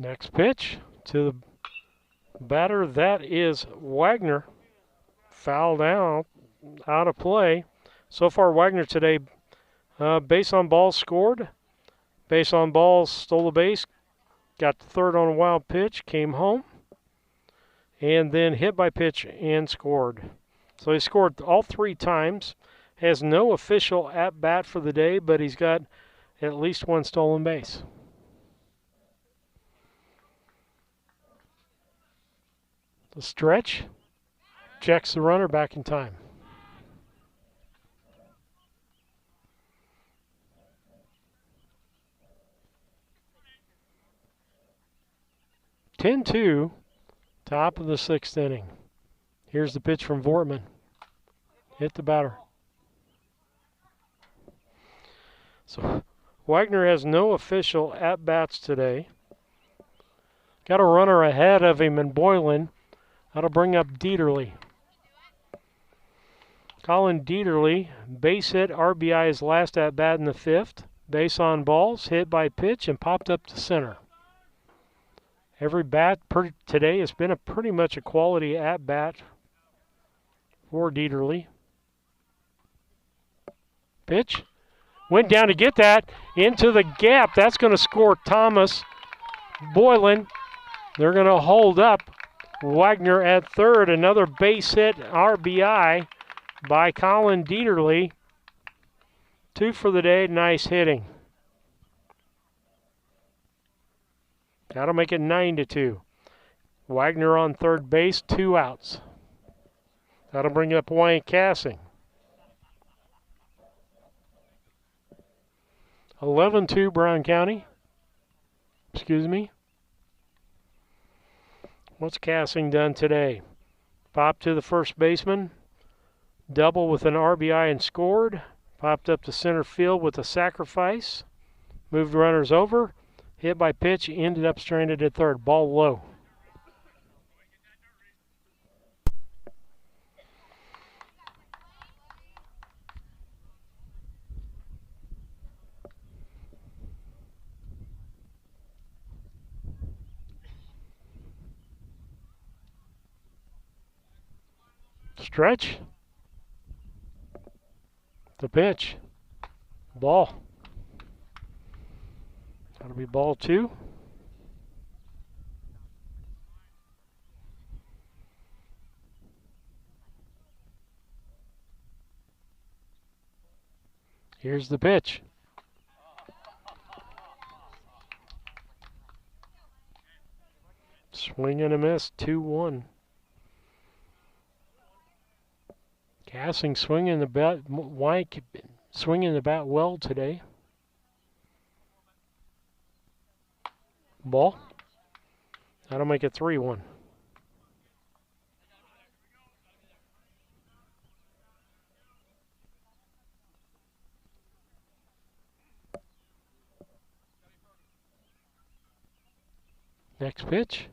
Speaker 2: Next pitch to the batter. That is Wagner. Fouled out of play. So far, Wagner today, base on balls scored. Base on balls, stole the base. Got the third on a wild pitch, came home. And then hit by pitch and scored. So he scored all 3 times. Has no official at-bat for the day, but he's got at least 1 stolen base. The stretch. Checks the runner back in time. (10-2), top of the 6th inning. Here's the pitch from Vortman. Hit the batter. So Wagner has no official at-bats today. Got a runner ahead of him in Boylan. That'll bring up Dieterle. Colin Dieterle, base hit, RBI his last at-bat in the 5th. Base on balls, hit by pitch, and popped up to center. Every bat today has been pretty much a quality at-bat for Dieterle. Pitch. Went down to get that. Into the gap. That's going to score Thomas. Boylan. They're going to hold up Wagner at third. Another base hit, RBI by Colin Dieterle. 2 for the day. Nice hitting. That'll make it 9-2. Wagner on third base, 2 outs. That'll bring up Wyatt Cassing. 11-2 Brown County. Excuse me. What's Cassing done today? Popped to the first baseman. Double with an RBI and scored. Popped up to center field with a sacrifice. Moved runners over. Hit by pitch. Ended up stranded at third. Ball low. Stretch. The pitch. Ball. That'll be ball 2. Here's the pitch. Swing and a miss, 2-1. Cassing swinging the bat, White swinging the bat well today. Ball. That'll make it 3-1. Next pitch.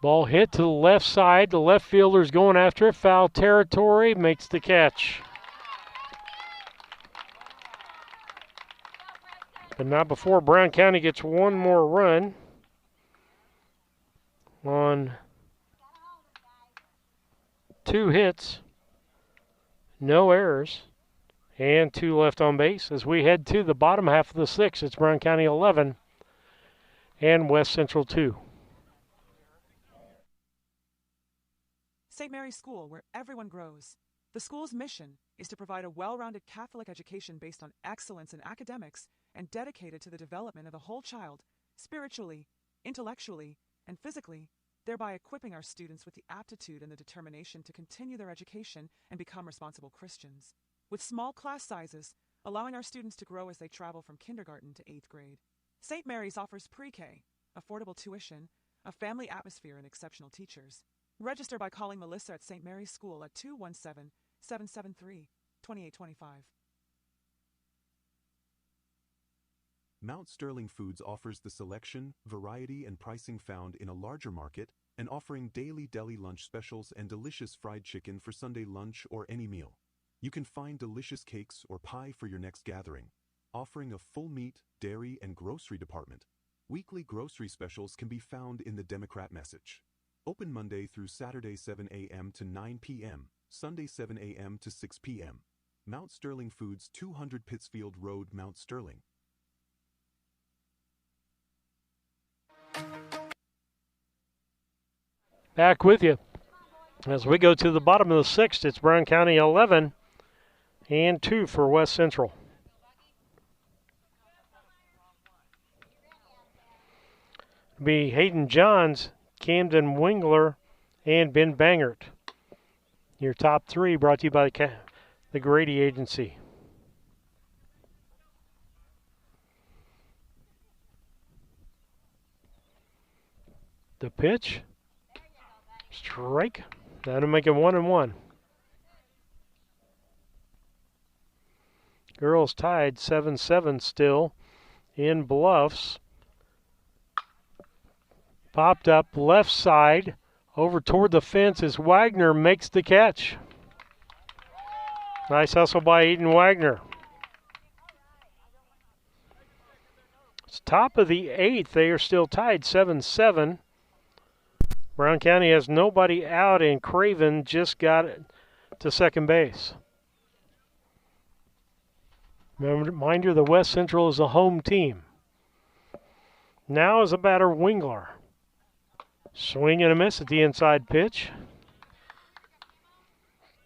Speaker 2: Ball hit to the left side. The left fielder's going after it. Foul territory. Makes the catch. But not before Brown County gets 1 more run on 2 hits, no errors, and 2 left on base. As we head to the bottom half of the 6th, it's Brown County 11 and West Central 2.
Speaker 18: St. Mary's School, where everyone grows. The school's mission is to provide a well-rounded Catholic education based on excellence in academics and dedicated to the development of the whole child, spiritually, intellectually, and physically, thereby equipping our students with the aptitude and the determination to continue their education and become responsible Christians. With small class sizes, allowing our students to grow as they travel from kindergarten to 8th grade. St. Mary's offers pre-K, affordable tuition, a family atmosphere, and exceptional teachers. Register by calling Melissa at St. Mary's School at 217-773-2825.
Speaker 10: Mount Sterling Foods offers the selection, variety, and pricing found in a larger market, and offering daily deli lunch specials and delicious fried chicken for Sunday lunch or any meal. You can find delicious cakes or pie for your next gathering, offering a full meat, dairy, and grocery department. Weekly grocery specials can be found in the Democrat Message. Open Monday through Saturday 7 a.m. to 9 p.m., Sunday 7 a.m. to 6 p.m. Mount Sterling Foods, 200 Pittsfield Road, Mount Sterling.
Speaker 2: Back with you. As we go to the bottom of the sixth, it's Brown County 11 and 2 for West Central. Be Hayden Johns, Camden Wingler, and Ben Bangert. Your top three brought to you by the Grady Agency. The pitch. Strike. That'll make it 1-1. Girls tied 7-7 still in Bluffs. Popped up left side over toward the fence as Wagner makes the catch. Nice hustle by Eden Wagner. It's top of the eighth. They are still tied 7-7. Brown County has nobody out, and Craven just got it to second base. Reminder, the West Central is a home team. Now is a batter Wingler. Swing and a miss at the inside pitch.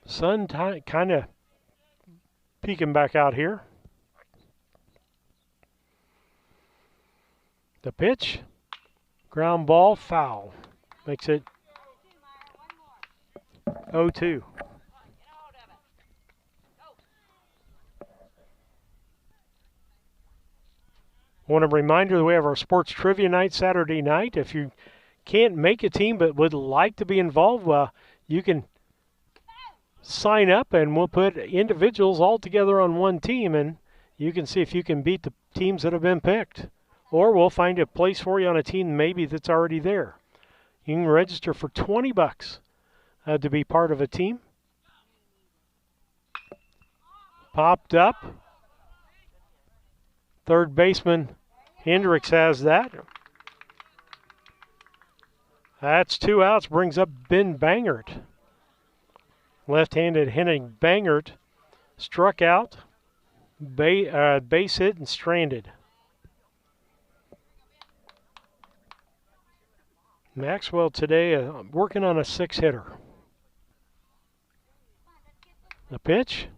Speaker 2: Sun kind of peeking back out here. The pitch, ground ball, foul. Makes it 0-2. I want to remind you that we have our sports trivia night Saturday night. If you can't make a team but would like to be involved, you can sign up and we'll put individuals all together on one team and you can see if you can beat the teams that have been picked. Or we'll find a place for you on a team maybe that's already there. You can register for $20 to be part of a team. Popped up. Third baseman Hendricks has that. That's 2 outs, brings up Ben Bangert. Left-handed Henning Bangert struck out, base hit, and stranded. Maxwell today working on a 6-hitter. The pitch,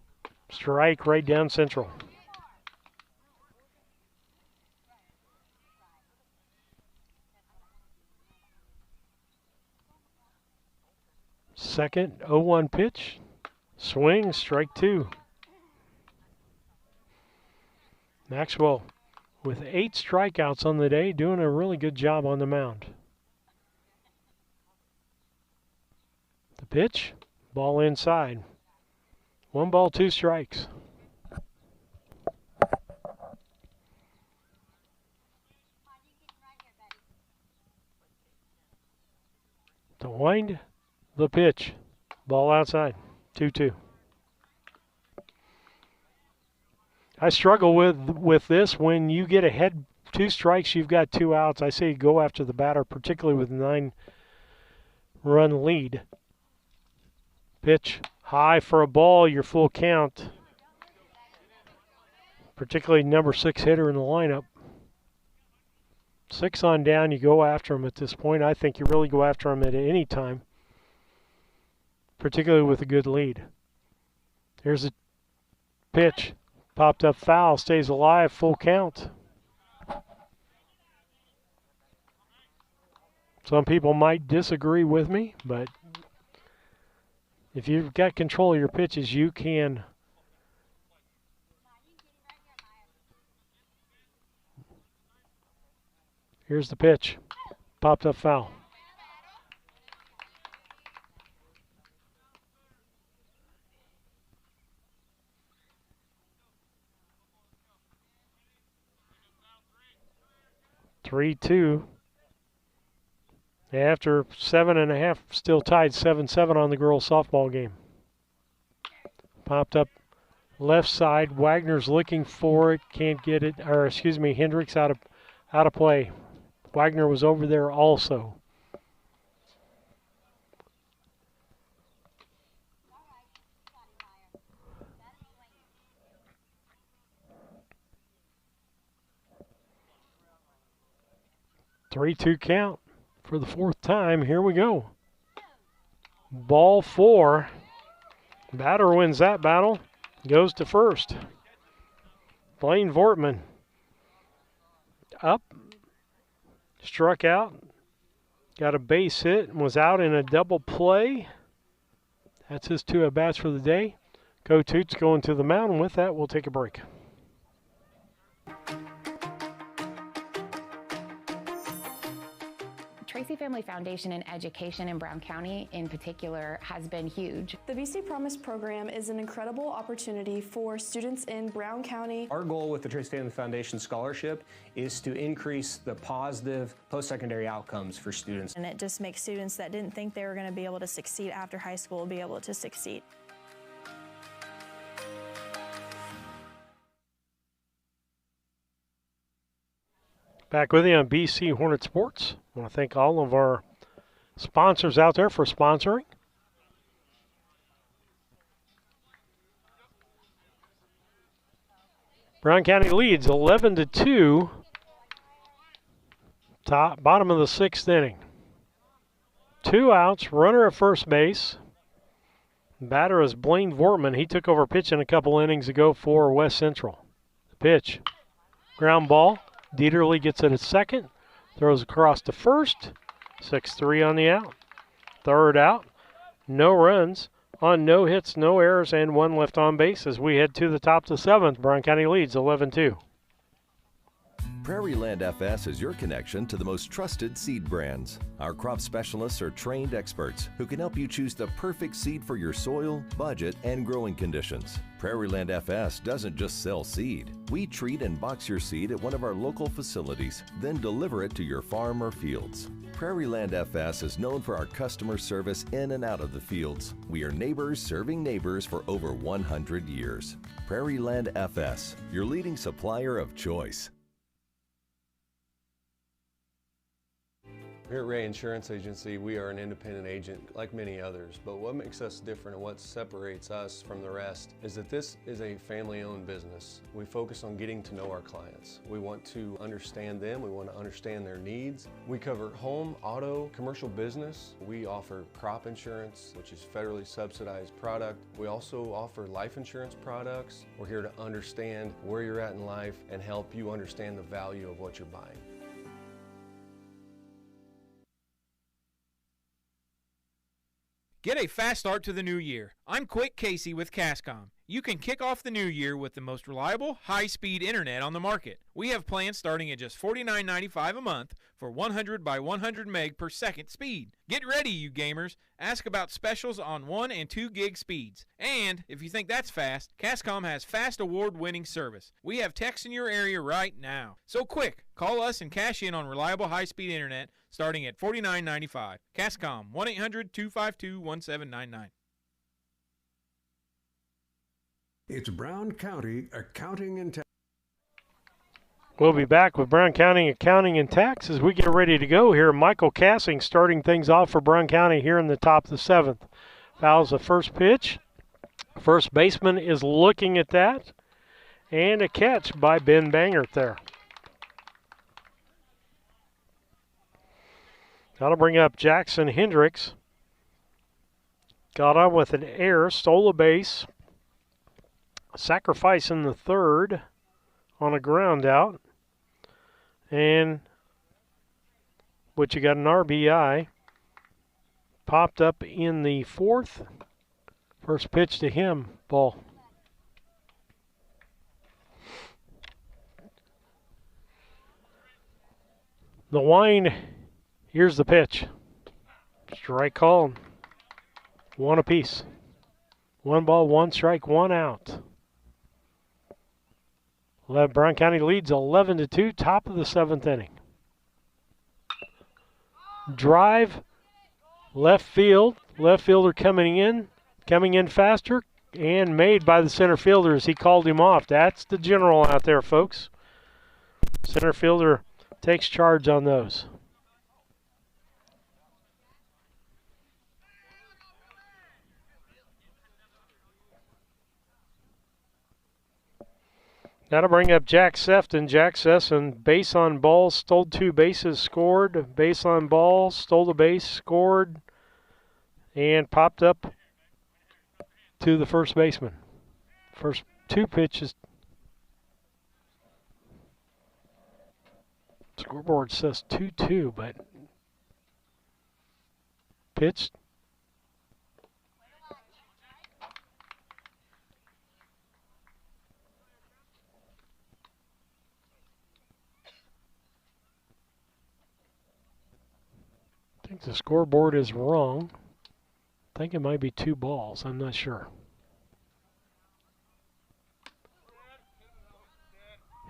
Speaker 2: strike right down central. Second 0-1 pitch, swing, strike 2. Maxwell with 8 strikeouts on the day, doing a really good job on the mound. The pitch, ball inside. 1 ball, 2 strikes. To wind the pitch, ball outside, 2-2. I struggle with this. When you get ahead 2 strikes, you've got 2 outs. I say go after the batter, particularly with 9-run lead. Pitch high for a ball, your full count. Particularly number 6 hitter in the lineup. 6 on down, you go after him at this point. I think you really go after him at any time, particularly with a good lead. Here's a pitch. Popped up foul, stays alive, full count. Some people might disagree with me, but if you've got control of your pitches, you can Here's the pitch. Popped up foul. Three-two. After 7.5, still tied 7-7 on the girls' softball game. Popped up left side. Wagner's looking for it, can't get it. Or excuse me, Hendricks out of play. Wagner was over there also. Three-two count for the fourth time. Here we go. Ball 4. Batter wins that battle. Goes to first. Blaine Vortman up. Struck out. Got a base hit and was out in a double play. That's his 2 at-bats for the day. Go Toots going to the mound. And with that, we'll take a break.
Speaker 11: Tracy Family Foundation and education in Brown County in particular has been huge.
Speaker 12: The BC Promise program is an incredible opportunity for students in Brown County.
Speaker 23: Our goal with the Tracy Family Foundation Scholarship is to increase the positive post-secondary outcomes for students.
Speaker 12: And it just makes students that didn't think they were going to be able to succeed after high school be able to succeed.
Speaker 2: Back with you on BC Hornet Sports. I want to thank all of our sponsors out there for sponsoring. Brown County leads 11-2. Bottom of the 6th inning. 2 outs, runner at first base. Batter is Blaine Vortman. He took over pitching a couple innings ago for West Central. The pitch, ground ball. Dieterle gets it at second, throws across to first, 6-3 on the out. Third out, no runs on no hits, no errors, and 1 left on base as we head to the top of the 7th. Brown County leads 11-2.
Speaker 24: Prairie Land FS is your connection to the most trusted seed brands. Our crop specialists are trained experts who can help you choose the perfect seed for your soil, budget, and growing conditions. Prairie Land FS doesn't just sell seed. We treat and box your seed at one of our local facilities, then deliver it to your farm or fields. Prairie Land FS is known for our customer service in and out of the fields. We are neighbors serving neighbors for over 100 years. Prairie Land FS, your leading supplier of choice.
Speaker 25: Here at Ray Insurance Agency, we are an independent agent like many others, but what makes us different and what separates us from the rest is that this is a family-owned business. We focus on getting to know our clients. We want to understand them, we want to understand their needs. We cover home, auto, commercial business. We offer crop insurance, which is federally subsidized product. We also offer life insurance products. We're here to understand where you're at in life and help you understand the value of what you're buying.
Speaker 14: Get a fast start to the new year. I'm Quick Casey with Cascom. You can kick off the new year with the most reliable, high-speed internet on the market. We have plans starting at just $49.95 a month for 100 by 100 meg per second speed. Get ready, you gamers. Ask about specials on 1 and 2 gig speeds. And if you think that's fast, Cascom has fast award-winning service. We have techs in your area right now. So quick, call us and cash in on reliable high-speed internet starting at $49.95. Cascom, 1-800-252-1799.
Speaker 26: It's Brown County Accounting and Tax.
Speaker 2: We'll be back with Brown County Accounting and Tax as we get ready to go here. Michael Cassing starting things off for Brown County here in the top of the 7th. Fouls the first pitch. First baseman is looking at that. And a catch by Ben Bangert there. Got to bring up Jackson Hendricks. Got on with an error, stole a base. Sacrifice in the third on a ground out. And which you got an RBI. Popped up in the 4th. First pitch to him, ball. The wind, here's the pitch. Strike call. 1 apiece. 1 ball, 1 strike, 1 out. Brown County leads 11-2, top of the 7th inning. Drive, left field. Left fielder coming in faster, and made by the center fielder as he called him off. That's the general out there, folks. Center fielder takes charge on those. That'll bring up Jack Sefton. Jack Sefton, base on ball, stole 2 bases, scored. Base on ball, stole the base, scored, and popped up to the first baseman. First 2 pitches. Scoreboard says 2-2, but pitched. I think the scoreboard is wrong. I think it might be 2 balls. I'm not sure.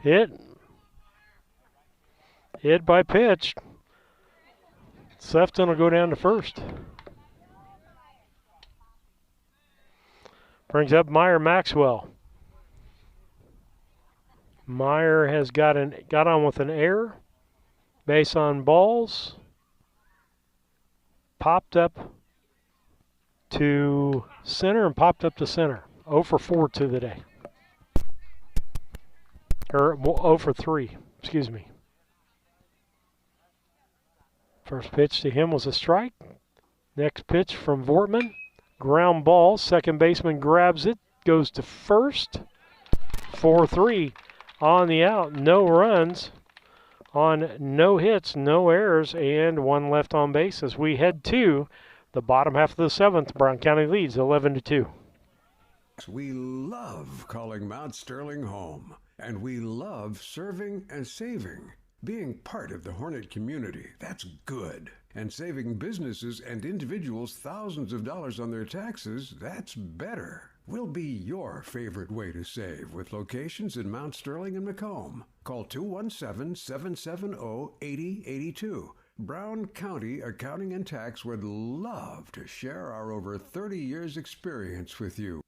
Speaker 2: Hit. Hit by pitch. Sefton will go down to first. Brings up Meyer Maxwell. Meyer has got on with an error. Base on balls. Popped up to center and popped up to center. 0 for 4 to the day. Or 0 for 3, excuse me. First pitch to him was a strike. Next pitch from Vortman. Ground ball. Second baseman grabs it. Goes to first. 4-3 on the out. No runs on no hits, no errors, and 1 left on base as we head to the bottom half of the 7th. Brown County leads 11-2.
Speaker 26: We love calling Mount Sterling home, and we love serving and saving. Being part of the Hornet community, that's good. And saving businesses and individuals thousands of dollars on their taxes, that's better. We'll be your favorite way to save with locations in Mount Sterling and Macomb. Call 217-770-8082. Brown County Accounting and Tax would love to share our over 30 years experience with you.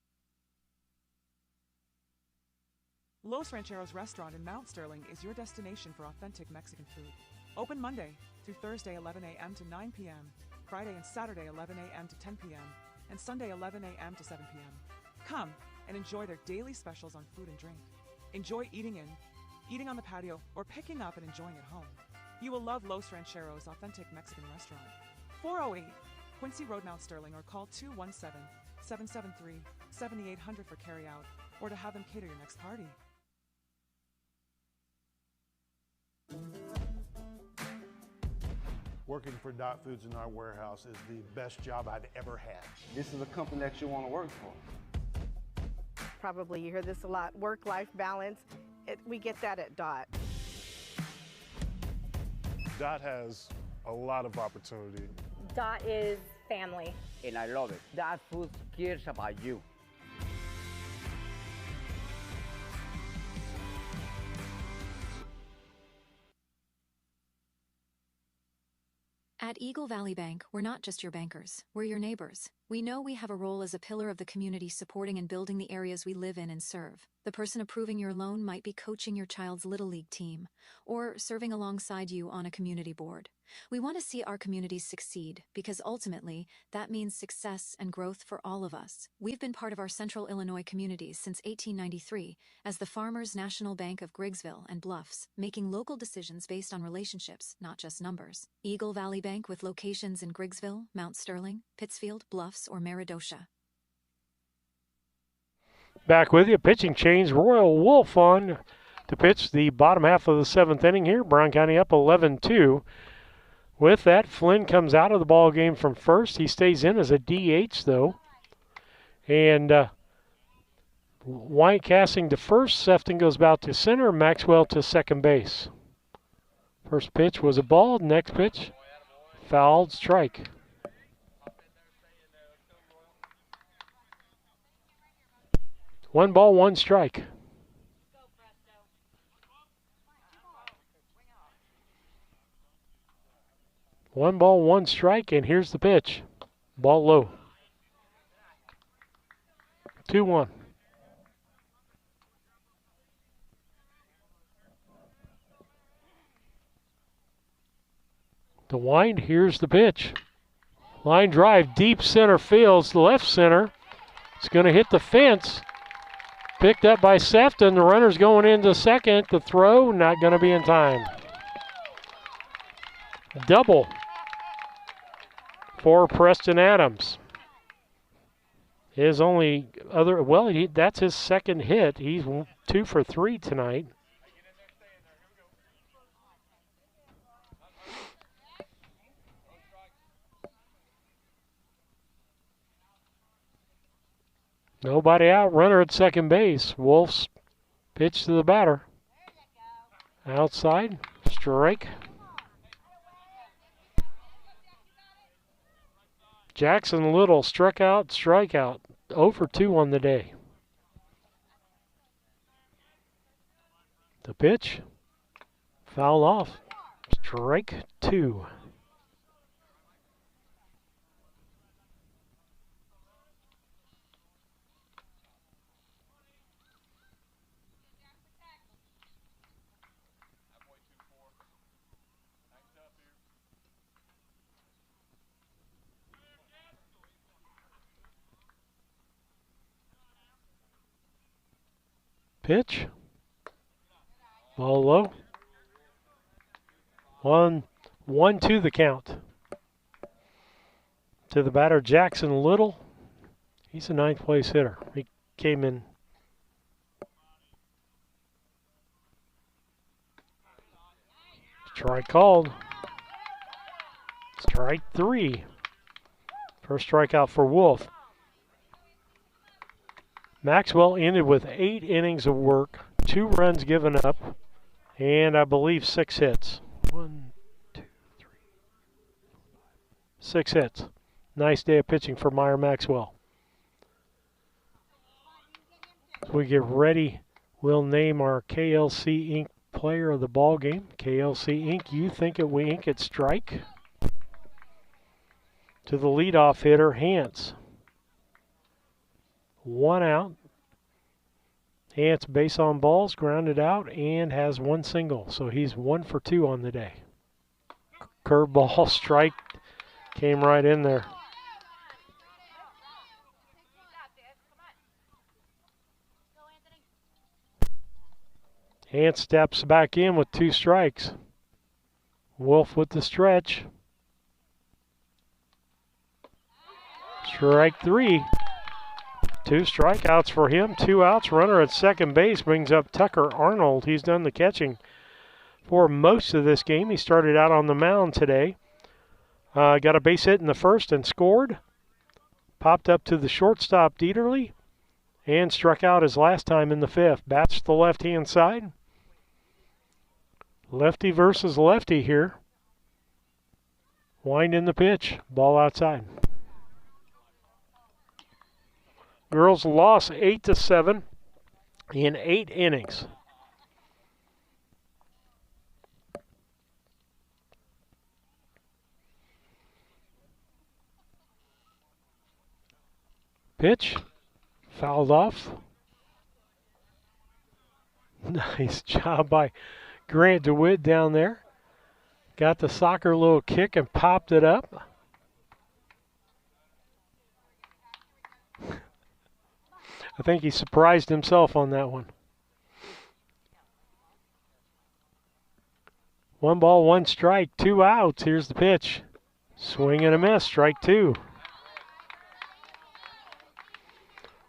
Speaker 18: Los Rancheros Restaurant in Mount Sterling is your destination for authentic Mexican food. Open Monday through Thursday 11 a.m. to 9 p.m., Friday and Saturday 11 a.m. to 10 p.m., and Sunday 11 a.m. to 7 p.m. Come and enjoy their daily specials on food and drink. Enjoy eating on the patio, or picking up and enjoying at home. You will love Los Rancheros Authentic Mexican Restaurant. 408 Quincy Road, Mount Sterling, or call 217-773-7800 for carryout, or to have them cater your next party.
Speaker 1: Working for Dot Foods in our warehouse is the best job I've ever had.
Speaker 13: This is a company that you want to work for.
Speaker 15: Probably you hear this a lot, work-life balance. We get that at Dot.
Speaker 1: Dot has a lot of opportunity.
Speaker 16: Dot is family.
Speaker 13: And I love it. Dot Foods cares about you.
Speaker 4: At Eagle Valley Bank, we're not just your bankers, we're your neighbors. We know we have a role as a pillar of the community supporting and building the areas we live in and serve. The person approving your loan might be coaching your child's Little League team or serving alongside you on a community board. We want to see our communities succeed because ultimately that means success and growth for all of us. We've been part of our Central Illinois communities since 1893 as the Farmers National Bank of Griggsville and Bluffs, making local decisions based on relationships, not just numbers. Eagle Valley Bank with locations in Griggsville, Mount Sterling, Pittsfield, Bluffs, or Meridosha.
Speaker 2: Back with you, pitching change. Royal Wolf on to pitch the bottom half of the 7th inning here. Brown County up 11-2. With that, Flynn comes out of the ball game from first. He stays in as a DH, though. And White casting to first. Sefton goes about to center. Maxwell to second base. First pitch was a ball. Next pitch, fouled, strike. One ball, one strike. One ball, one strike, and here's the pitch. Ball low. 2-1. The wind, here's the pitch. Line drive, deep center field, left center. It's going to hit the fence. Picked up by Sefton. The runner's going into second. The throw, not going to be in time. Double for Preston Adams. His only other, well, that's his second hit. He's 2 for 3 tonight. Nobody out, runner at second base. Wolf's pitch to the batter. Outside, strike. Jackson Little struck out, strikeout. 0 for 2 on the day. The pitch, foul off. Strike 2. Pitch. Ball low. 1-1 the count. To the batter, Jackson Little. He's a 9th place hitter. He came in. Strike called. Strike 3. First strikeout for Wolf. Maxwell ended with 8 innings of work, 2 runs given up, and I believe 6 hits. 1, 2, 3, 6 hits. Nice day of pitching for Meyer Maxwell. As we get ready, we'll name our KLC Inc. player of the ball game. KLC Inc., you think it, we ink it, strike. To the leadoff hitter, Hance. 1 out. Hance base on balls, grounded out, and has 1 single. So he's 1 for 2 on the day. Curveball strike came right in there. Hance steps back in with 2 strikes. Wolf with the stretch. Strike 3. 2 strikeouts for him, 2 outs. Runner at second base brings up Tucker Arnold. He's done the catching for most of this game. He started out on the mound today. Got a base hit in the first and scored. Popped up to the shortstop, Dieterle, and struck out his last time in the 5th. Bats to the left-hand side. Lefty versus lefty here. Wind in the pitch. Ball outside. Girls lost 8-7 in 8 innings. Pitch, fouled off. Nice job by Grant DeWitt down there. Got the soccer little kick and popped it up. I think he surprised himself on that one. 1 ball, 1 strike, 2 outs. Here's the pitch. Swing and a miss, strike 2.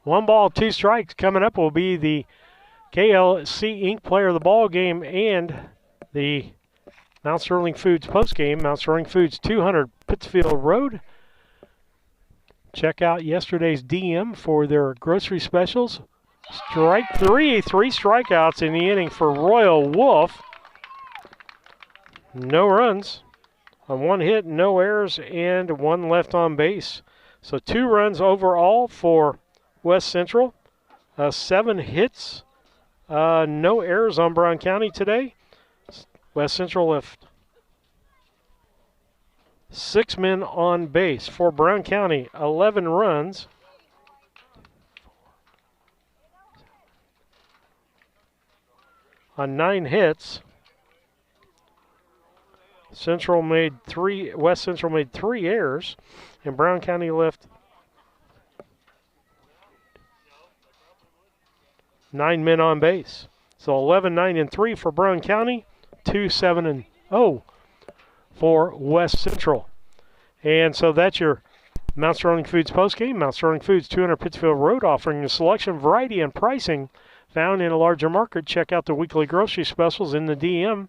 Speaker 2: 1 ball, 2 strikes. Coming up will be the KLC Inc. player of the ball game and the Mount Sterling Foods postgame. Mount Sterling Foods, 200 Pittsfield Road. Check out yesterday's DM for their grocery specials. Strike 3, 3 strikeouts in the inning for Royal Wolf. No runs on 1 hit, no errors, and 1 left on base. So 2 runs overall for West Central. 7 hits, no errors on Brown County today. West Central left 6 men on base. For Brown County, 11 runs. On 9 hits. West Central made 3 errors, and Brown County left 9 men on base. So 11, 9, and 3 for Brown County, 2, 7, and 0 for West Central. And so that's your Mount Sterling Foods postgame. Mount Sterling Foods, 200 Pittsfield Road, offering a selection, variety, and pricing found in a larger market. Check out the weekly grocery specials in the DM.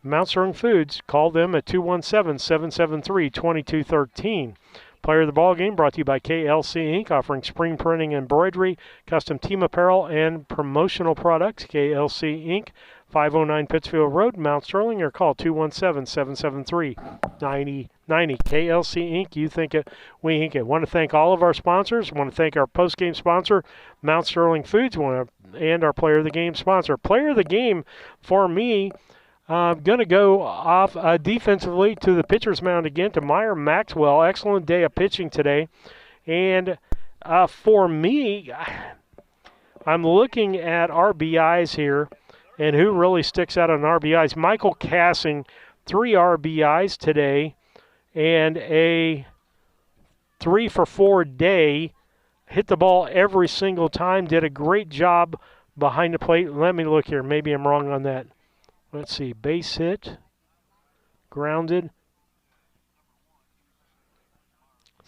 Speaker 2: Mount Sterling Foods, call them at 217-773-2213. Player of the Ball Game brought to you by KLC Inc., offering screen printing, embroidery, custom team apparel, and promotional products. KLC Inc., 509 Pittsfield Road, Mount Sterling, or call 217-773-9090. KLC Inc., you think it, we think it. Want to thank all of our sponsors. Want to thank our post-game sponsor, Mount Sterling Foods, and our Player of the Game sponsor. Player of the Game, for me, I'm going to go off defensively to the pitcher's mound again to Meyer Maxwell. Excellent day of pitching today. And for me, I'm looking at RBIs here and who really sticks out on RBIs. Michael Cassing, 3 RBIs today and a 3-for-4 day. Hit the ball every single time. Did a great job behind the plate. Let me look here. Maybe I'm wrong on that. Let's see, base hit, grounded,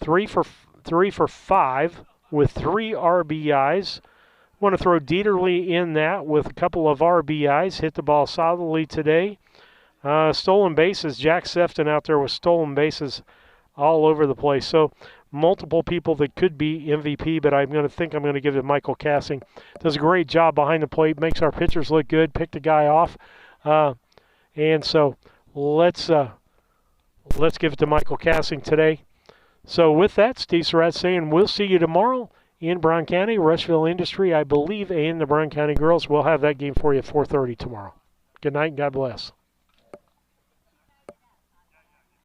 Speaker 2: 3 for 5 with 3 RBIs. Want to throw Dieterle in that with a couple of RBIs. Hit the ball solidly today. Stolen bases, Jack Sefton out there with stolen bases all over the place. So multiple people that could be MVP, but I'm going to give it to Michael Cassing. Does a great job behind the plate, makes our pitchers look good, picked the guy off. And so let's give it to Michael Cassing today. So with that, Steve Surratt saying we'll see you tomorrow in Brown County. Rushville Industry, I believe, and the Brown County girls will have that game for you at 4:30 tomorrow. Good night and God bless.